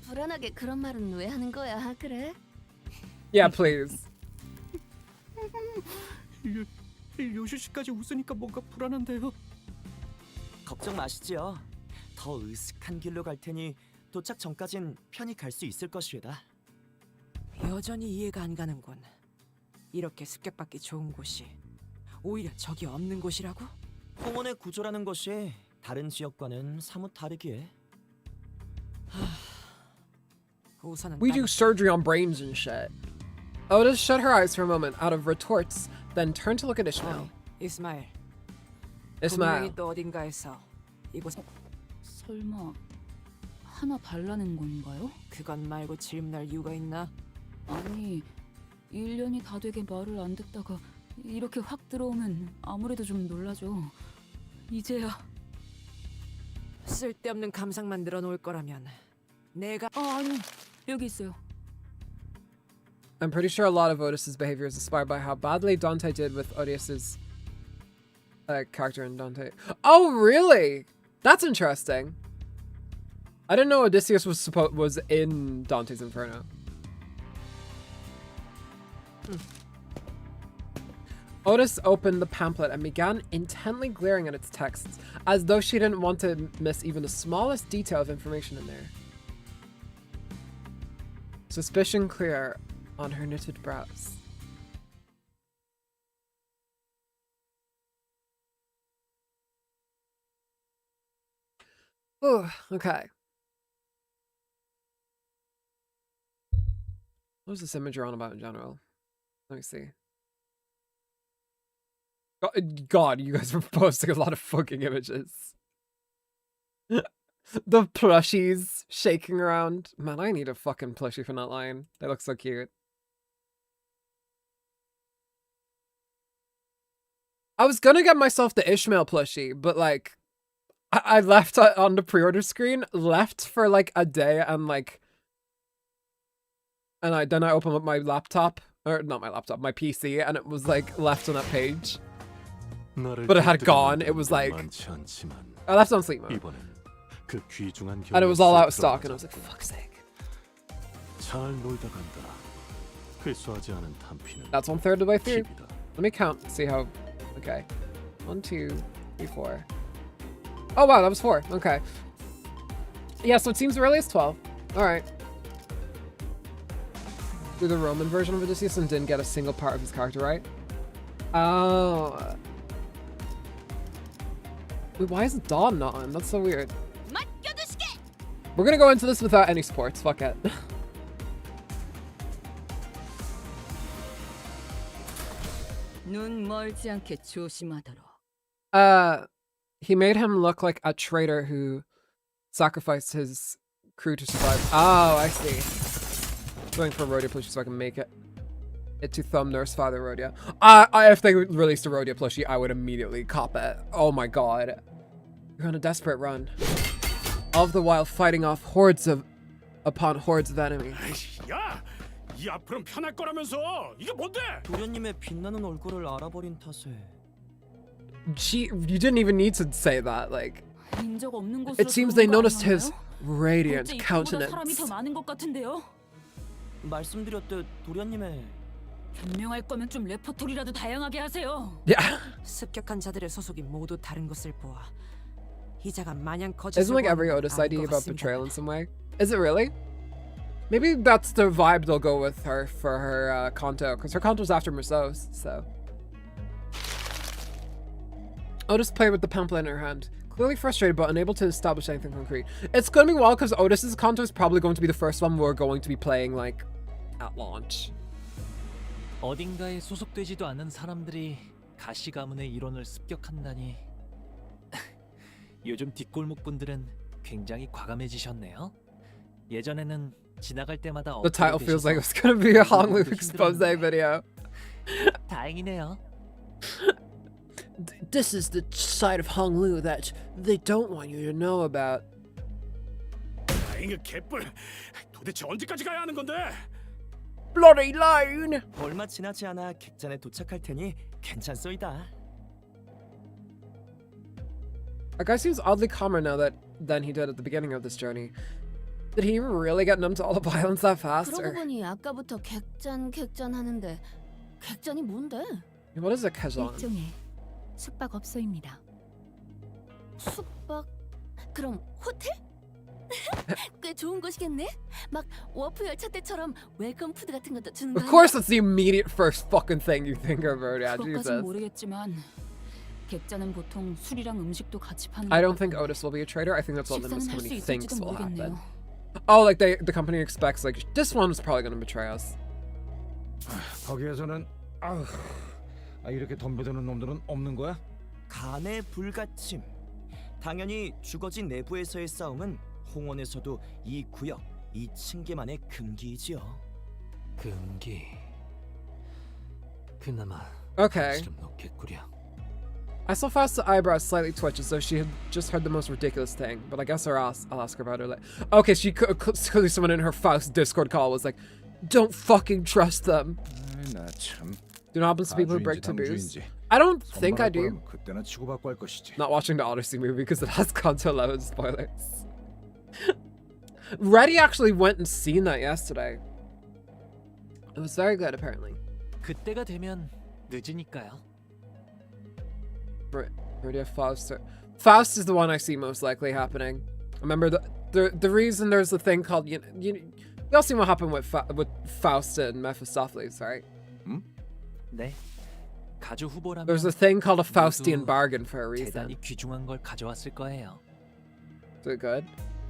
불안하게 그런 말은 왜 하는 거야? 그래? Yeah, please. 요슈 씨까지 웃으니까 뭔가 불안한데요. 걱정 마시지요. 더 으슥한 길로 갈 테니 도착 전까진 편히 갈 수 있을 것이다. 여전히 이해가 안 가는군. 이렇게 습격받기 좋은 곳이 오히려 적이 없는 곳이라고? 홍원의 구조라는 것이 다른 지역과는 사뭇 다르기에. 우선은 We do surgery on brains and shit. Otis shut her eyes for a moment out of retorts, then turned to look at Ishmael. 이스마일. Ishmael. 분명히 또 어딘가에서 이곳. 설마 하나 달라는 건가요? 그건 말고 질문할 이유가 있나? 아니, 1년이 다 되게 말을 안 듣다가 이렇게 확 들어오면 아무래도 좀 놀라죠. 이제야. 쓸데없는 감상만 늘어놓을 거라면 내가 아니, 여기 있어요. I'm pretty sure a lot of Otis's behavior is inspired by how badly Dante did with Odysseus' character in Dante. Oh, really? That's interesting. I didn't know Odysseus was in Dante's Inferno. Otis opened the pamphlet and began intently glaring at its texts, as though she didn't want to miss even the smallest detail of information in there. Suspicion clear on her knitted brows. Oh, okay. What was this image on about in general? Let me see. God, you guys were posting a lot of fucking images. The plushies shaking around. Man, I need a fucking plushie from that line. They look so cute. I was gonna get myself the Ishmael plushie, but like, I left on the pre-order screen, left for like a day, and like, then I opened up my laptop, or not my laptop, my PC, and it was like left on that page. But it had gone. It was like, I left it on sleep mode. And it was all out of stock, and I was like, for fuck's sake. That's 1/3 of the way through. Let me count, see how, okay. 1, 2, 3, 4. Oh wow, that was 4, okay. Yeah, so it seems the earliest 12. Alright. Do the Roman version of Odysseus and didn't get a single part of his character right. Oh. Wait, why is Dawn not on? That's so weird. We're gonna go into this without any sports, fuck it. 눈 멀지 않게 조심하도록. He made him look like a traitor who sacrificed his crew to survive. Oh, I see. Going for a Rhodia plushie so I can make it to thumb Nurse Father Rhodia. If they released a Rhodia plushie, I would immediately cop it. Oh my god. You're on a desperate run. All the while fighting off hordes upon hordes of enemies. 야, 이 앞으로는 편할 거라면서. 이게 뭔데? 도련님의 빛나는 얼굴을 알아버린 탓에. You didn't even need to say that. Like, 인적 없는 곳으로 it seems they 들어온 거 noticed his 아니었나요? radiant 어째 이쪽보다 사람이 countenance. 더 많은 것 같은데요. 말씀드렸듯 도련님의 변명할 거면 좀 레퍼토리라도 다양하게 하세요. Yeah. 습격한 자들의 소속이 모두 다른 것을 보아 이자가 마냥 Isn't 거짓을 like every 보는 건 Otis 아닌 ID 것 about 같습니다. betrayal in some way? Is it really? Maybe that's the vibe they'll go with her for her Kanto, because her Kanto's after Merceau's, so. Otis played with the pamphlet in her hand, clearly frustrated but unable to establish anything concrete. It's gonna be wild because Otis's Kanto is probably going to be the first one we're going to be playing like at launch. 어딘가에 소속되지도 않은 사람들이 가시 가문의 일원을 습격한다니. 요즘 뒷골목 분들은 굉장히 과감해지셨네요. 예전에는 지나갈 때마다 The title feels like it's gonna be a Honglu expose video. 다행이네요. This is the side of Honglu that they don't want you to know about. 이게 개뿔. 도대체 언제까지 가야 하는 건데? Bloody lane! 얼마 지나지 않아 객잔에 도착할 테니 괜찮소이다. That guy seems oddly calmer now than he did at the beginning of this journey. Did he really get numb to all the violence that fast? 그러고 Or 보니 아까부터 객잔 하는데 객잔이 뭔데? what is a Kazan? 일종의 숙박업소입니다. 숙박? 그럼 호텔? 꽤 좋은 곳이겠네? 막 워프 열차 때처럼 웰컴 푸드 같은 것도 주는 거 Of course, that's the immediate first fucking thing you think of, yeah, 그것까진 Jesus. 모르겠지만 객자는 보통 술이랑 음식도 같이 파는. I don't think Otis will be a traitor. I think that's what Limbus 식사는 할 수 company 있을지도 thinks will happen. 모르겠네요. Oh, like the company expects like this one is probably going to betray us. 거기에서는 이렇게 덤벼드는 놈들은 없는 거야? 간의 불가침. 당연히 주거지 내부에서의 싸움은 홍원에서도 이 구역, 이 층계만의 금기이지요. 금기. 그나마 Okay. 좀 높겠구려. I saw Faust's eyebrows slightly twitch as though she had just heard the most ridiculous thing, but I guess I'll ask her about her later. Okay, she clearly someone in her Faust Discord call was like, "Don't fucking trust them." 나 참. Do you know what happens to people who break taboos? 당주인지. I don't think I do. 그때나 치고받고 할 것이지. Not watching the Odyssey movie because it has Kanto level spoilers. Reddy actually went and seen that yesterday. It was very good, apparently. 그때가 되면 늦으니까요. Reddy Faust. Faust is the one I see most likely happening. Remember the reason there's a thing called you all seen what happened with Faust and Mephistopheles, right? 네. 가주 후보라면 There's a thing called a Faustian bargain for a reason. 대단히 귀중한 걸 가져왔을 거예요. Is it good?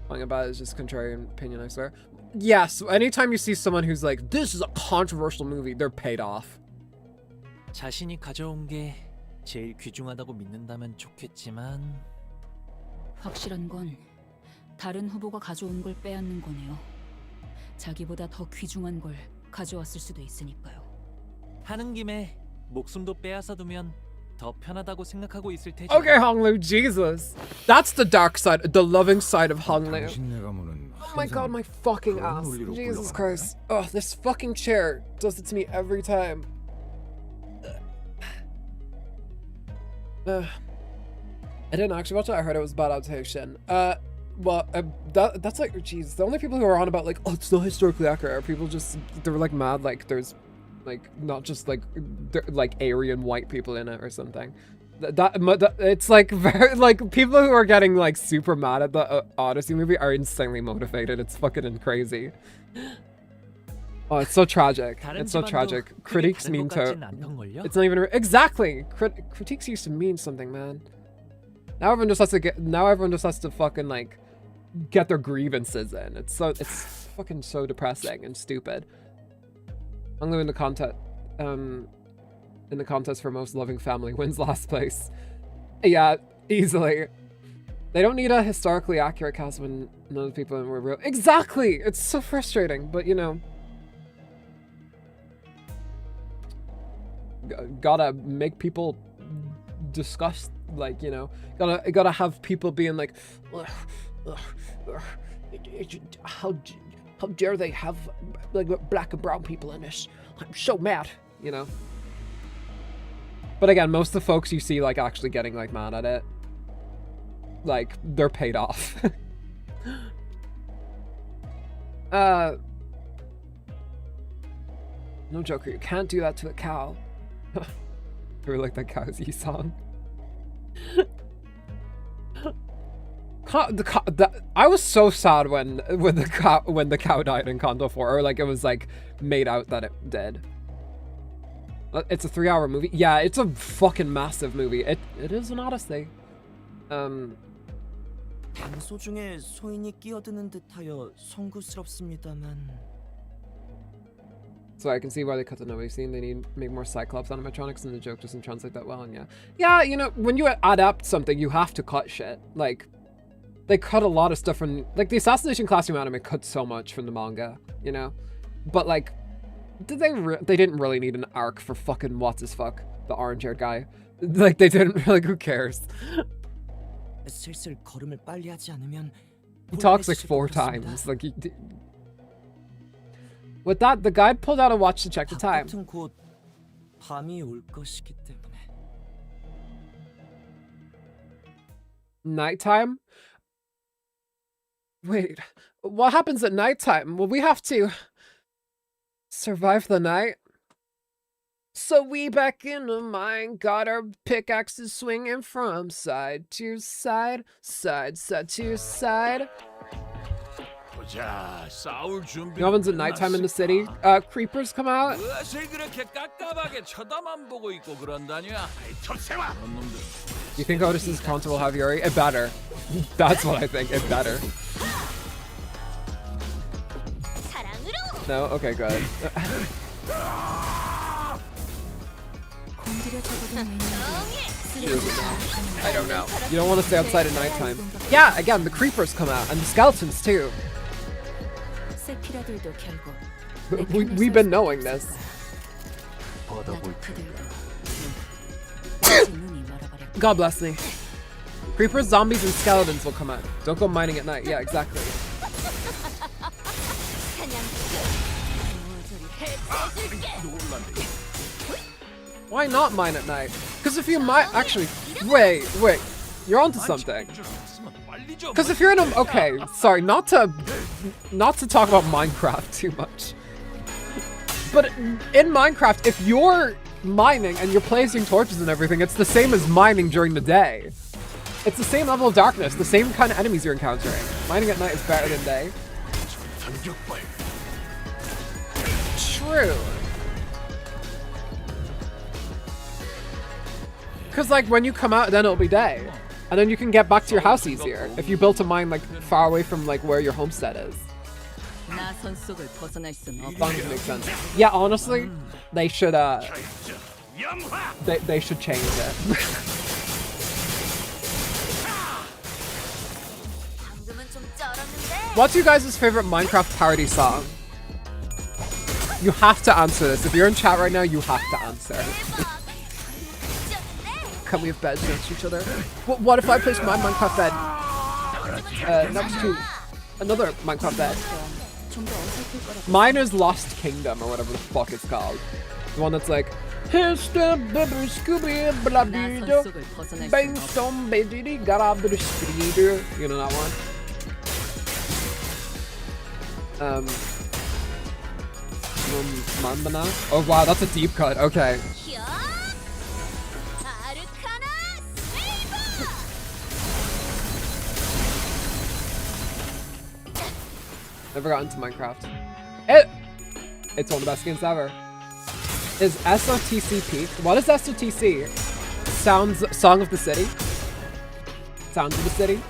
Talking about it is just contrarian opinion, I swear. Yes, anytime you see someone who's like, this is a controversial movie, they're paid off. 자신이 가져온 게 제일 귀중하다고 믿는다면 좋겠지만 확실한 건 다른 후보가 가져온 걸 빼앗는 거네요. 자기보다 더 귀중한 걸 가져왔을 수도 있으니까요. 하는 김에 목숨도 빼앗아 두면 더 편하다고 생각하고 있을 테죠. Okay, Honglu, Jesus. That's the dark side, the loving side of Honglu. Oh my god, my fucking ass. Jesus Christ. Oh, this fucking chair does it to me every time. I didn't actually watch it. I heard it was a bad adaptation. Well, that's like, jeez. The only people who are on about like, oh, it's not historically accurate are people just they're like mad. Like there's, like not just like Aryan white people in it or something. That it's like very like people who are getting like super mad at the Odyssey movie are insanely motivated. It's fucking crazy. Oh, it's so tragic. It's so tragic. Critiques mean to. It's not even exactly. Critiques used to mean something, man. Now everyone just has to get. Now everyone just has to fucking like get their grievances in. It's fucking so depressing and stupid. I'm gonna win the contest. In the contest for most loving family wins last place. Yeah, easily. They don't need a historically accurate cast when none of the people were real. Exactly. It's so frustrating, but you know. Gotta make people discuss, like, you know, gotta have people being like, how How dare they have like black and brown people in this? I'm so mad. You know. But again, most of the folks you see like actually getting like mad at it, like they're paid off. No Joker, you can't do that to a cow. I really like that Cow's E song. I was so sad when the cow died in Kanto 4, or like it was like made out that it did. It's a 3-hour movie. Yeah, it's a fucking massive movie. It is an odyssey. 방소 중에 소인이 끼어드는 듯하여 송구스럽습니다만. So I can see why they cut the nobody scene. They need make more Cyclops animatronics, and the joke doesn't translate that well. And yeah, you know, when you adapt something, you have to cut shit. Like, they cut a lot of stuff from like the Assassination Classroom anime cut so much from the manga, you know. But like, did they didn't really need an arc for fucking what's his fuck, the orange-haired guy. Like they didn't. Like who cares? 슬슬 걸음을 빨리 하지 않으면. He talks like 4 times. Like with that, the guide pulled out a watch to check the time. 곧 밤이 올 것이기 때문에. Nighttime? Wait, what happens at nighttime? Well, we have to survive the night. So we back in the mine, got our pickaxes swinging from side to side, side to side. 보자, 싸울 준비. You know when's at nighttime in the city? Creepers come out. 무엇을 그렇게 깝깝하게 쳐다만 보고 있고 그런다냐? 톱새와. 놈들. You think Otis's counter will have Yuri? It better. That's what I think. It better. No? Okay, good. I don't know. You don't want to stay outside at nighttime. Yeah, again, the creepers come out, and the skeletons too. We've been knowing this. God bless me. Creepers, zombies, and skeletons will come out. Don't go mining at night. Yeah, exactly. Why not mine at night? Because if you mine, actually, wait, you're onto something. Because if you're in a, okay, sorry, not to talk about Minecraft too much. But in Minecraft, if you're mining and you're placing torches and everything, it's the same as mining during the day. It's the same level of darkness, the same kind of enemies you're encountering. Mining at night is better than day. True. Because like when you come out, then it'll be day. And then you can get back to your house easier if you built a mine like far away from like where your homestead is. That doesn't make sense. Yeah, honestly, they should they should change it. What's your guys' favorite Minecraft parody song? You have to answer this. If you're in chat right now, you have to answer. Can we have beds next to each other? What if I place my Minecraft bed next to another Minecraft bed? Mine is Lost Kingdom or whatever the fuck it's called. The one that's like, here's the baby Scooby Blabido, bang some baby garabber speeder. You know that one? Mambana? Oh wow, that's a deep cut. Okay. Never got into Minecraft. It's one of the best games ever. Is SOTC peak? What is SOTC? Song of the City? Sounds of the City?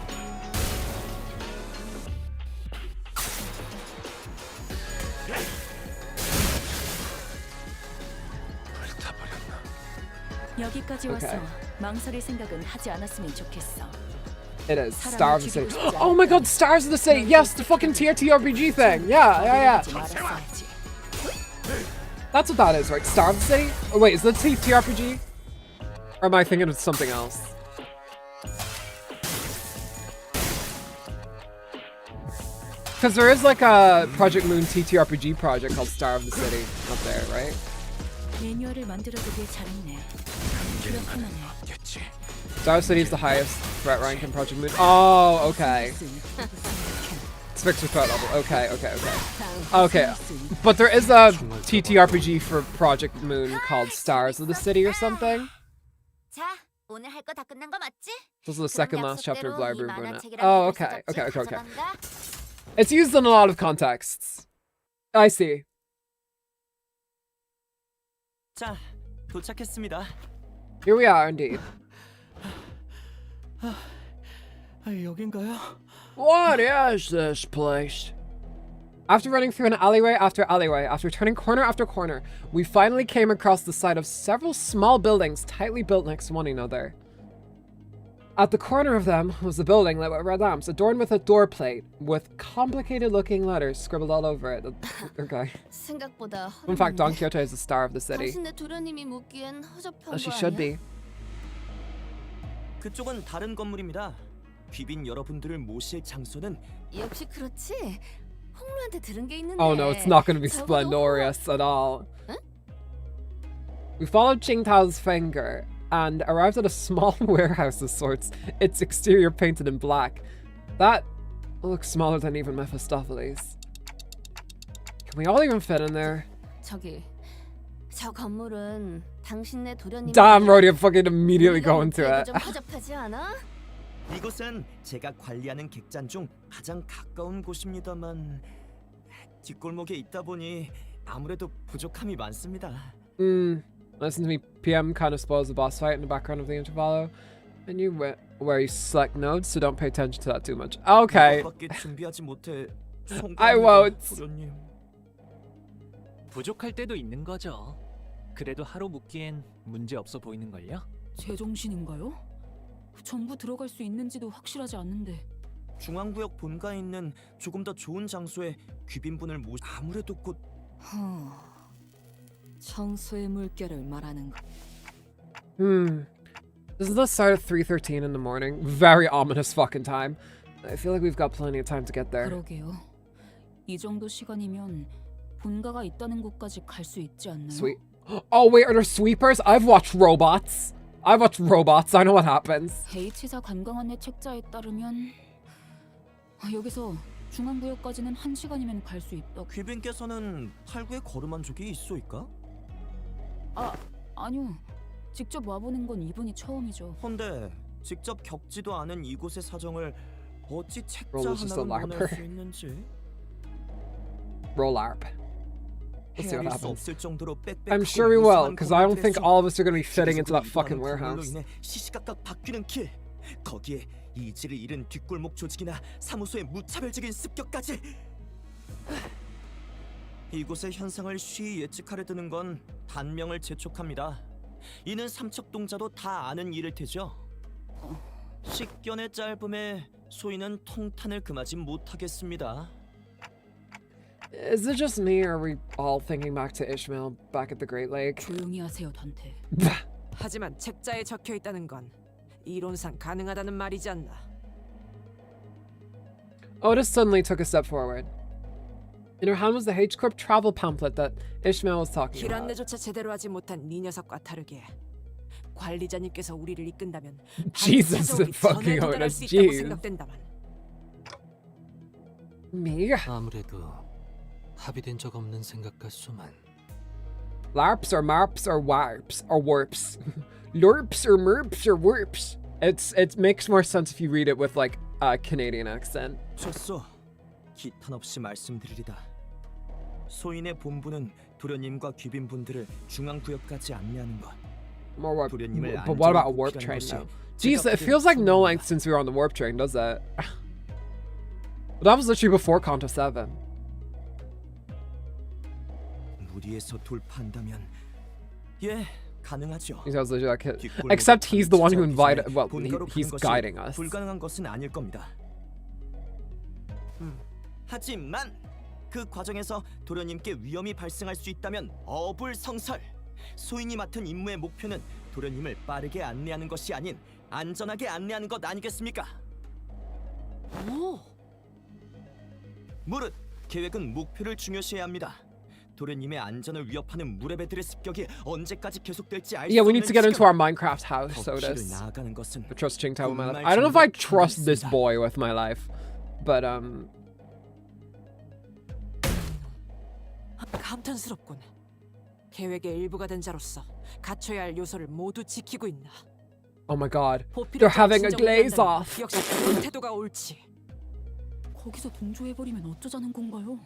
여기까지 와서 망설일 생각은 하지 않았으면 좋겠어. It is. Star of the City. Oh my god, Stars of the City! Yes, the fucking TRT-RPG thing! Yeah. That's what that is, right? Star of the City? Oh wait, is that TRPG? Or am I thinking of something else? Because there is like a Project Moon TTRPG project called Star of the City up there, right? 매뉴얼을 만들어두길 잘했네. 그렇구나. Star of the City is the highest threat rank in Project Moon. Oh, okay. It's fixed with threat level. Okay. Okay. But there is a TTRPG for Project Moon called Stars of the City or something. 자, 오늘 할 거 다 끝난 거 맞지? This is the second last chapter of Library of Burnett. 만화책이랑 Oh, 벌써 okay. 접지? Okay. 가져간다. It's used in a lot of contexts. I see. 자, 도착했습니다. Here we are, indeed. 여긴가요? What is this place? After running through an alleyway after alleyway, after turning corner after corner, we finally came across the side of several small buildings tightly built next to one another. At the corner of them was a building lit with red lamps, adorned with a door plate with complicated-looking letters scribbled all over it. Okay. 생각보다 In fact, Don Quixote is the star of the city. 당신네 도련님이 묻기엔 허접한 As she 거 should 아니야? be. 그쪽은 다른 건물입니다. 귀빈 여러분들을 모실 장소는 역시 그렇지. 홍루한테 들은 게 있는데. Oh no, it's not going to be 적어도 splendorous at all. We followed Qingtao's finger and arrived at a small warehouse of sorts, its exterior painted in black. That looks smaller than even Mephistopheles. Can we all even fit in there? 저기 저 건물은 당신네 도련님. Damn, Rody, I'm fucking immediately going to it. 좀 허접하지 않아? 이곳은 제가 관리하는 객잔 중 가장 가까운 곳입니다만 뒷골목에 있다 보니 아무래도 부족함이 많습니다. Listen to me, PM kind of spoils the boss fight in the background of the intervallo. And you where you select nodes, so don't pay attention to that too much. Okay. 이것밖에 준비하지 못해 I won't. 도련님. 부족할 때도 있는 거죠. 그래도 하루 묵기엔 문제 없어 보이는 걸요? 제정신인가요? 전부 들어갈 수 있는지도 확실하지 않는데. 중앙구역 본가에 있는 조금 더 좋은 장소에 귀빈분을 아무래도 곧 청소의 물결을 말하는 거. This is the start at 3:13 in the morning. Very ominous fucking time. I feel like we've got plenty of time to get there. 그러게요. 이 정도 시간이면 본가가 있다는 곳까지 갈 수 있지 않나요? Sweet. Oh wait, are there sweepers? I've watched Robots. I know what happens. H사 관광 안내 책자에 따르면 여기서 중앙구역까지는 1시간이면 갈 수 있다. 귀빈께서는 탈구에 걸음한 적이 있소이까? 아니요. 직접 와보는 건 이번이 처음이죠. 헌데 직접 겪지도 않은 이곳의 사정을 어찌 책자 Roll is just a 하나로 larper. 보낼 수 있는지. Roll ARP. Let's see what 헤아릴 수 happens. 없을 정도로 I'm 빽빽하고 sure we will, 이상한 because I don't think 공간들에서 all of us are going to be fitting into that 시리즈로 fucking 이동하는 warehouse. 건물로 인해 시시각각 바뀌는 길, 거기에 이지를 잃은 뒷골목 조직이나 사무소의 무차별적인 습격까지. 이곳의 현상을 쉬이 예측하려 드는 건 단명을 재촉합니다. 이는 삼척동자도 다 아는 일일 테죠. 식견의 짧음에 소인은 통탄을 금하지 못하겠습니다. Is it just me, or are we all thinking back to Ishmael back at the Great Lake? 조용히 하세요, 단테. 하지만 책자에 적혀 있다는 건 이론상 가능하다는 말이지 않나. Otis suddenly took a step forward. In her hand was the H-Corp travel pamphlet that Ishmael was talking 길 about. 안내조차 제대로 하지 못한 네 녀석과 다르게 관리자님께서 우리를 이끈다면 Jesus fucking 도달할 Otis, 수 있다고 jeez. 생각된다만. Me? 아무래도 합의된 적 없는 생각 같소만. LARPs or MARPs or WARPs or WARPs. LORPs or MERPs or WARPs. It makes more sense if you read it with like a Canadian accent. 좋소. 기탄 없이 말씀드리리다. 소인의 본부는 도련님과 귀빈분들을 중앙구역까지 안내하는 것. More warp. 도련님을 But what about a 안전하고 warp 필요한 train 것이 though? Jeez, 제가 it feels like no 필요한 length since we were on the warp train, does it? That was literally before Kanto 7. 무리에서 돌파한다면 예, 가능하죠. He sounds literally like except he's the one who invited. Well, 본가로 he's 가는 것이 guiding us. 불가능한 것은 아닐 겁니다. 하지만 그 과정에서 도련님께 위험이 발생할 수 있다면 어불성설. 소인이 맡은 임무의 목표는 도련님을 빠르게 안내하는 것이 아닌 안전하게 안내하는 것 아니겠습니까? 오, 무릇 계획은 목표를 중요시해야 합니다. 도련님의 안전을 위협하는 물의 배들의 습격이 언제까지 계속될지 알 수 없는 Yeah, we need to get into 지금 our Minecraft house, so 길을 this. 나아가는 것은 The trusting time of my life. I don't know if I trust this boy with my life, but 감탄스럽군. 계획의 일부가 된 자로서 갖춰야 할 요소를 모두 지키고 있나. oh my god, they're having a glaze off. 역시 그런 태도가 옳지. 거기서 동조해버리면 어쩌자는 건가요?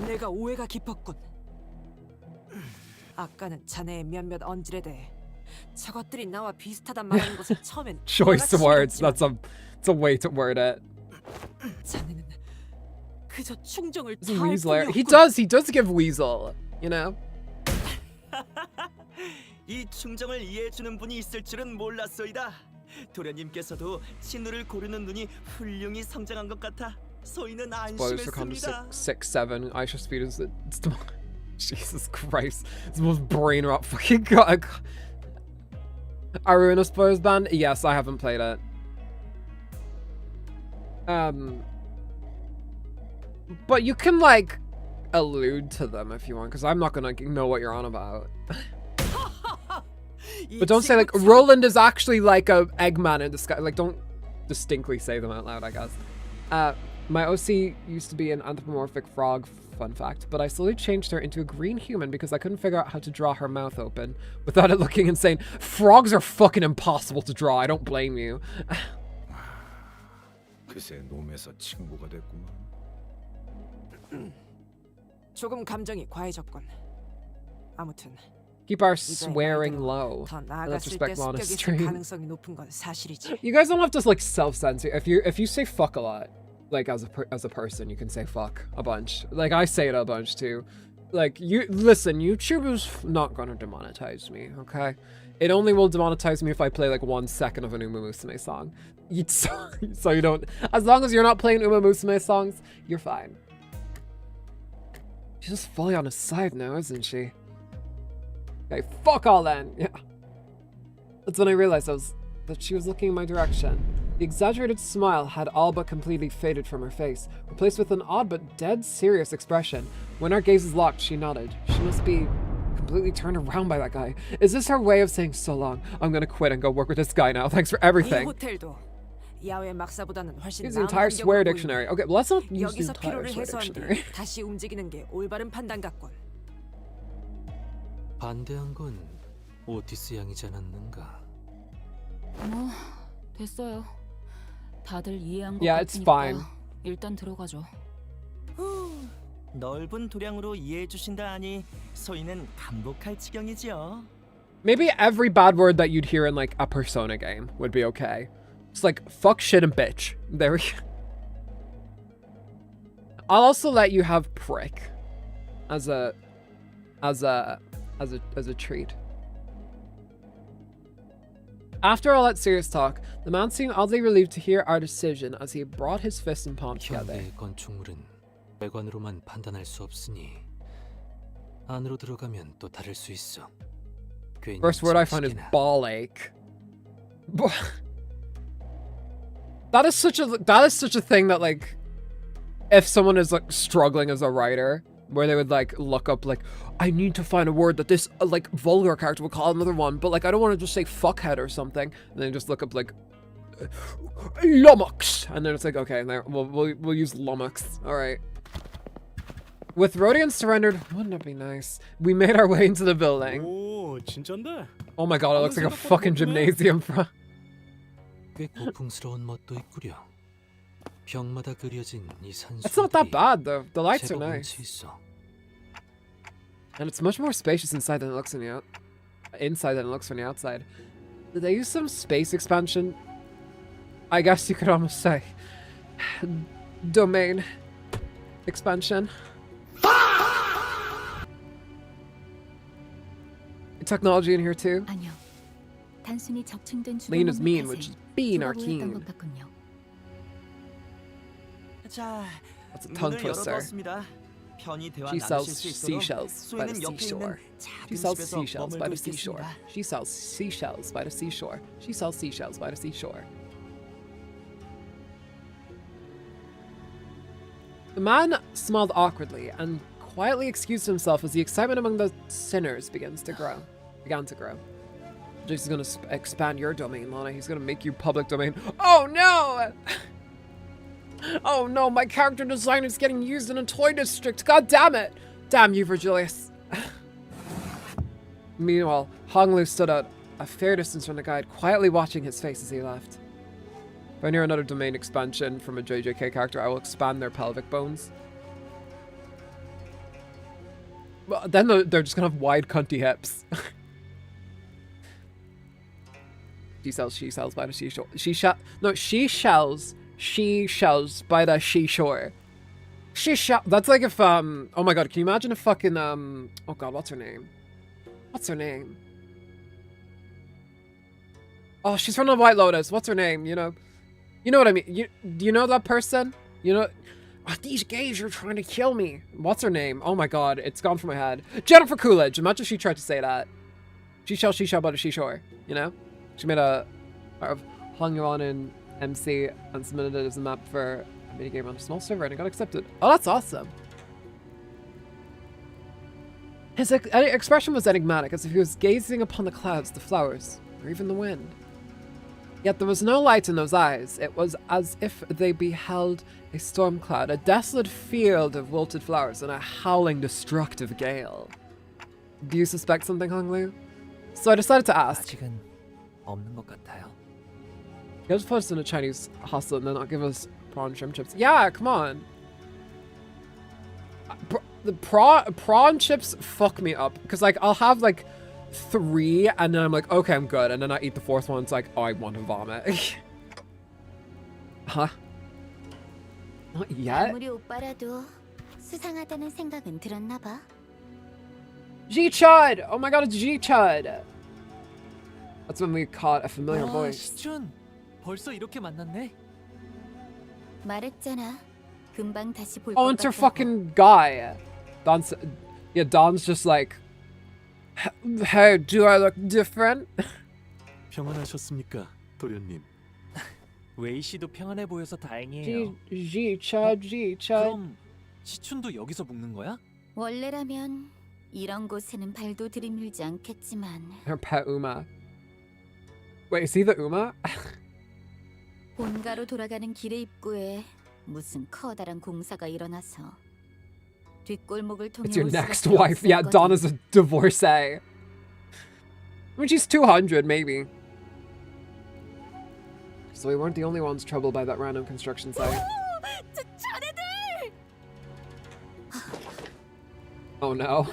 내가 오해가 깊었군. 아까는 자네의 몇몇 언질에 대해 저것들이 나와 비슷하단 말하는 것을 처음엔 Choice words. That's a way to word it. 자네는 그저 충정을 He's a 다할 weaseler. 뿐이었군. He does give weasel, you know. 이 충정을 이해해주는 분이 있을 줄은 몰랐소이다. 도련님께서도 친구를 고르는 눈이 훌륭히 성장한 것 같아 소희는 Spoilers for Counter 안심했습니다. 6, 7. Aisha Speed is Jesus Christ. It's the most brain rot fucking god. Are we in a spoilers band? Yes, I haven't played it. But you can like allude to them if you want, because I'm not gonna know what you're on about. But don't say like Roland is actually like a Eggman in disguise. Like don't distinctly say them out loud, I guess. My OC used to be an anthropomorphic frog, fun fact, but I slowly changed her into a green human because I couldn't figure out how to draw her mouth open without it looking insane. Frogs are fucking impossible to draw. I don't blame you. 그새 놈에서 친구가 됐구만. 조금 감정이 과해졌군. 아무튼 Keep our swearing low. 더 Let's 나아갔을 때 respect Lana's 습격이 있을 stream. 가능성이 높은 건 사실이지. You guys don't have to like self-censor. If you say fuck a lot, like as a person, you can say fuck a bunch. Like I say it a bunch too. Like you listen, YouTube is not gonna demonetize me, okay? It only will demonetize me if I play like 1 second of an Uma Musume song. So you don't. As long as you're not playing Uma Musume songs, you're fine. She's just fully on his side now, isn't she? Okay, fuck all then. Yeah. That's when I realized that she was looking in my direction. The exaggerated smile had all but completely faded from her face, replaced with an odd but dead serious expression. When our gazes locked, she nodded. She must be completely turned around by that guy. Is this her way of saying so long? I'm gonna quit and go work with this guy now. Thanks for 이 everything. 호텔도 야외 막사보다는 훨씬 Use the 나은 entire swear 환경으로 dictionary. 보인다. Okay, let's not use the 여기서 entire 피로를 swear 해소한 dictionary. 뒤 다시 움직이는 게 올바른 판단 같군. 반대한 건 오티스 양이지 않았는가? 뭐 됐어요. 다들 이해한 것 Yeah, it's 같으니까 fine. 일단 들어가죠. 넓은 도량으로 이해해 주신다 하니 소희는 감복할 지경이지요. Maybe every bad word that you'd hear in like a Persona game would be okay. It's like fuck, shit, and bitch. There we go. I'll also let you have prick as a treat. After all that serious talk, the man seemed oddly relieved to hear our decision as he brought his fists and palms together. 현대의 건축물은 외관으로만 판단할 수 없으니 안으로 들어가면 또 다를 수 있어. First word I find is ball ache. That is such a thing that like if someone is like struggling as a writer, where they would like look up like I need to find a word that this like vulgar character would call another one, but like I don't want to just say fuckhead or something, and then just look up like lummox, and then it's like okay, and there we'll use lummox. All right. With Rodian surrendered, wouldn't it be nice? We made our way into the building. 오, 진짠데? Oh my god, it looks like a fucking gymnasium. 꽤 고풍스러운 멋도 있구려. 벽마다 그려진 이 산수. It's not that bad though. The lights are nice. 있어. And it's much more spacious inside than it looks on the inside than it looks from the outside. Did they use some space expansion? I guess you could almost say domain expansion. Technology in here too. 아니요. 단순히 적층된 Lean is 주변 mean, 탓에 which is being our 돌아보였던 king. 것 같군요. 자, That's a tongue 문을 twister. 열어두었습니다. 편히 대화 She 나누실 sells 수 있도록 seashells by the 소희는 옆에 seashore. 있는 She 작은 sells 집에서 seashells by 머물고 the seashore. 있겠습니다. She sells seashells by the seashore. She sells seashells by the seashore. The man smiled awkwardly and quietly excused himself as the excitement among the sinners began to grow. Jake's gonna expand your domain, Lana. He's gonna make you public domain. Oh no! Oh no, my character design is getting used in a toy district. God damn it! Damn you, Virgilius. Meanwhile, Honglu stood at a fair distance from the guide, quietly watching his face as he left. If I hear another domain expansion from a JJK character, I will expand their pelvic bones. Well, then they're just gonna have wide, cunty hips. She sells by the seashore. She shells by the seashore. That's like if, oh my god, can you imagine a fucking, oh god, what's her name? What's her name? Oh, she's from the White Lotus. What's her name? You know what I mean? Do you know that person? You know, oh, these gays are trying to kill me. What's her name? Oh my god, it's gone from my head. Jennifer Coolidge. Imagine she tried to say that. She shall by the seashore. You know? She made a part of Hung Yuan in MC and submitted it as a map for a minigame on a small server and it got accepted. Oh, that's awesome. His expression was enigmatic, as if he was gazing upon the clouds, the flowers, or even the wind. Yet there was no light in those eyes. It was as if they beheld a storm cloud, a desolate field of wilted flowers, and a howling, destructive gale. Do you suspect something, Honglu? So I decided to ask. 없는 것 같아요. You just put us in a Chinese hostel and then not give us prawn shrimp chips. Yeah, come on. The prawn chips fuck me up because like I'll have like 3 and then I'm like, okay, I'm good, and then I eat the 4th one. It's like, oh, I want to vomit. Huh? Not yet. 아무리 오빠라도 수상하다는 생각은 들었나 봐. G-Chud! Oh my god, it's G-Chud! That's when we caught a familiar voice. 시춘, 벌써 이렇게 만났네. 말했잖아. 금방 다시 볼 Oh, it's her fucking guy. Don's just like, hey, do I look different? 평안하셨습니까, 도련님? 웨이 씨도 평안해 보여서 다행이에요. G-Chud. 그럼 시춘도 여기서 묵는 거야? 원래라면 이런 곳에는 발도 들이밀지 않겠지만. Her pet Uma. Wait, is he the Uma? 본가로 돌아가는 길의 입구에 무슨 커다란 공사가 일어나서 뒷골목을 통해 It's your next wife. Yeah, Donna's a divorcee. I mean, she's 200, maybe. So we weren't the only ones troubled by that random construction site. Oh no.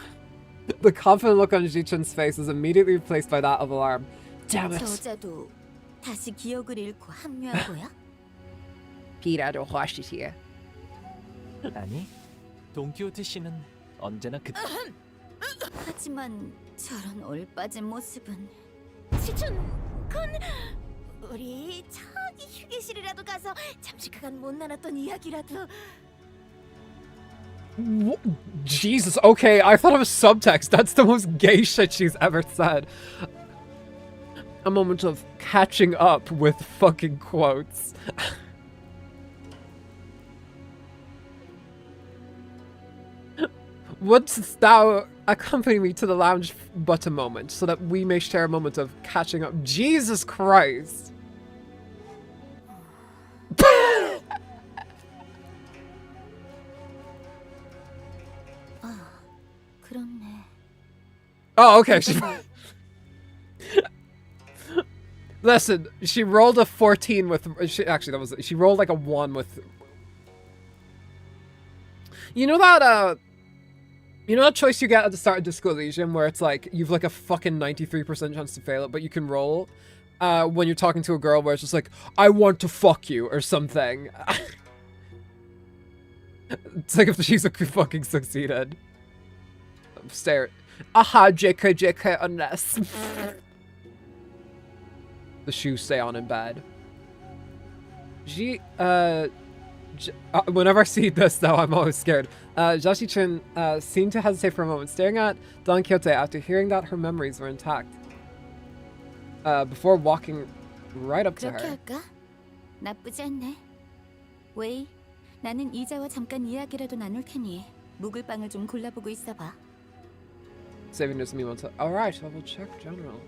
The confident look on Ji-Chun's face is immediately replaced by that of alarm. Damn it. 저자도 다시 기억을 잃고 합류한 거야? Pirado 화시시에. 아니, 돈키호테 씨는 언제나 그. 하지만 저런 얼빠진 모습은. 시춘, 군 우리 저기 휴게실이라도 가서 잠시 그간 못 나눴던 이야기라도. Jesus, okay, I thought it was subtext. That's the most gay shit she's ever said. A moment of catching up with fucking quotes. Wouldst thou accompany me to the lounge but a moment, so that we may share a moment of catching up? Jesus Christ! Oh, okay. Listen, she rolled a 14 with. She rolled like a 1 with. You know that choice you get at the start of Disco Elysium where it's like you've like a fucking 93% chance to fail it, but you can roll when you're talking to a girl where it's just like, I want to fuck you or something. It's like if she's fucking succeeded. Stare. Aha, JK, unless. The shoes stay on in bed. Whenever I see this, though, I'm always scared. Jashi-chan seemed to hesitate for a moment, staring at Don Quixote after hearing that her memories were intact. Before walking right up to her. 그렇게 할까? 나쁘지 않네. 웨이, 나는 이자와 잠깐 이야기라도 나눌 테니 묵을 빵을 좀 골라보고 있어봐. Saving this me once. Alright, I will check general.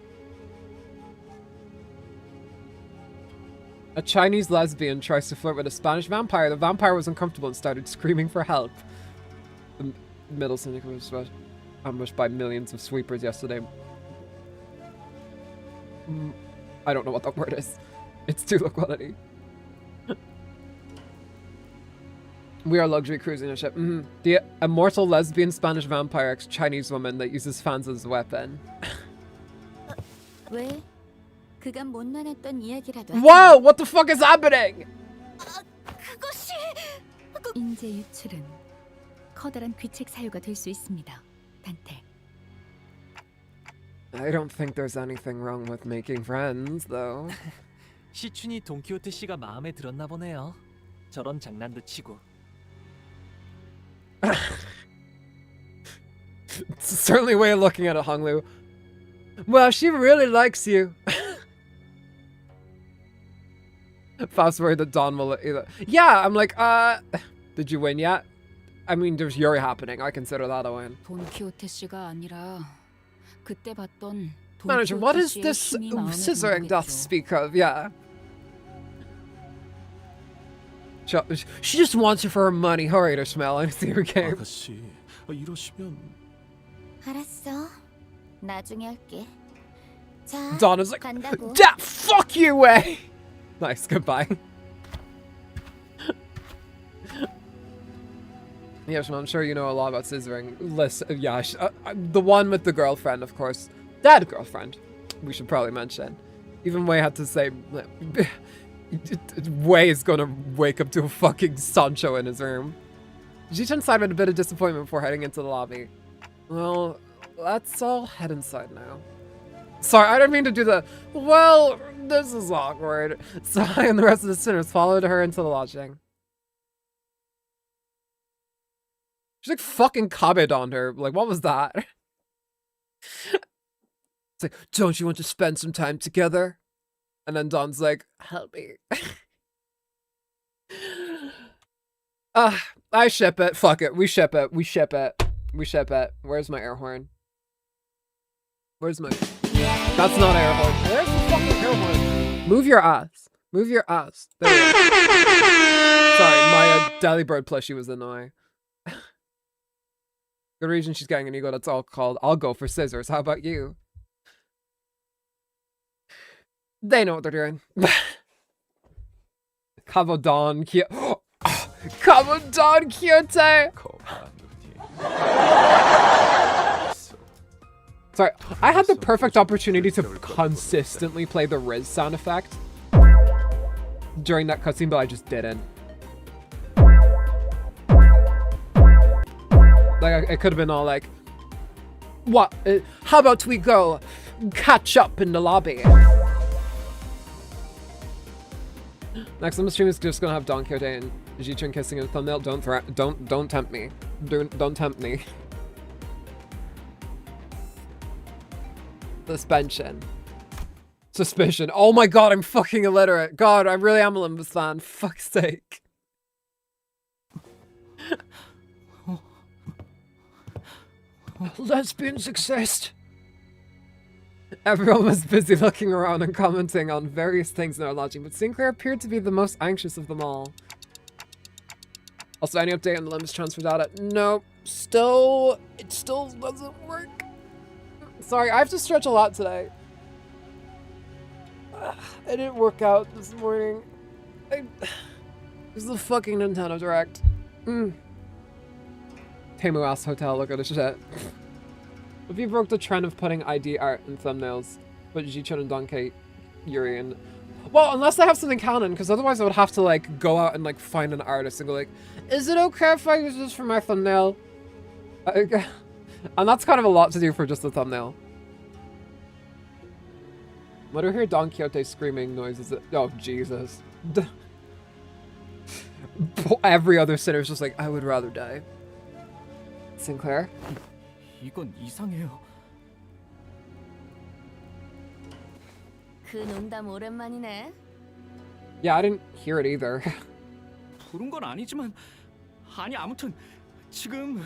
A Chinese lesbian tries to flirt with a Spanish vampire. The vampire was uncomfortable and started screaming for help. The middle syndicate was ambushed by millions of sweepers yesterday. I don't know what that word is. It's too low quality. We are luxury cruising a ship. The immortal lesbian Spanish vampire ex-Chinese woman that uses fans as a weapon. 왜? 그간 못 나눴던 이야기라도. Whoa! What the fuck is happening? 그것이 인재 유출은 커다란 귀책 사유가 될 수 있습니다. 단테. I don't think there's anything wrong with making friends, though. 시춘이 돈키호테 씨가 마음에 들었나 보네요. 저런 장난도 치고. It's certainly a way of looking at it, Honglu. Well, she really likes you. Fast forward to Dawn will yeah, I'm like, did you win yet? I mean, there's Yuri happening. I consider that a win. 돈키호테 씨가 아니라 그때 봤던 Manager, what 돈키호테 is 씨의 this 힘이 마음에 scissoring 든 doth 거겠죠. speak of? Yeah. She just wants you for her money. Hurry to smell. I see her game. 아가씨, 이러시면 알았어. 나중에 할게. 자, Donna's like, 간다고. "That fuck you way." Nice, goodbye. Yes, I'm sure you know a lot about scissoring. Listen, yeah, the one with the girlfriend, of course. That girlfriend, we should probably mention. Even Wei had to say, Wei is gonna wake up to a fucking Sancho in his room. Ji-chan sighed with a bit of disappointment before heading into the lobby. Well, let's all head inside now. Sorry, I didn't mean to do the, well, this is awkward. So I and the rest of the sinners followed her into the lodging. She's like fucking kabed on her. Like, what was that? It's like, don't you want to spend some time together? And then Don's like, help me. I ship it. Fuck it. We ship it. We ship it. We ship it. Where's my air horn? Where's my... That's not air horn. Where's the fucking air horn? Move your ass. Move your ass. There we go. Sorry, my Delibird plushie was in the way. Good reason she's getting an ego that's all called, I'll go for scissors. How about you? They know what they're doing. Kabodon Kyoto. Kabodon Kyoto. Sorry, I had the perfect opportunity to consistently play the Riz sound effect during that cutscene, but I just didn't. Like, it could have been all like, what? How about we go catch up in the lobby? Next, the stream is just gonna have Don Quixote and Ji-chan kissing in the thumbnail. Don't tempt me. Don't tempt me. Suspension. Suspicion. Oh my god, I'm fucking illiterate. God, I really am a Limbus fan. Fuck's sake. Lesbians exist. Everyone was busy looking around and commenting on various things in our lodging, but Sinclair appeared to be the most anxious of them all. Also, any update on the Limbus transfer data? No. It still doesn't work. Sorry, I have to stretch a lot today. I didn't work out this morning. This is the fucking Nintendo Direct. Temu ass hotel, look at this shit. If you broke the trend of putting ID art in thumbnails, but Ji-chan and Donkey, Yuri and... Well, unless they have something canon, because otherwise I would have to, like, go out and, like, find an artist and go, like, is it okay if I use this for my thumbnail? And that's kind of a lot to do for just a thumbnail. What do I hear Don Quixote screaming noises? Oh, Jesus. Every other sinner's just like, I would rather die. Sinclair? 이건 이상해요. 그 농담 오랜만이네. Yeah, I didn't hear it either. 부른 건 아니지만 아니 아무튼 지금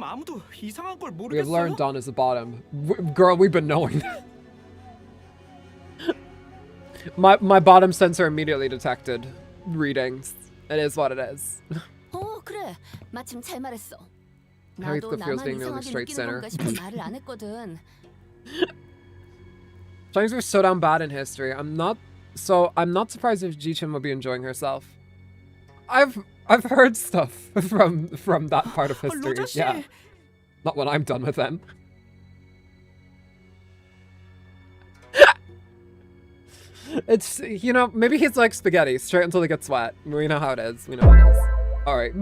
아무도 이상한 걸 We have 모르겠어요. learned Dawn is the bottom. Girl, we've been knowing that. My bottom sensor immediately detected readings. It is what it is. 그래. 마침 잘 말했어. How 나도 Heathcliff feels 나만 being the only 이상하게 straight 느끼는 center. 건가 싶어 말을 안 했거든. Things were so damn bad in history. I'm not surprised if Ji-Chun would be enjoying herself. I've heard stuff from that part of history. Yeah. Not when I'm done with them. It's, you know, maybe he's like spaghetti, straight until they get wet. We know how it is. We know how it is. Alright.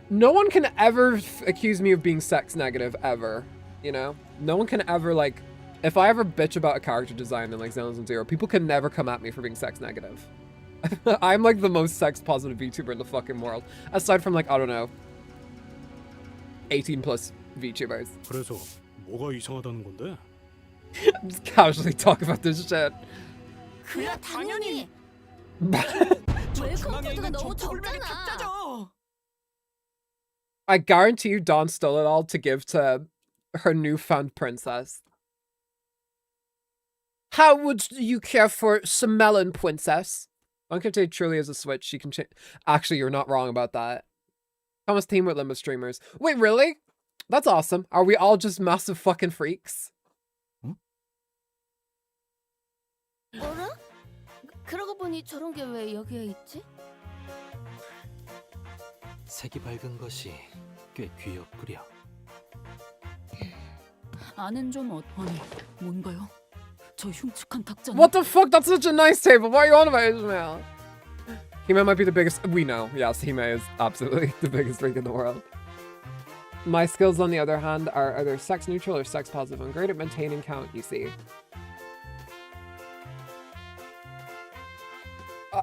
No one can ever accuse me of being sex negative, ever. You know? No one can ever, like... If I ever bitch about a character design in, like, Xeno's Zero, people can never come at me for being sex negative. I'm, like, the most sex-positive VTuber in the fucking world. Aside from, like, I don't know... 18 plus VTubers. 그래서 뭐가 이상하다는 건데? Just casually talk about this shit. 그야 당연히. 중앙에 있는 정토불면이 각자죠. I guarantee you Dawn stole it all to give to her newfound princess. How would you care for some melon, princess? Unkite truly is a switch. She can change. Actually, you're not wrong about that. Thomas team with Limbus streamers. Wait, really? That's awesome. Are we all just massive fucking freaks? 어라? 그러고 보니 저런 게 왜 여기에 있지? 색이 밝은 것이 꽤 귀엽구려. 아는 좀 아니 뭔가요? 저 흉측한 탁자는. What the fuck? That's such a nice table. What are you on about, Ishmael? Hime might be the biggest. We know. Yes, Hime is absolutely the biggest freak in the world. My skills, on the other hand, are either sex neutral or sex positive. I'm great at maintaining count, you see.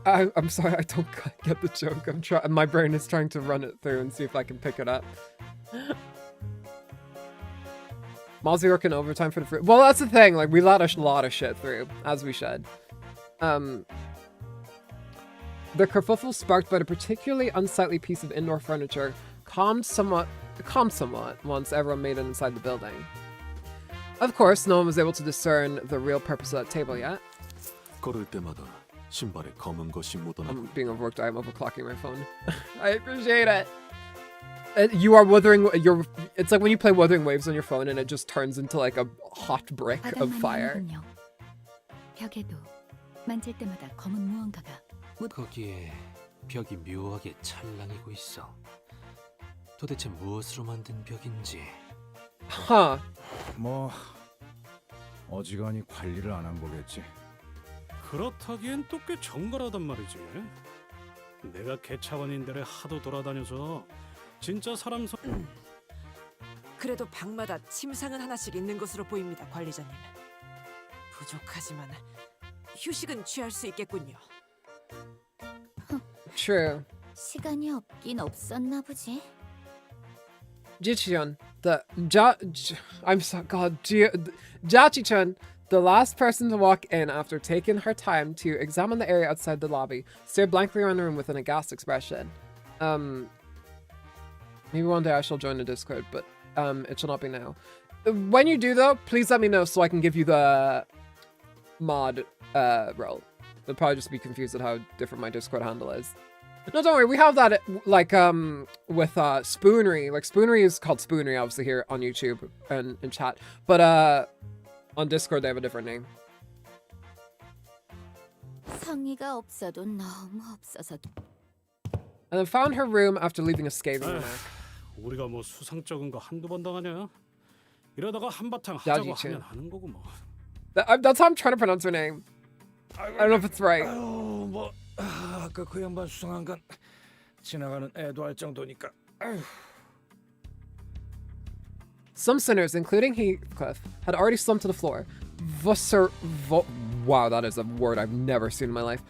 I'm sorry, I don't get the joke. I'm trying. My brain is trying to run it through and see if I can pick it up. Mozzie working overtime for the free. Well, that's the thing. Like, we let a lot of shit through, as we should. The kerfuffle sparked by a particularly unsightly piece of indoor furniture calmed somewhat once everyone made it inside the building. Of course, no one was able to discern the real purpose of that table yet. 걸을 때마다 신발에 검은 것이 묻어나고. I'm being overworked. I am overclocking my phone. I appreciate it. You are wuthering. It's like when you play Wuthering Waves on your phone and it just turns into like a hot brick of fire. 벽에도 만질 때마다 검은 무언가가. 거기에 벽이 묘하게 찰랑이고 있어. 도대체 무엇으로 만든 벽인지. Huh. 뭐 어지간히 관리를 안 한 거겠지. 그렇다기엔 또 꽤 정갈하단 말이지. 내가 개차원인 데를 하도 돌아다녀서 진짜 사람 그래도 방마다 침상은 하나씩 있는 것으로 보입니다, 관리자님. 부족하지만 휴식은 취할 수 있겠군요. True. 시간이 없긴 없었나 보지. Jichi-chun, I'm so god, Jachi-chun, the last person to walk in after taking her time to examine the area outside the lobby, stared blankly around the room with an aghast expression. Maybe one day I shall join the Discord, but it shall not be now. When you do though, please let me know so I can give you the mod role. They'll probably just be confused at how different my Discord handle is. No, don't worry, we have that like with Spoonery. Like Spoonery is called Spoonery obviously here on YouTube and in chat. But on Discord they have a different name. 성의가 없어도 너무 없어서. And then found her room after leaving a scathing remark. 우리가 뭐 수상쩍은 거 한두 번 당하냐? 이러다가 한바탕 하자고 하면 하는 거고 뭐. That's how I'm trying to pronounce her name. I don't know if it's right. 뭐 아까 그 양반 수상한 건 지나가는 애도 할 정도니까. Some sinners, including Heathcliff, had already slumped to the floor. Wow, that is a word I've never seen in my life.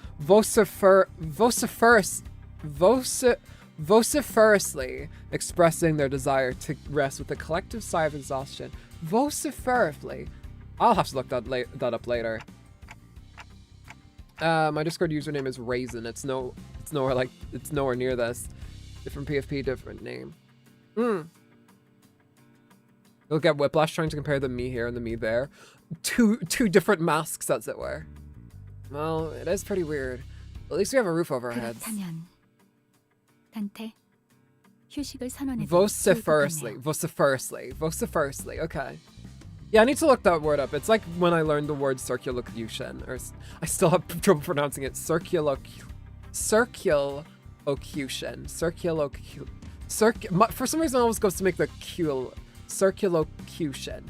Vociferously expressing their desire to rest with a collective sigh of exhaustion. Vociferously. I'll have to look that up later. My Discord username is Raisin. It's nowhere near this. Different PFP, different name. Look at Whiplash trying to compare the me here and the me there. Two different masks, as it were. Well, it is pretty weird. At least we have a roof over our heads. 그렇다면 단테 휴식을 선언해. Vociferously. Okay. Yeah, I need to look that word up. It's like when I learned the word circumlocution, or I still have trouble pronouncing it. Circumlocution. For some reason, it always goes to make the Q. Circumlocution.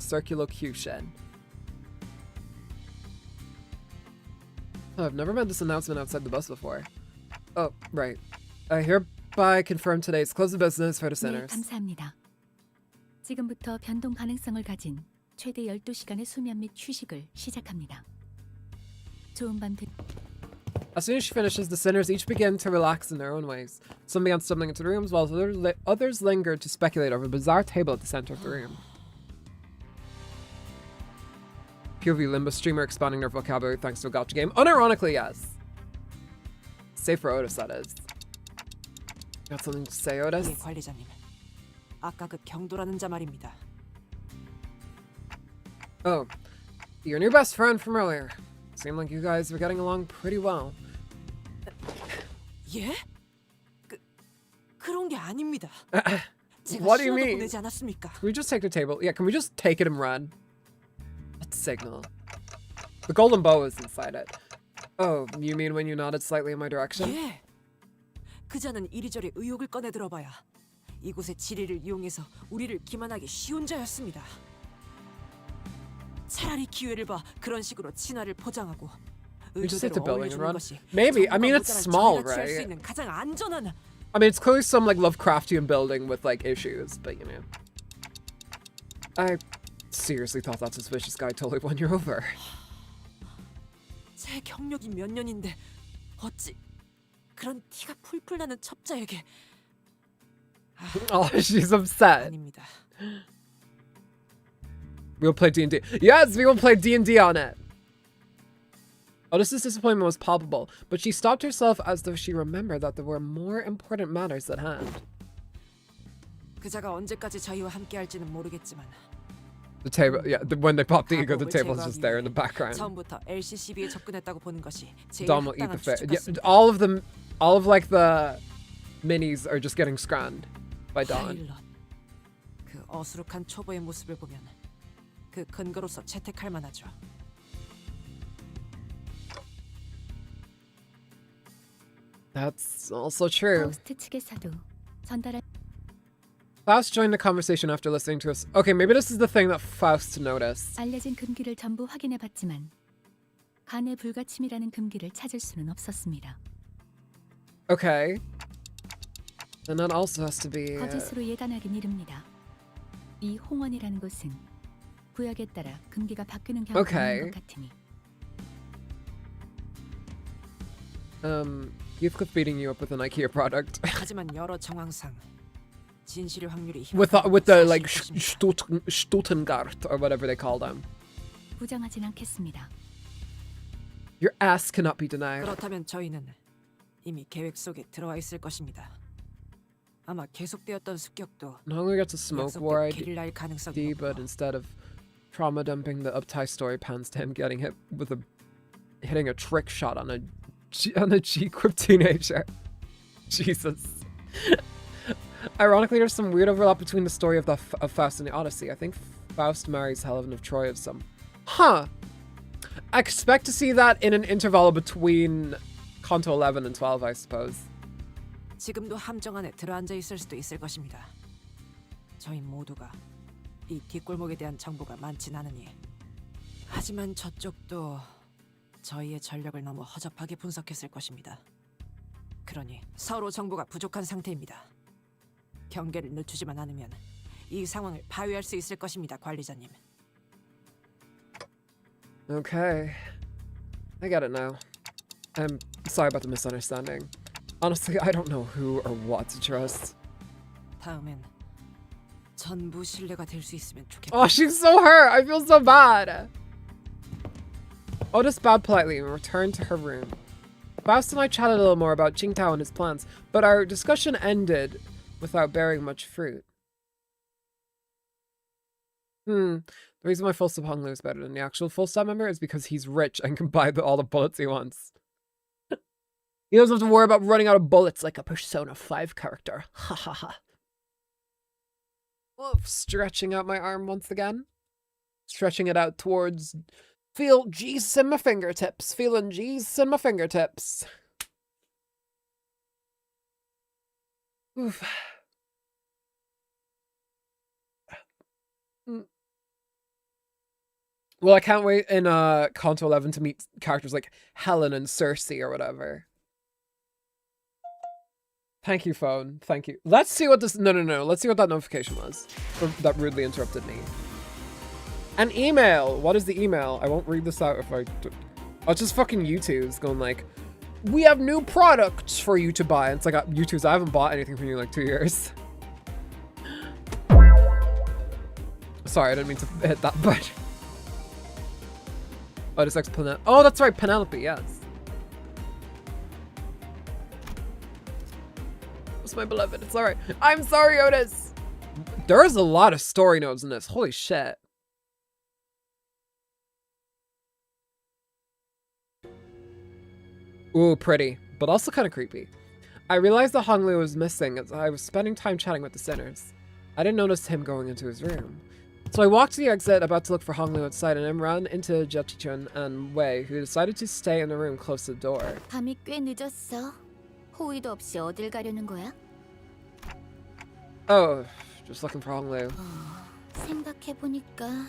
Oh, I've never read this announcement outside the bus before. Oh, right. I hereby confirm today's close of business for the 네, sinners. 감사합니다. 지금부터 변동 가능성을 가진 최대 12시간의 수면 및 휴식을 시작합니다. 좋은 밤 되... As soon as she finishes, the sinners each begin to relax in their own ways. Some began stumbling into the rooms, while others lingered to speculate over the bizarre table at the center of the room. POV Limbus streamer expanding their vocabulary thanks to a gacha game. Unironically, yes. Save for Otis, that is. Got something to say, Otis? 예, 관리자님. 아까 그 경도라는 자 말입니다. Oh, your new best friend from earlier. Seemed like you guys were getting along pretty well. 예? 그런 게 아닙니다. What do you mean? 보내지 않았습니까? Can we just take the table? Yeah, can we just take it and run? Let's signal. The golden bow is inside it. Oh, you mean when you nodded slightly in my direction? 예. 그자는 이리저리 의혹을 꺼내 들어봐야 이곳의 지리를 이용해서 우리를 기만하기 쉬운 자였습니다. 차라리 기회를 봐 그런 식으로 친화를 포장하고 We just take the 의도대로 building and 어울려주는 run. 것이 Maybe. I mean, it's small, 저희가 취할 수 right? 있는 가장 안전한. I mean, it's clearly some like Lovecraftian building with like issues, but you know. I seriously thought that suspicious guy totally won you over. 제 경력이 몇 년인데 어찌 그런 티가 풀풀 나는 첩자에게. Oh, she's upset. 아닙니다. We'll play D&D. Yes, we will play D&D on it. Otis's disappointment was palpable, but she stopped herself as though she remembered that there were more important matters at hand. 그자가 언제까지 저희와 함께할지는 모르겠지만. The table, yeah, when they pop the ego, the table's just there in the background. 처음부터 LCCB에 접근했다고 보는 것이 제일 Dom will eat the 합당한 fish. 추측 Yeah, 같습니다. all of like the minis are just getting scranned by Dawn. 파일럿. 그 어수룩한 초보의 모습을 보면 그 근거로서 채택할 만하죠. That's also true. 파우스트 측에서도 전달할 Faust joined the conversation after listening to us. Okay, maybe this is the thing that Faust noticed. 알려진 금기를 전부 확인해봤지만 간의 불가침이라는 금기를 찾을 수는 없었습니다. Okay. Then that also has to be. 거짓으로 예단하긴 이릅니다. 이 홍원이라는 곳은 구역에 따라 금기가 바뀌는 경우가 Okay. 있는 것 같으니. Heathcliff beating you up with an IKEA product. 하지만 여러 정황상 진실의 확률이 with the like Stuttgart or whatever they call them. 부정하진 않겠습니다. Your ass cannot be denied. 그렇다면 저희는 이미 계획 속에 들어와 있을 것입니다. 아마 계속되었던 습격도 Not only get to smoke war 게릴라일 가능성이 ID, but instead of trauma dumping the uptie story pans to him getting hit with hitting a trick shot on a G-equipped teenager. Jesus. Ironically, there's some weird overlap between the story of Faust and the Odyssey. I think Faust marries Helen of Troy of some. Huh. I expect to see that in an interval between Canto 11 and 12, I suppose. 지금도 함정 안에 들어앉아 있을 수도 있을 것입니다. 저희 모두가 이 뒷골목에 대한 정보가 많진 않으니. 하지만 저쪽도 저희의 전력을 너무 허접하게 분석했을 것입니다. 그러니 서로 정보가 부족한 상태입니다. 경계를 늦추지만 않으면 이 상황을 파괴할 수 있을 것입니다, 관리자님. Okay. I get it now. I'm sorry about the misunderstanding. Honestly, I don't know who or what to trust. 다음엔 전부 신뢰가 될 수 있으면 좋겠다. Oh, she's so hurt. I feel so bad. Otis bowed politely and returned to her room. Faust and I chatted a little more about Qingtao and his plans, but our discussion ended without bearing much fruit. The reason why full stop Hong Lu is better than the actual full stop member is because he's rich and can buy all the bullets he wants. He doesn't have to worry about running out of bullets like a Persona 5 character. Ha ha ha. Stretching out my arm once again. Stretching it out towards... Feel Jesus in my fingertips. Feeling Jesus in my fingertips. Oof. Well, I can't wait in Kanto 11 to meet characters like Helen and Cersei or whatever. Thank you, phone. Thank you. Let's see what this... No. Let's see what that notification was. That rudely interrupted me. An email. What is the email? I won't read this out if I... Oh, it's just fucking YouTube's going like, we have new products for you to buy. And it's like, YouTube's, I haven't bought anything from you in like 2 years. Sorry, I didn't mean to hit that button. Otis X Penelope. Oh, that's right, Penelope, yes. It's my beloved, it's alright. I'm sorry, Otis! There's a lot of story notes in this, holy shit. Ooh, pretty, but also kind of creepy. I realized that Hong Lu was missing as I was spending time chatting with the sinners. I didn't notice him going into his room. So I walked to the exit, about to look for Hong Lu outside, and then ran into Jiaqichun and Wei, who decided to stay in the room close to the door. 밤이 꽤 늦었어. 호의도 없이 어딜 가려는 거야? Oh, just looking for Hong Lu. 생각해보니까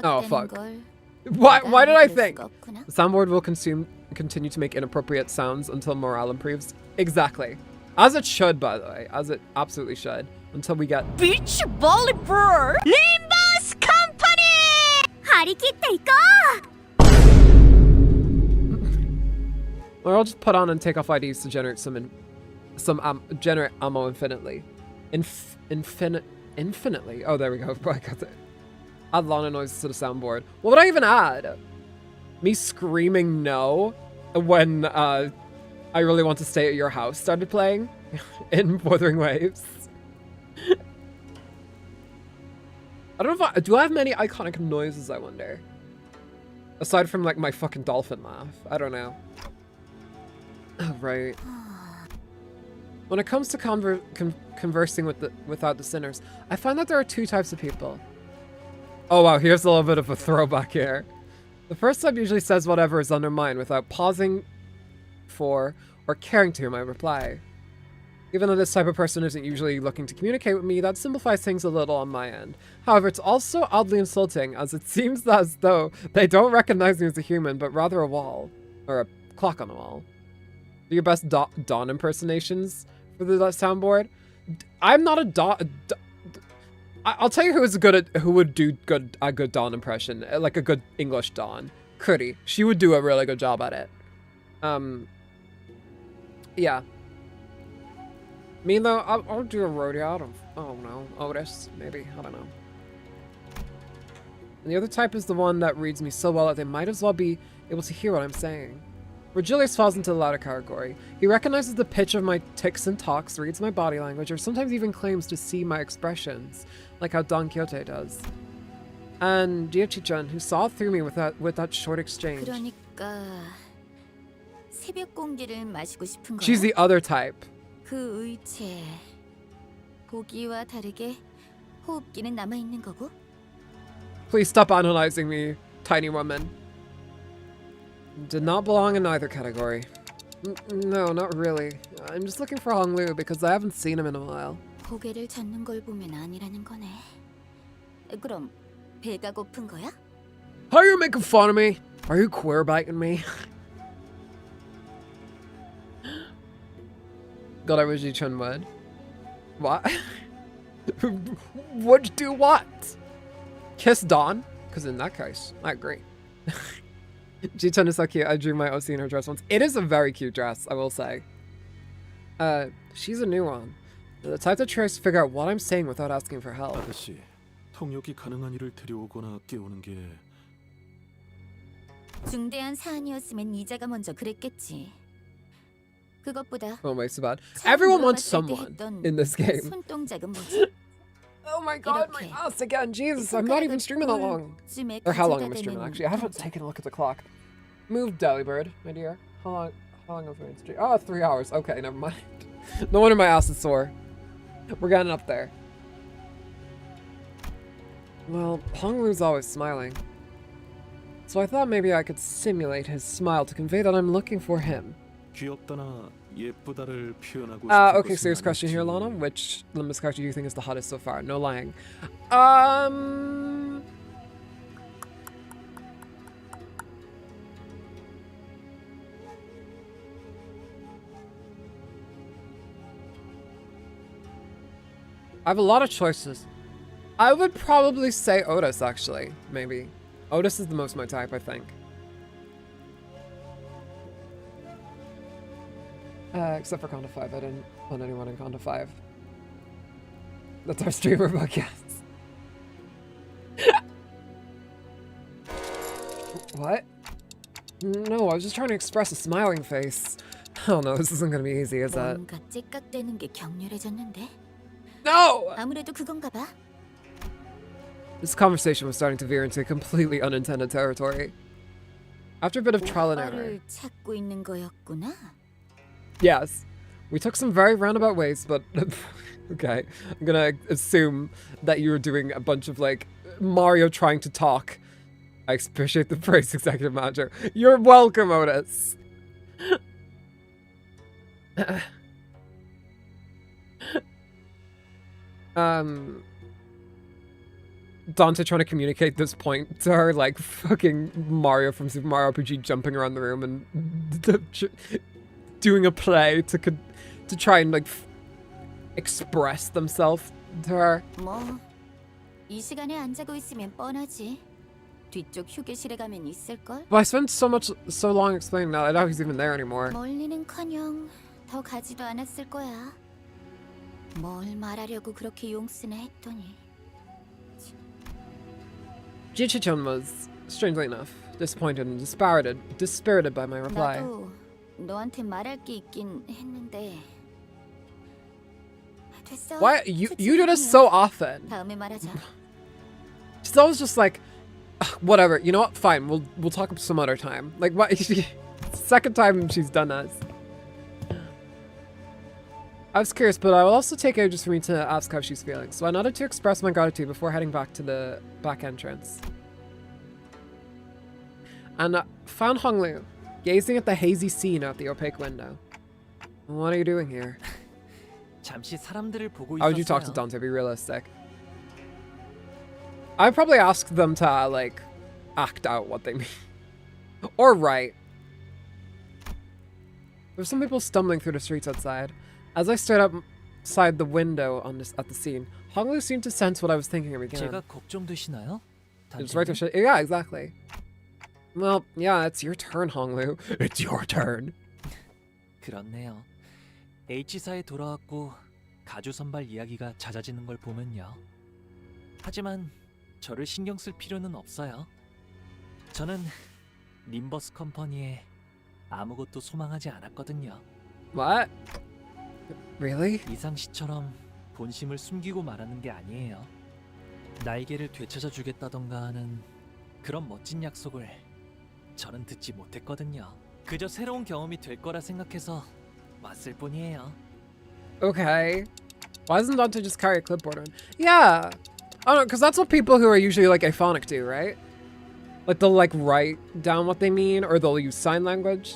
Oh, fuck. 걸. Why did I think? The soundboard will continue to make inappropriate sounds until morale improves. Exactly. As it should, by the way. As it absolutely should. Until we get... Beach volleyball! Limbus company! Or I'll just put on and take off IDs to generate generate ammo infinitely. Infinitely. Oh, there we go. I got it. Add Lana noises to the soundboard. What would I even add? Me screaming no when I really want to stay at your house started playing in Wuthering Waves. I don't know if do I have many iconic noises, I wonder? Aside from like my fucking dolphin laugh. I don't know. Oh, right. When it comes to conversing without the sinners, I find that there are two types of people. Oh wow, here's a little bit of a throwback here. The first type usually says whatever is on their mind without pausing for or caring to hear my reply. Even though this type of person isn't usually looking to communicate with me, that simplifies things a little on my end. However, it's also oddly insulting, as it seems as though they don't recognize me as a human, but rather a wall. Or a clock on the wall. Do your best Dawn impersonations for the soundboard. I'm not a Dawn... I'll tell you who would do a good Dawn impression, like a good English Dawn. Critty. She would do a really good job at it. Yeah. Me though, I'll do a rodeo out of, I don't know, Otis, maybe, I don't know. And the other type is the one that reads me so well that they might as well be able to hear what I'm saying. Virgilius falls into the latter category. He recognizes the pitch of my tics and talks, reads my body language, or sometimes even claims to see my expressions, like how Don Quixote does. And Jiaqichun, who saw through me with that short exchange. 그러니까 새벽 공기를 마시고 싶은 거야? She's the other type. 그 의체 보기와 다르게 호흡기는 남아 있는 거고? Please stop analyzing me, tiny woman. Did not belong in either category. No, not really. I'm just looking for Hong Lu because I haven't seen him in a while. 고개를 젓는 걸 보면 아니라는 거네. 그럼 배가 고픈 거야? How are you making fun of me? Are you queer-biting me? God, I wish Jiaqichun would. What? Would you do what? Kiss Dawn? Because in that case, I agree. Jiaqichun is so cute. I drew my OC in her dress once. It is a very cute dress, I will say. She's a new one. The type that tries to figure out what I'm saying without asking for help. 아가씨, 통역이 가능한 이를 데려오거나 깨우는 게 중대한 사안이었으면 이자가 먼저 그랬겠지. 그것보다 Oh my god. Everyone wants someone in this game. 손동작은 뭐지? Oh my god, my ass again. Jesus, I'm not even streaming that long. Or how long am I streaming, actually? I haven't taken a look at the clock. Move, Delibird, my dear. How long have we been streaming? Oh, 3 hours. Okay, never mind. No wonder my ass is sore. We're getting up there. Well, Honglu's always smiling. So I thought maybe I could simulate his smile to convey that I'm looking for him. 귀엽다나 예쁘다를 표현하고 Okay, serious question here, Lana. Which Limbus character do you think is the hottest so far? No lying. I have a lot of choices. I would probably say Otis, actually. Maybe. Otis is the most my type, I think. Except for Conda 5. I didn't want anyone in Conda 5. That's our streamer book, yes. What? No, I was just trying to express a smiling face. Oh no, this isn't gonna be easy, is it? No! 아무래도 그건가 봐. This conversation was starting to veer into completely unintended territory. After a bit of trial and error. 찾고 있는 거였구나. Yes. We took some very roundabout ways, but okay. I'm gonna assume that you were doing a bunch of like Mario trying to talk. I appreciate the phrase, executive manager. You're welcome, Otis. Dante trying to communicate this point to her, like fucking Mario from Super Mario RPG jumping around the room and doing a play to try and like express themselves to her. 뭐, 이 시간에 안 자고 있으면 뻔하지. 뒤쪽 휴게실에 가면 있을걸? Well, I spent so long explaining that I doubt he's even there anymore. 멀리는커녕 더 가지도 않았을 거야. 뭘 말하려고 그렇게 용쓰나 했더니. Jichichon was, strangely enough, disappointed and dispirited by my reply. 나도 너한테 말할 게 있긴 했는데. 됐어. Why you do this so often? 다음에 말하자. She's always just like, whatever. You know what? Fine. We'll talk some other time. Like what? Second time she's done that. I was curious, but I will also take ages for me to ask how she's feeling. So I nodded to express my gratitude before heading back to the back entrance. And found Honglu, gazing at the hazy scene out the opaque window. What are you doing here? 잠시 사람들을 보고 How would you talk to Dante? Be realistic. I'd probably ask them to like act out what they mean. Or write. There's some people stumbling through the streets outside. As I stared outside the window at the scene, Honglu seemed to sense what I was thinking and began. 제가 걱정되시나요? It's right to yeah, exactly. Well, yeah, it's your turn, Honglu. It's your turn. 그렇네요. H사에 돌아왔고 가주 선발 이야기가 잦아지는 걸 보면요. 하지만 저를 신경 쓸 필요는 없어요. 저는 림버스 컴퍼니에 아무것도 소망하지 않았거든요. What? Really? 이상 씨처럼 본심을 숨기고 말하는 게 아니에요. 날개를 되찾아 주겠다던가 하는 그런 멋진 약속을 저는 듣지 못했거든요. 그저 새로운 경험이 될 거라 생각해서 왔을 뿐이에요. Okay. Why doesn't Dante just carry a clipboard on? Yeah. I don't know, because that's what people who are usually like aphonic do, right? Like they'll like write down what they mean or they'll use sign language.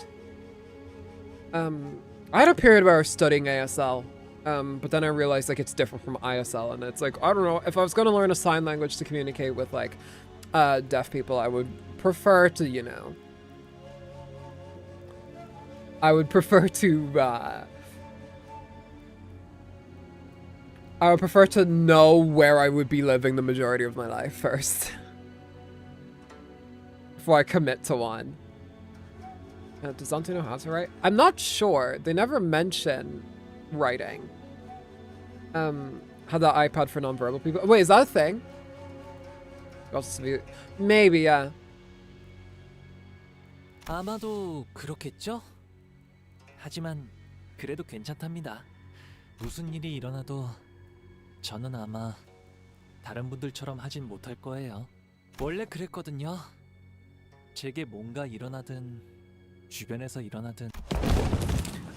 I had a period where I was studying ASL, but then I realized like it's different from ISL, and it's like, I don't know, if I was going to learn a sign language to communicate with like deaf people, I would prefer to, you know, I would prefer to know where I would be living the majority of my life first. Before I commit to one. Does Dante know how to write? I'm not sure. They never mention writing. Had that iPad for nonverbal people. Wait, is that a thing? Maybe, yeah. 아마도 그렇겠죠? 하지만 그래도 괜찮답니다. 무슨 일이 일어나도 저는 아마 다른 분들처럼 하진 못할 거예요. 원래 그랬거든요. 제게 뭔가 일어나든 주변에서 일어나든.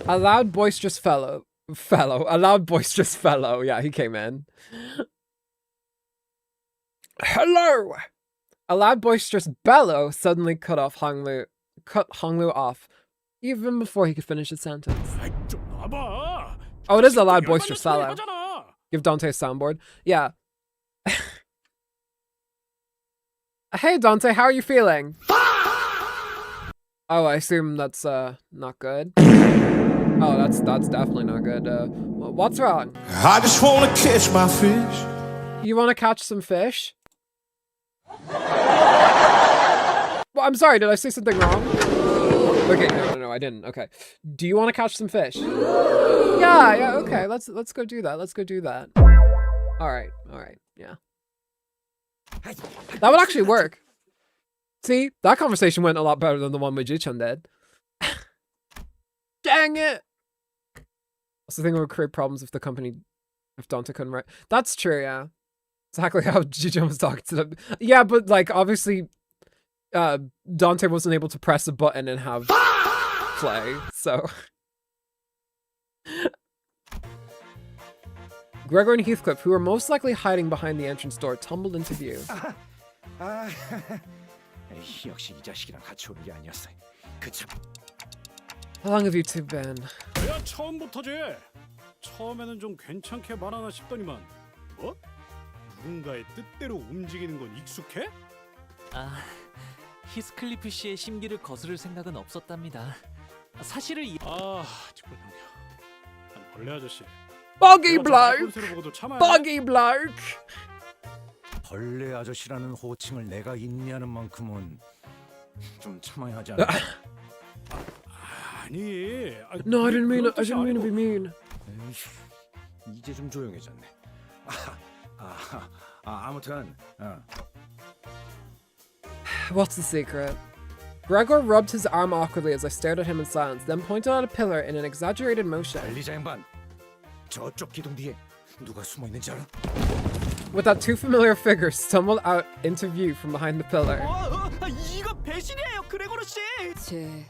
A loud boisterous fellow. A loud boisterous fellow. Yeah, he came in. Hello! A loud boisterous bellow suddenly cut Honglu off, even before he could finish his sentence. Oh, it is a loud boisterous fellow. Give Dante a soundboard. Yeah. Hey Dante, how are you feeling? Oh, I assume that's not good. Oh, that's definitely not good. What's wrong? I just wanna catch my fish. You want to catch some fish? Well, I'm sorry, did I say something wrong? Okay, no, I didn't. Okay. Do you want to catch some fish? Yeah, okay. Let's go do that. Let's go do that. All right. Yeah. That would actually work. See, that conversation went a lot better than the one with Ji-chan did. Dang it! Also, I think it would create problems if Dante couldn't write. That's true, yeah. Exactly how Ji-chan was talking to them. Yeah, but like, obviously, Dante wasn't able to press a button and have play, so. Gregor and Heathcliff, who were most likely hiding behind the entrance door, tumbled into view. 역시 이 자식이랑 같이 오는 게 아니었어. 그참. How long have you two been? 야, 처음부터지. 처음에는 좀 괜찮게 말하나 싶더니만. 뭐? 누군가의 뜻대로 움직이는 건 익숙해? 아, 히스클리프 씨의 심기를 거스를 생각은 없었답니다. 사실을 뒷골방이야. 아니, 벌레 아저씨. Buggy bloke! Buggy bloke! 벌레 아저씨라는 호칭을 내가 인내하는 만큼은 좀 참아야 하지 않나? 아니. No, I didn't mean to be mean. 이제 좀 조용해졌네. 아무튼. What's the secret? Gregor rubbed his arm awkwardly as I stared at him in silence, then pointed at a pillar in an exaggerated motion. 관리자 양반, 저쪽 기둥 뒤에 누가 숨어 있는지 알아? With that two familiar figures stumbled out into view from behind the pillar. 이거 배신이에요, 그레고르 씨.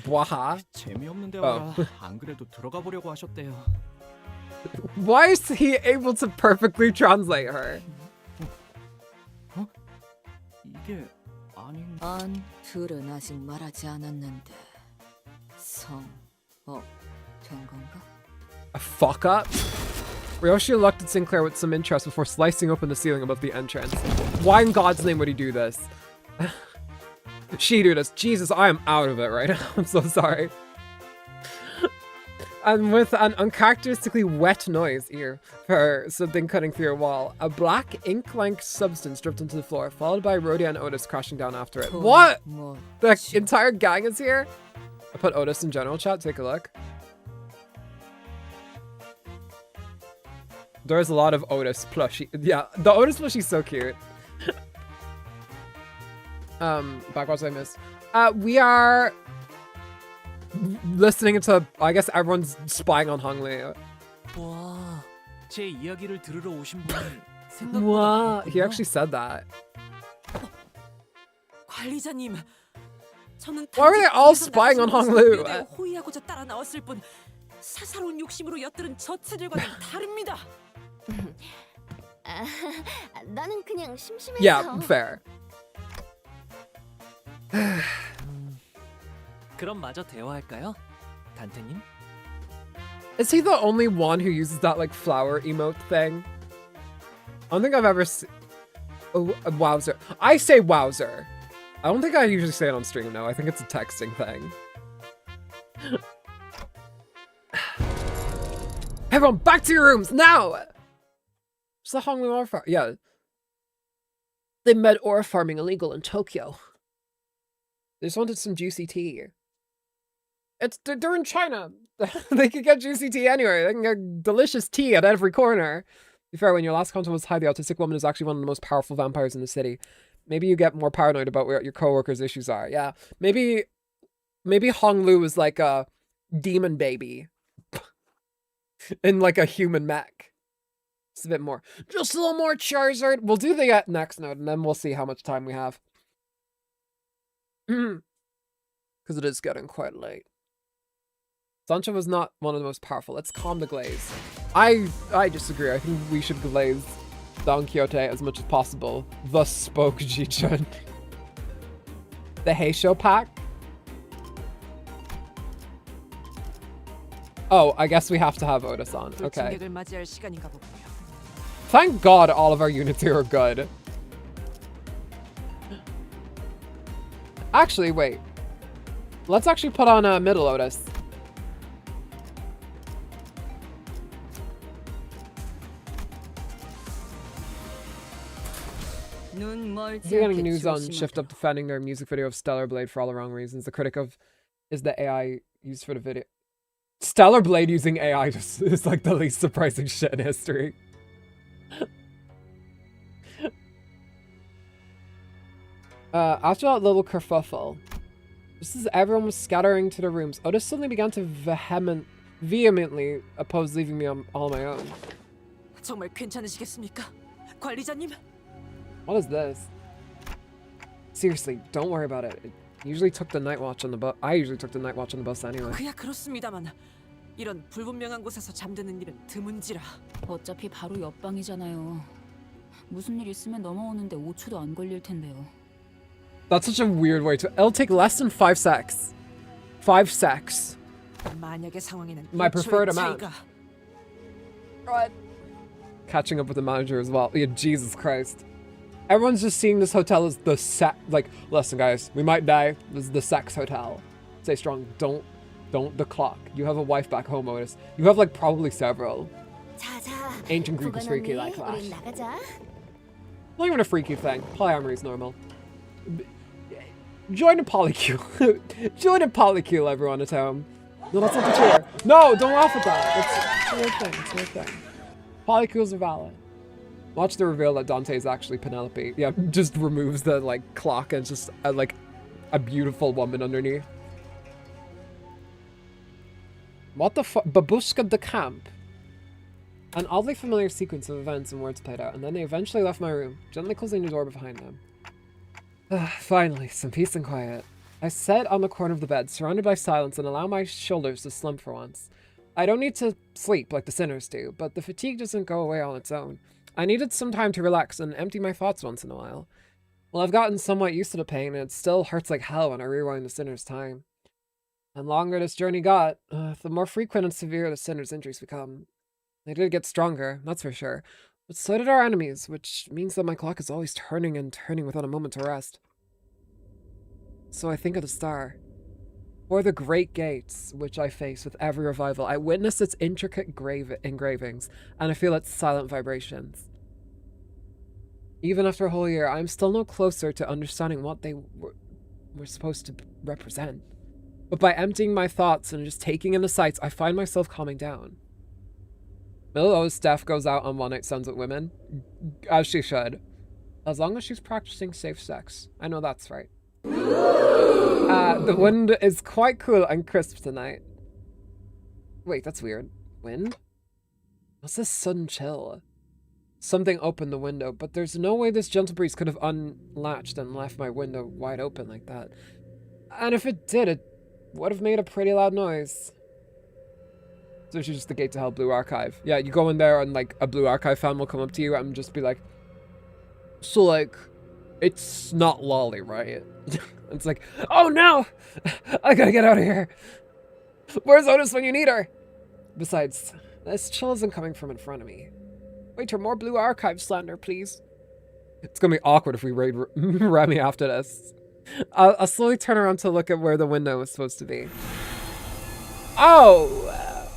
Bwaha. 재미없는 대화라 안 그래도 들어가 보려고 하셨대요. Why is he able to perfectly translate her? 이게 아닌. 둘은 아직 말하지 않았는데 된 건가? A fuck up? Ryoshi looked at Sinclair with some interest before slicing open the ceiling above the entrance. Why in God's name would he do this? She do this. Jesus, I am out of it right now. I'm so sorry. And with an uncharacteristically wet noise here for something cutting through a wall, a black ink-like substance dripped into the floor, followed by Rhodia and Otis crashing down after it. What? The entire gang is here? I put Otis in general chat, take a look. There's a lot of Otis plushie. Yeah, the Otis plushie's so cute. Back what I missed. We are listening to, I guess everyone's spying on Hongli. 와, 제 이야기를 들으러 오신 분이 Wow, he actually said that. 관리자님, 저는 Why were they all spying on Honglu? 호의하고자 따라 나왔을 뿐 사사로운 욕심으로 엿들은 저체들과는 다릅니다. 나는 그냥 심심해서. Yeah, fair. 그럼 마저 대화할까요, 단테님? Is he the only one who uses that like flower emote thing? I don't think I've ever seen. Oh, wowzer. I say wowzer. I don't think I usually say it on stream, no. I think it's a texting thing. Everyone, back to your rooms, now! It's the Honglu ore farm. Yeah. They made ore farming illegal in Tokyo. They just wanted some juicy tea. They're in China. They could get juicy tea anywhere. They can get delicious tea at every corner. To be fair, when your last content was Hi, the autistic woman is actually one of the most powerful vampires in the city. Maybe you get more paranoid about what your coworkers' issues are. Yeah. Maybe Hong Lu is like a demon baby in like a human mech. Just a bit more. Just a little more Charizard. We'll do the next node and then we'll see how much time we have. Because it is getting quite late. Sancho was not one of the most powerful. Let's calm the glaze. I disagree. I think we should glaze Don Quixote as much as possible. The Spoke Ji-chun. The Heisho pack. Oh, I guess we have to have Otis on. Okay. Thank God all of our units here are good. Actually, wait. Let's actually put on a middle Otis. Getting news on Shift Up defending their music video of Stellar Blade for all the wrong reasons. The critic of is the AI used for the video. Stellar Blade using AI just is like the least surprising shit in history. After that little kerfuffle, just as everyone was scattering to their rooms, Otis suddenly began to vehemently oppose leaving me all on my own. 정말 괜찮으시겠습니까? 관리자님? What is this? Seriously, don't worry about it. It usually took the night watch on the bus. I usually took the night watch on the bus anyway. 그야 그렇습니다만 이런 불분명한 곳에서 잠드는 일은 드문지라. 어차피 바로 옆방이잖아요. 무슨 일 있으면 넘어오는데 5초도 안 걸릴 텐데요. That's such a weird way to. It'll take less than 5 secs. 5 secs. 만약의 상황에는 My preferred amount. God. Catching up with the manager as well. Yeah, Jesus Christ. Everyone's just seeing this hotel as the like, listen guys, we might die. This is the sex hotel. Stay strong. Don't the clock. You have a wife back home, Otis. You have like probably several. Ancient Greek was freaky like that. Not even a freaky thing. Polyamory is normal. Join a polycule. Join a polycule, everyone at home. No, that's not the cheer. No, don't laugh at that. It's a weird thing. It's a weird thing. Polycules are valid. Watch the reveal that Dante is actually Penelope. Yeah, just removes the like clock and it's just like a beautiful woman underneath. What the fuck? Babushka de Camp. An oddly familiar sequence of events and words played out, and then they eventually left my room, gently closing the door behind them. Finally, some peace and quiet. I sat on the corner of the bed, surrounded by silence, and allow my shoulders to slump for once. I don't need to sleep like the sinners do, but the fatigue doesn't go away on its own. I needed some time to relax and empty my thoughts once in a while. Well, I've gotten somewhat used to the pain, and it still hurts like hell when I rewind the sinner's time. And longer this journey got, the more frequent and severe the sinner's injuries become. They did get stronger, that's for sure. But so did our enemies, which means that my clock is always turning and turning without a moment to rest. So I think of the star. Or the great gates, which I face with every revival. I witness its intricate engravings, and I feel its silent vibrations. Even after a whole year, I'm still no closer to understanding what they were supposed to represent. But by emptying my thoughts and just taking in the sights, I find myself calming down. Milo's Steph goes out on one-night stands with women, as she should. As long as she's practicing safe sex. I know that's right. The wind is quite cool and crisp tonight. Wait, that's weird. Wind? What's this sudden chill? Something opened the window, but there's no way this gentle breeze could have unlatched and left my window wide open like that. And if it did, it would have made a pretty loud noise. So it's just the Gate to Hell Blue Archive. Yeah, you go in there and like a Blue Archive fan will come up to you and just be like, so like, it's not Lolly, right? It's like, oh no! I gotta get out of here! Where's Otis when you need her? Besides, this chill isn't coming from in front of me. Wait for more Blue Archive slander, please. It's gonna be awkward if we raid Remy after this. I'll slowly turn around to look at where the window was supposed to be. Oh!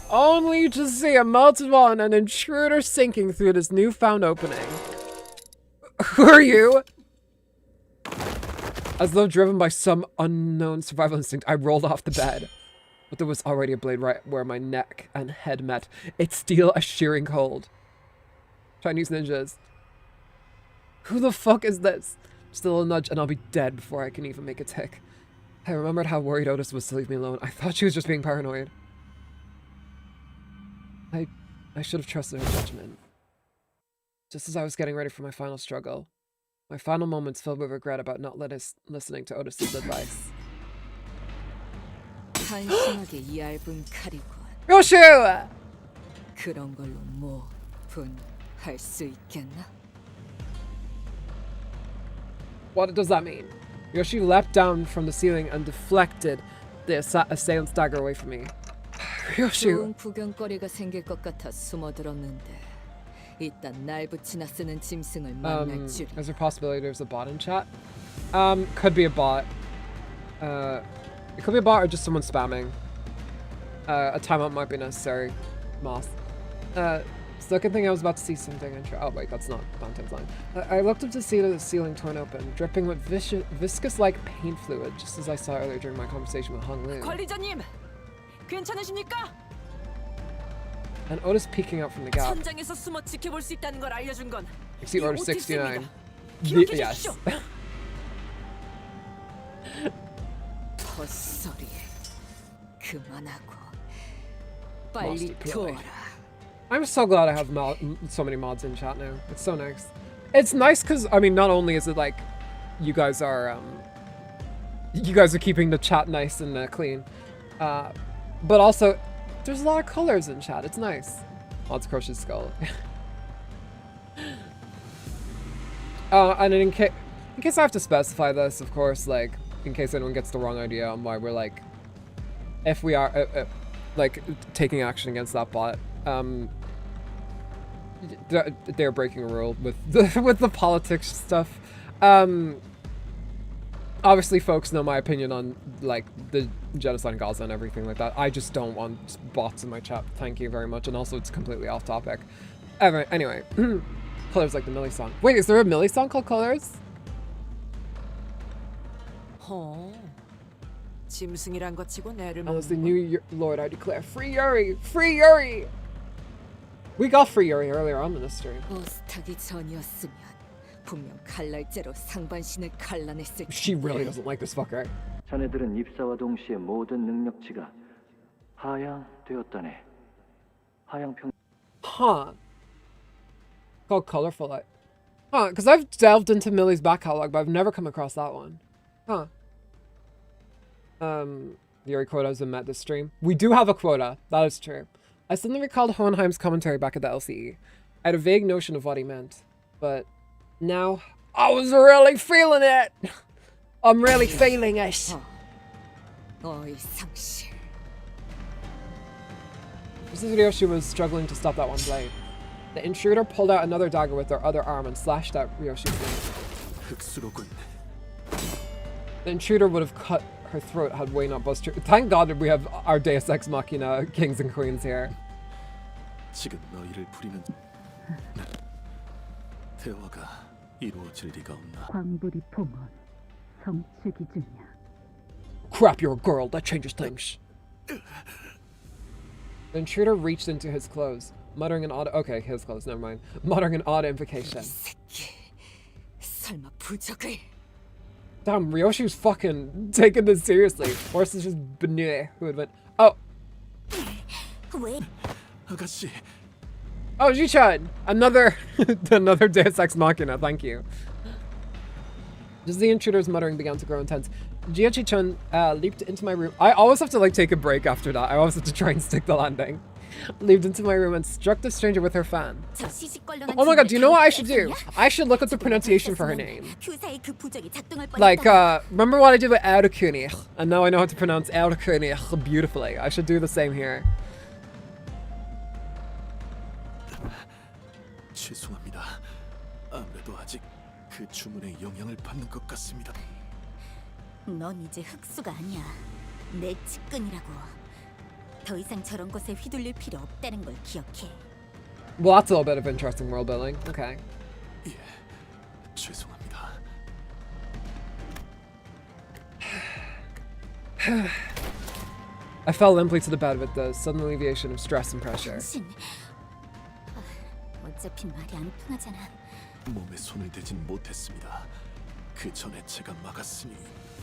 Only to see a melted wall and an intruder sinking through this newfound opening. Who are you? As though driven by some unknown survival instinct, I rolled off the bed. But there was already a blade right where my neck and head met. It's still a shearing cold. Chinese ninjas. Who the fuck is this? Still a nudge and I'll be dead before I can even make a tick. I remembered how worried Otis was to leave me alone. I thought she was just being paranoid. I should have trusted her judgment. Just as I was getting ready for my final struggle, my final moments filled with regret about not listening to Otis's advice. 한심하게 이 얇은 칼이군. 요슈! 그런 걸로 뭐 분할 수 있겠나? What does that mean? Yoshi leapt down from the ceiling and deflected the assailant's dagger away from me. Yoshi. 좋은 구경거리가 생길 것 같아 숨어들었는데 일단 날 붙이나 쓰는 짐승을 만날 줄. Is there a possibility there's a bot in chat? Could be a bot. It could be a bot or just someone spamming. A timeout might be necessary. Moss. Second thing, I was about to see something. Oh wait, that's not Dante's line. I looked up to see the ceiling torn open, dripping with viscous-like paint fluid, just as I saw earlier during my conversation with Hong Liu. 관리자님, 괜찮으십니까? And Otis peeking out from the gap. 천장에서 숨어 지켜볼 수 있다는 걸 알려준 건 See Order 69. Yes. 헛소리 그만하고 빨리 도와라. I'm so glad I have so many mods in chat now. It's so nice. It's nice because, I mean, not only is it like you guys are keeping the chat nice and clean, but also there's a lot of colors in chat. It's nice. Mods Crush's skull. And in case I have to specify this, of course, like in case anyone gets the wrong idea on why we're like, if we are like taking action against that bot. They're breaking a rule with the politics stuff. Obviously, folks know my opinion on like the genocide in Gaza and everything like that. I just don't want bots in my chat. Thank you very much. And also, it's completely off topic. Anyway, Colors like the Millie song. Wait, is there a Millie song called Colors? 짐승이란 것 치고 내를 As the new Lord, I declare, free Yuri! Free Yuri! We got free Yuri earlier on in the stream. 버스타기 전이었으면 분명 칼날째로 상반신을 갈라냈을. She really doesn't like this fucker. 자네들은 입사와 동시에 모든 능력치가 하향되었다네. 하향평. Huh. Called Colorful Light. Huh, because I've delved into Millie's back catalog, but I've never come across that one. Huh. The Yuri quota hasn't met this stream. We do have a quota. That is true. I suddenly recalled Hohenheim's commentary back at the LCE. I had a vague notion of what he meant, but now I was really feeling it. I'm really feeling it. This video, she was struggling to stop that one blade. The intruder pulled out another dagger with her other arm and slashed at Ryoshi's neck. The intruder would have cut her throat had Wei not busted her. Thank God that we have our Deus Ex Machina kings and queens here. 지금 너희를 부리는 대화가 이루어질 리가 없나? 광부리 봉헌 성취기 중이야. Crap, you're a girl. That changes things. The intruder reached into his clothes, muttering an odd... Okay, his clothes, never mind. Muttering an odd invocation. 설마 부적을? Damn, Ryoshi's fucking taking this seriously. Or is this just Benue who had went... Oh! 아가씨. Oh, Ji-chan! Another Deus Ex Machina, thank you. Just the intruder's muttering began to grow intense. Ji-chan leaped into my room. I always have to like take a break after that. I always have to try and stick the landing. Leaped into my room and struck the stranger with her fan. Oh my god, do you know what I should do? I should look up the pronunciation for her name. Like, remember what I did with Aurukuni? And now I know how to pronounce Aurukuni beautifully. I should do the same here. 죄송합니다. 아무래도 아직 그 주문의 영향을 받는 것 같습니다. 넌 이제 흑수가 아니야. 내 측근이라고. 더 이상 저런 것에 휘둘릴 필요 없다는 걸 기억해. Well, that's a little bit of interesting world building. Okay. 예, 죄송합니다. I fell limply to the bed with the sudden alleviation of stress and pressure. 어차피 말이 안 통하잖아. 몸에 손을 대진 못했습니다. 그 전에 제가 막았으니.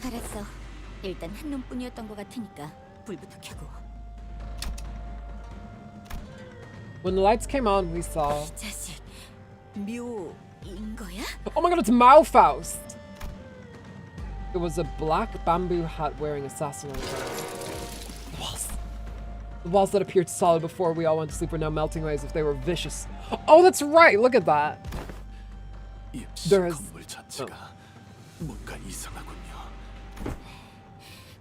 알았어. 일단 한 놈뿐이었던 것 같으니까 불부터 켜고. When the lights came on, we saw. 이 자식 묘인 거야? Oh my god, it's Malfaust! It was a black bamboo hat wearing assassin on the ground. The walls that appeared solid before we all went to sleep were now melting away as if they were vicious. Oh, that's right! Look at that! There is... 건물 자체가 뭔가 이상하군요.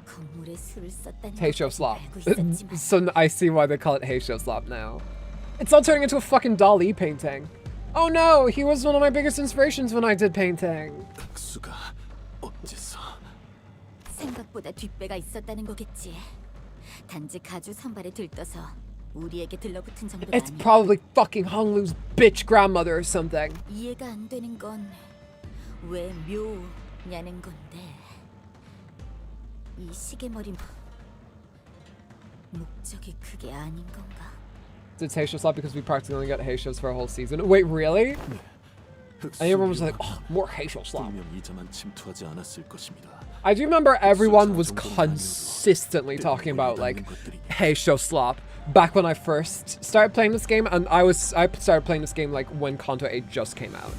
건물에 술을 썼다는 Heisho Slop. 알고 있었지만 So I see why they call it Heisho Slop now. It's all turning into a fucking Dali painting. Oh no, he was one of my biggest inspirations when I did painting. 흑수가 어째서? 생각보다 뒷배가 있었다는 거겠지. 단지 가주 선발에 들떠서 우리에게 들러붙은 정도가 It's 아니야. probably fucking Honglu's bitch grandmother or something. 이해가 안 되는 건 왜 묘냐는 건데 이 시계머리 목적이 그게 아닌 건가? It's Heisho Slop because we practically only got Heishos for a whole season. Wait, really? And everyone was like, oh, more Heisho Slop. 분명 이자만 침투하지 않았을 것입니다. I do remember everyone was consistently talking about like Heisho Slop back when I first started playing this game, and I started playing this game like when Kanto 8 just came out.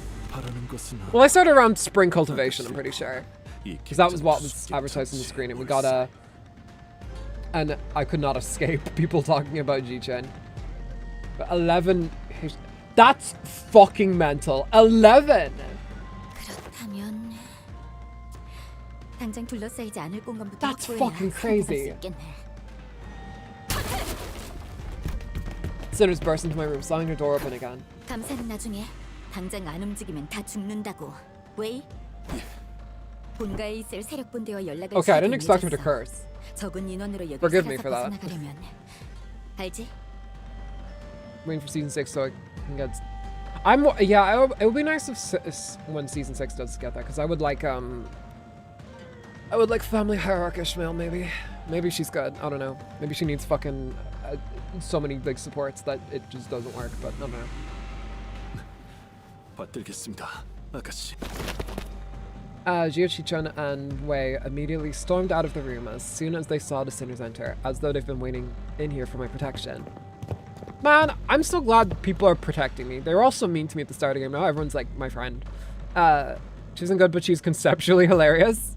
Well, I started around Spring Cultivation, I'm pretty sure, because that was what was advertised on the screen, and we got a... And I could not escape people talking about G-Chen. But 11... That's fucking mental. 11! 그렇다면 당장 둘러싸이지 않을 공간부터 That's 확보해야 fucking 상대할 수 crazy. 있겠네. Sinners burst into my room, slamming her door open again. 감사는 나중에. 당장 안 움직이면 다 죽는다고. 웨이? 본가에 있을 세력본대와 연락을 Okay, I didn't expect him to curse. 적은 인원으로 여기 Forgive me for 살아서 that. 벗어나가려면 알지? Waiting for season 6 so I can get... it would be nice if when season 6 does get that, because I would like family hierarchy Ishmael, maybe. Maybe she's good, I don't know. Maybe she needs fucking so many big supports that it just doesn't work, but I don't know. 받들겠습니다, 아가씨. Jio-chi-chun and Wei immediately stormed out of the room as soon as they saw the sinners enter, as though they've been waiting in here for my protection. Man, I'm so glad people are protecting me. They were also mean to me at the start of the game. Now everyone's like my friend. She isn't good, but she's conceptually hilarious.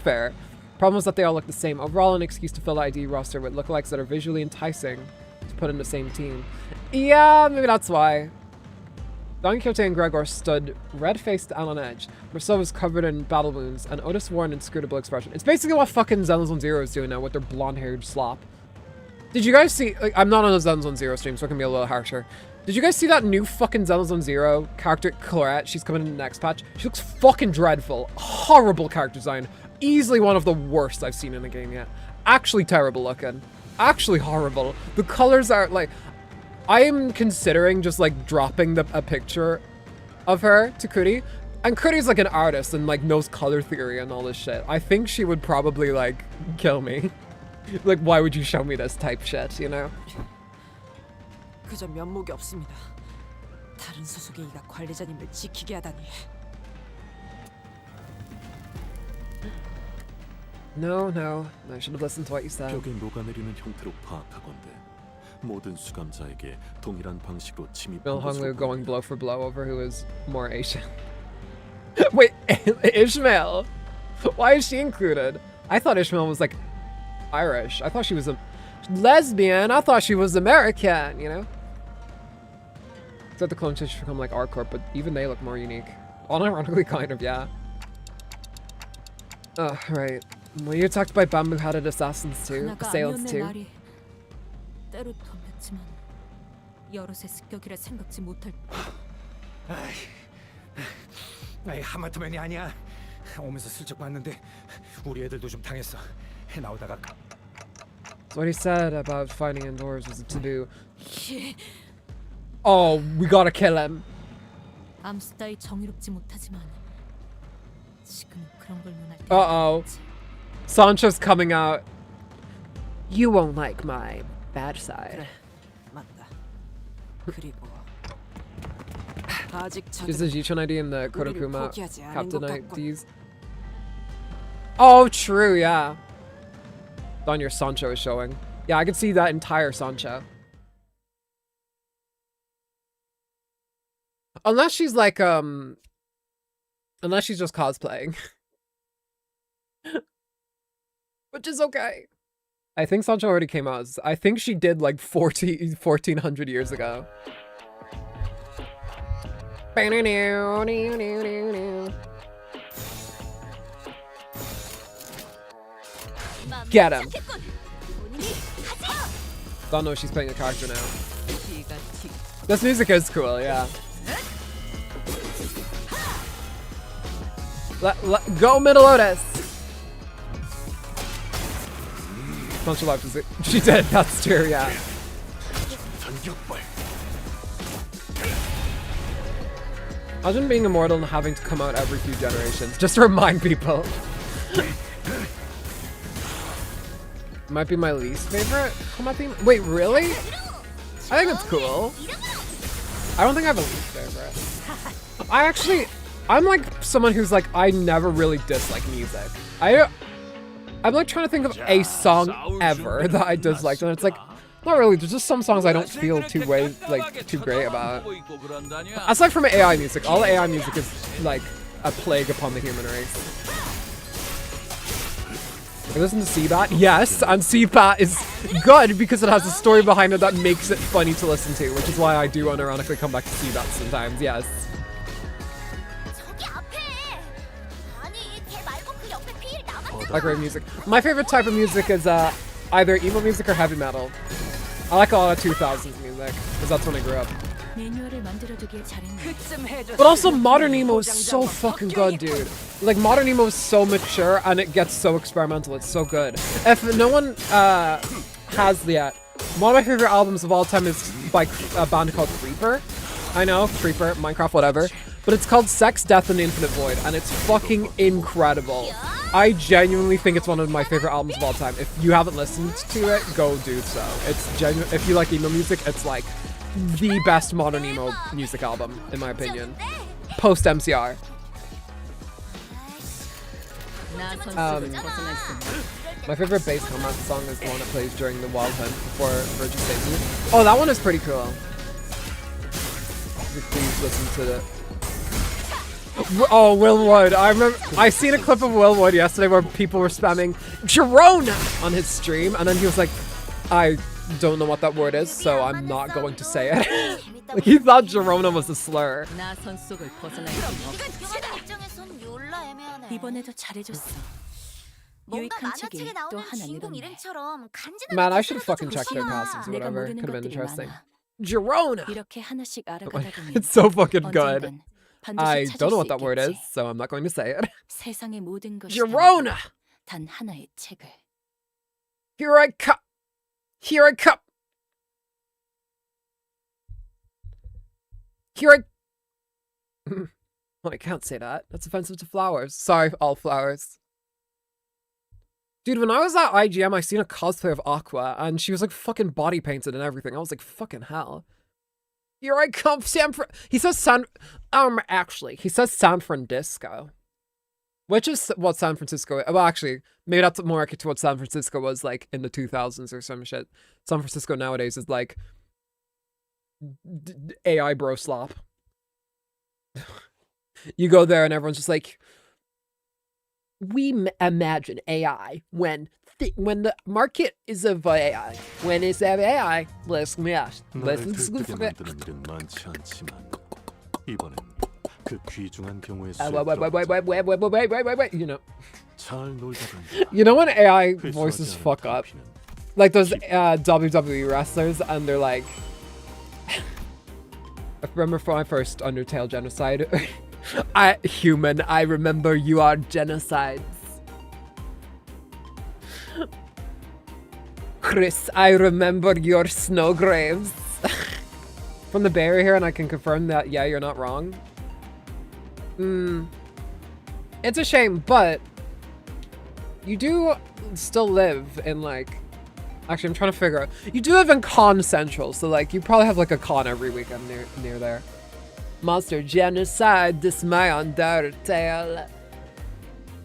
Fair. Problem is that they all look the same. Overall, an excuse to fill the ID roster with lookalikes that are visually enticing to put in the same team. Yeah, maybe that's why. Don Quixote and Gregor stood red-faced and on edge. Marcel was covered in battle wounds, and Otis wore an inscrutable expression. It's basically what fucking Zenless Zero is doing now with their blonde-haired slop. Did you guys see... Like, I'm not on a Zenless Zero stream, so it can be a little harsher. Did you guys see that new fucking Zenless Zero character, Clarette? She's coming in the next patch. She looks fucking dreadful. Horrible character design. Easily one of the worst I've seen in a game yet. Actually terrible looking. Actually horrible. The colors are, like... I'm considering just like dropping a picture of her to Kuri, and Kuri's like an artist and like knows color theory and all this shit. I think she would probably like kill me. Like, why would you show me this type shit, you know? 그저 면목이 없습니다. 다른 소속의 이가 관리자님을 지키게 하다니. No, I should have listened to what you said. 벽에 녹아내리는 형태로 파악하건대 모든 수감자에게 동일한 방식으로 침입. Bill Honglu going blow for blow over who is more Asian. Wait, Ishmael? Why is she included? I thought Ishmael was like Irish. I thought she was a lesbian. I thought she was American, you know? Except the clone should become like R-Corp, but even they look more unique. Unironically, kind of, yeah. Oh, right. Well, you're attacked by bamboo-hatted assassins too. Assailants too. 때로 덤볐지만 여럿의 습격이라 생각지 못할. 아이, 하마터면이 아니야. 오면서 슬쩍 봤는데 우리 애들도 좀 당했어. 나오다가. What he said about fighting indoors was a taboo. Oh, we gotta kill him. 암수 따위 정의롭지 못하지만 지금 그런 걸 논할 때. Uh-oh. Sancho's coming out. You won't like my bad side. 그래, 맞다. 그리고 She's the Jichon ID in the Kodokuma Captain IDs. Oh, true, yeah. On your Sancho is showing. Yeah, I can see that entire Sancho. Unless she's like, unless she's just cosplaying. Which is okay. I think Sancho already came out. I think she did like 1400 years ago. Get him. Don't know if she's playing a character now. This music is cool, yeah. Go Middle Lotus! Sancho life is it? She did, that's true, yeah. Imagine being immortal and having to come out every few generations, just to remind people. Might be my least favorite combat theme. Wait, really? I think it's cool. I don't think I have a least favorite. I'm like someone who's like, I never really dislike music. I'm like trying to think of a song ever that I disliked, and it's like, not really. There's just some songs I don't feel too great about. Aside from AI music, all AI music is like a plague upon the human race. I listen to Seabat? Yes, and Seabat is good because it has a story behind it that makes it funny to listen to, which is why I do unironically come back to Seabat sometimes, yes. I like rave music. My favorite type of music is either emo music or heavy metal. I like a lot of 2000s music, because that's when I grew up. But also modern emo is so fucking good, dude. Like modern emo is so mature and it gets so experimental. It's so good. If no one has yet, one of my favorite albums of all time is by a band called Creeper. I know, Creeper, Minecraft, whatever. But it's called Sex, Death, and the Infinite Void, and it's fucking incredible. I genuinely think it's one of my favorite albums of all time. If you haven't listened to it, go do so. It's genuine. If you like emo music, it's like the best modern emo music album, in my opinion. Post MCR. My favorite bass combat song is the one that plays during the Wild Hunt before Virgin Stacy. Oh, that one is pretty cool. Please listen to it. Oh, Will Wood. I seen a clip of Will Wood yesterday where people were spamming Girona on his stream, and then he was like, I don't know what that word is, so I'm not going to say it. Like, he thought Girona was a slur. Man, I should have fucking checked their costumes or whatever. Could have been interesting. Girona! It's so fucking good. I don't know what that word is, so I'm not going to say it. Girona! Here I come! Here I come! Here I... Well, I can't say that. That's offensive to flowers. Sorry, all flowers. Dude, when I was at IGM, I seen a cosplay of Aqua, and she was like fucking body painted and everything. I was like, fucking hell. Here I come, he says actually, he says San Francisco. Which is what San Francisco, well, actually, maybe that's more accurate to what San Francisco was like in the 2000s or some shit. San Francisco nowadays is like AI bro slop. You go there and everyone's just like, we imagine AI when the market is of AI. When it's of AI, listen to us. Listen to You know when AI voices fuck up? Like those WWE wrestlers, and they're like, I remember for my first Undertale genocide. I remember you are genocides. Chris, I remember your snow graves. From the Barry here, and I can confirm that, yeah, you're not wrong. It's a shame, but you do still live in, like... Actually, I'm trying to figure out... You do live in Con Central, so, like, you probably have, like, a con every weekend near there. Monster genocide, dismay on Tale.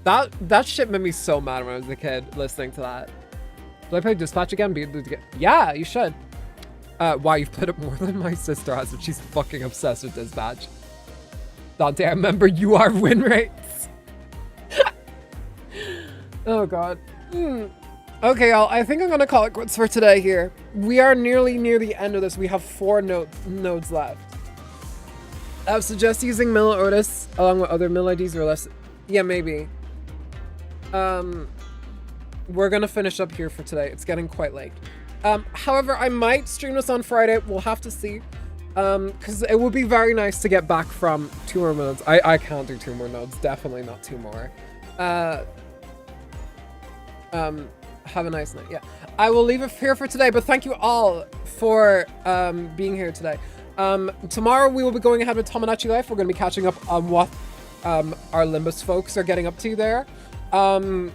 That shit made me so mad when I was a kid listening to that. Do I play Dispatch again? Yeah, you should. Wow, you've played it more than my sister has, and she's fucking obsessed with Dispatch. Dante, I remember you are win rates. Oh god. Okay, y'all, I think I'm gonna call it quits for today here. We are nearly near the end of this. We have 4 nodes left. I would suggest using Mila Otis along with other Mila IDs or less. Yeah, maybe. We're gonna finish up here for today. It's getting quite late. However, I might stream this on Friday. We'll have to see. Because it would be very nice to get back from 2 more nodes. I can't do 2 more nodes. Definitely not 2 more. Have a nice night. Yeah, I will leave it here for today, but thank you all for being here today. Tomorrow we will be going ahead with Tomodachi Life. We're going to be catching up on what our Limbus folks are getting up to there. Don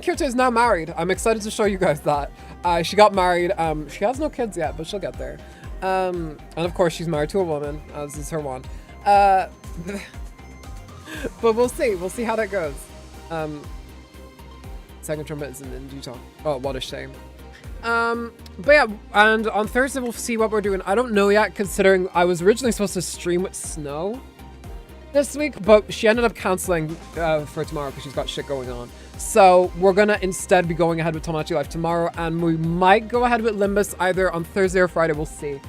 Kyoto is now married. I'm excited to show you guys that. She got married. She has no kids yet, but she'll get there. And of course she's married to a woman, as is her wont. But we'll see. We'll see how that goes. Second trumpet is in Utah. Oh, what a shame. But yeah, and on Thursday we'll see what we're doing. I don't know yet, considering I was originally supposed to stream with Snow this week, but she ended up canceling for tomorrow because she's got shit going on. So we're gonna instead be going ahead with Tomodachi Life tomorrow, and we might go ahead with Limbus either on Thursday or Friday. We'll see.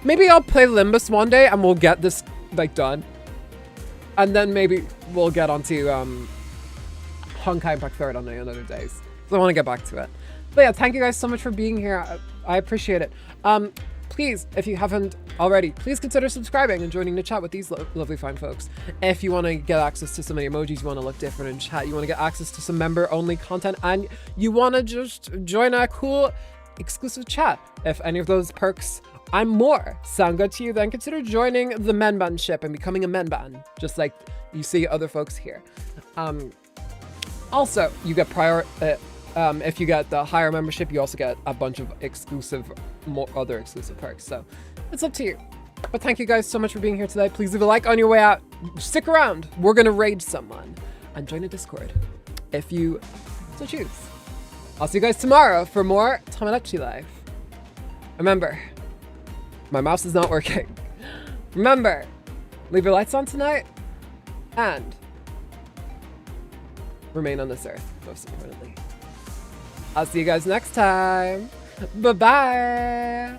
Maybe I'll play Limbus one day and we'll get this like done, and then maybe we'll get onto Honkai Impact 3rd on the other days. So I want to get back to it. But yeah, thank you guys so much for being here. I appreciate it. Please, if you haven't already, please consider subscribing and joining the chat with these lovely fine folks. If you want to get access to some of the emojis, you want to look different in chat, you want to get access to some member-only content, and you want to just join a cool exclusive chat. If any of those perks and more sound good to you, then consider joining the Menban ship and becoming a Menban, just like you see other folks here. Also, you get if you get the higher membership, you also get a bunch of exclusive, other exclusive perks. So it's up to you. But thank you guys so much for being here today. Please leave a like on your way out. Stick around. We're gonna raid someone and join a Discord if you so choose. I'll see you guys tomorrow for more Tomodachi Life. Remember, my mouse is not working. Remember, leave your lights on tonight and remain on this earth, most importantly. I'll see you guys next time. Bye-bye.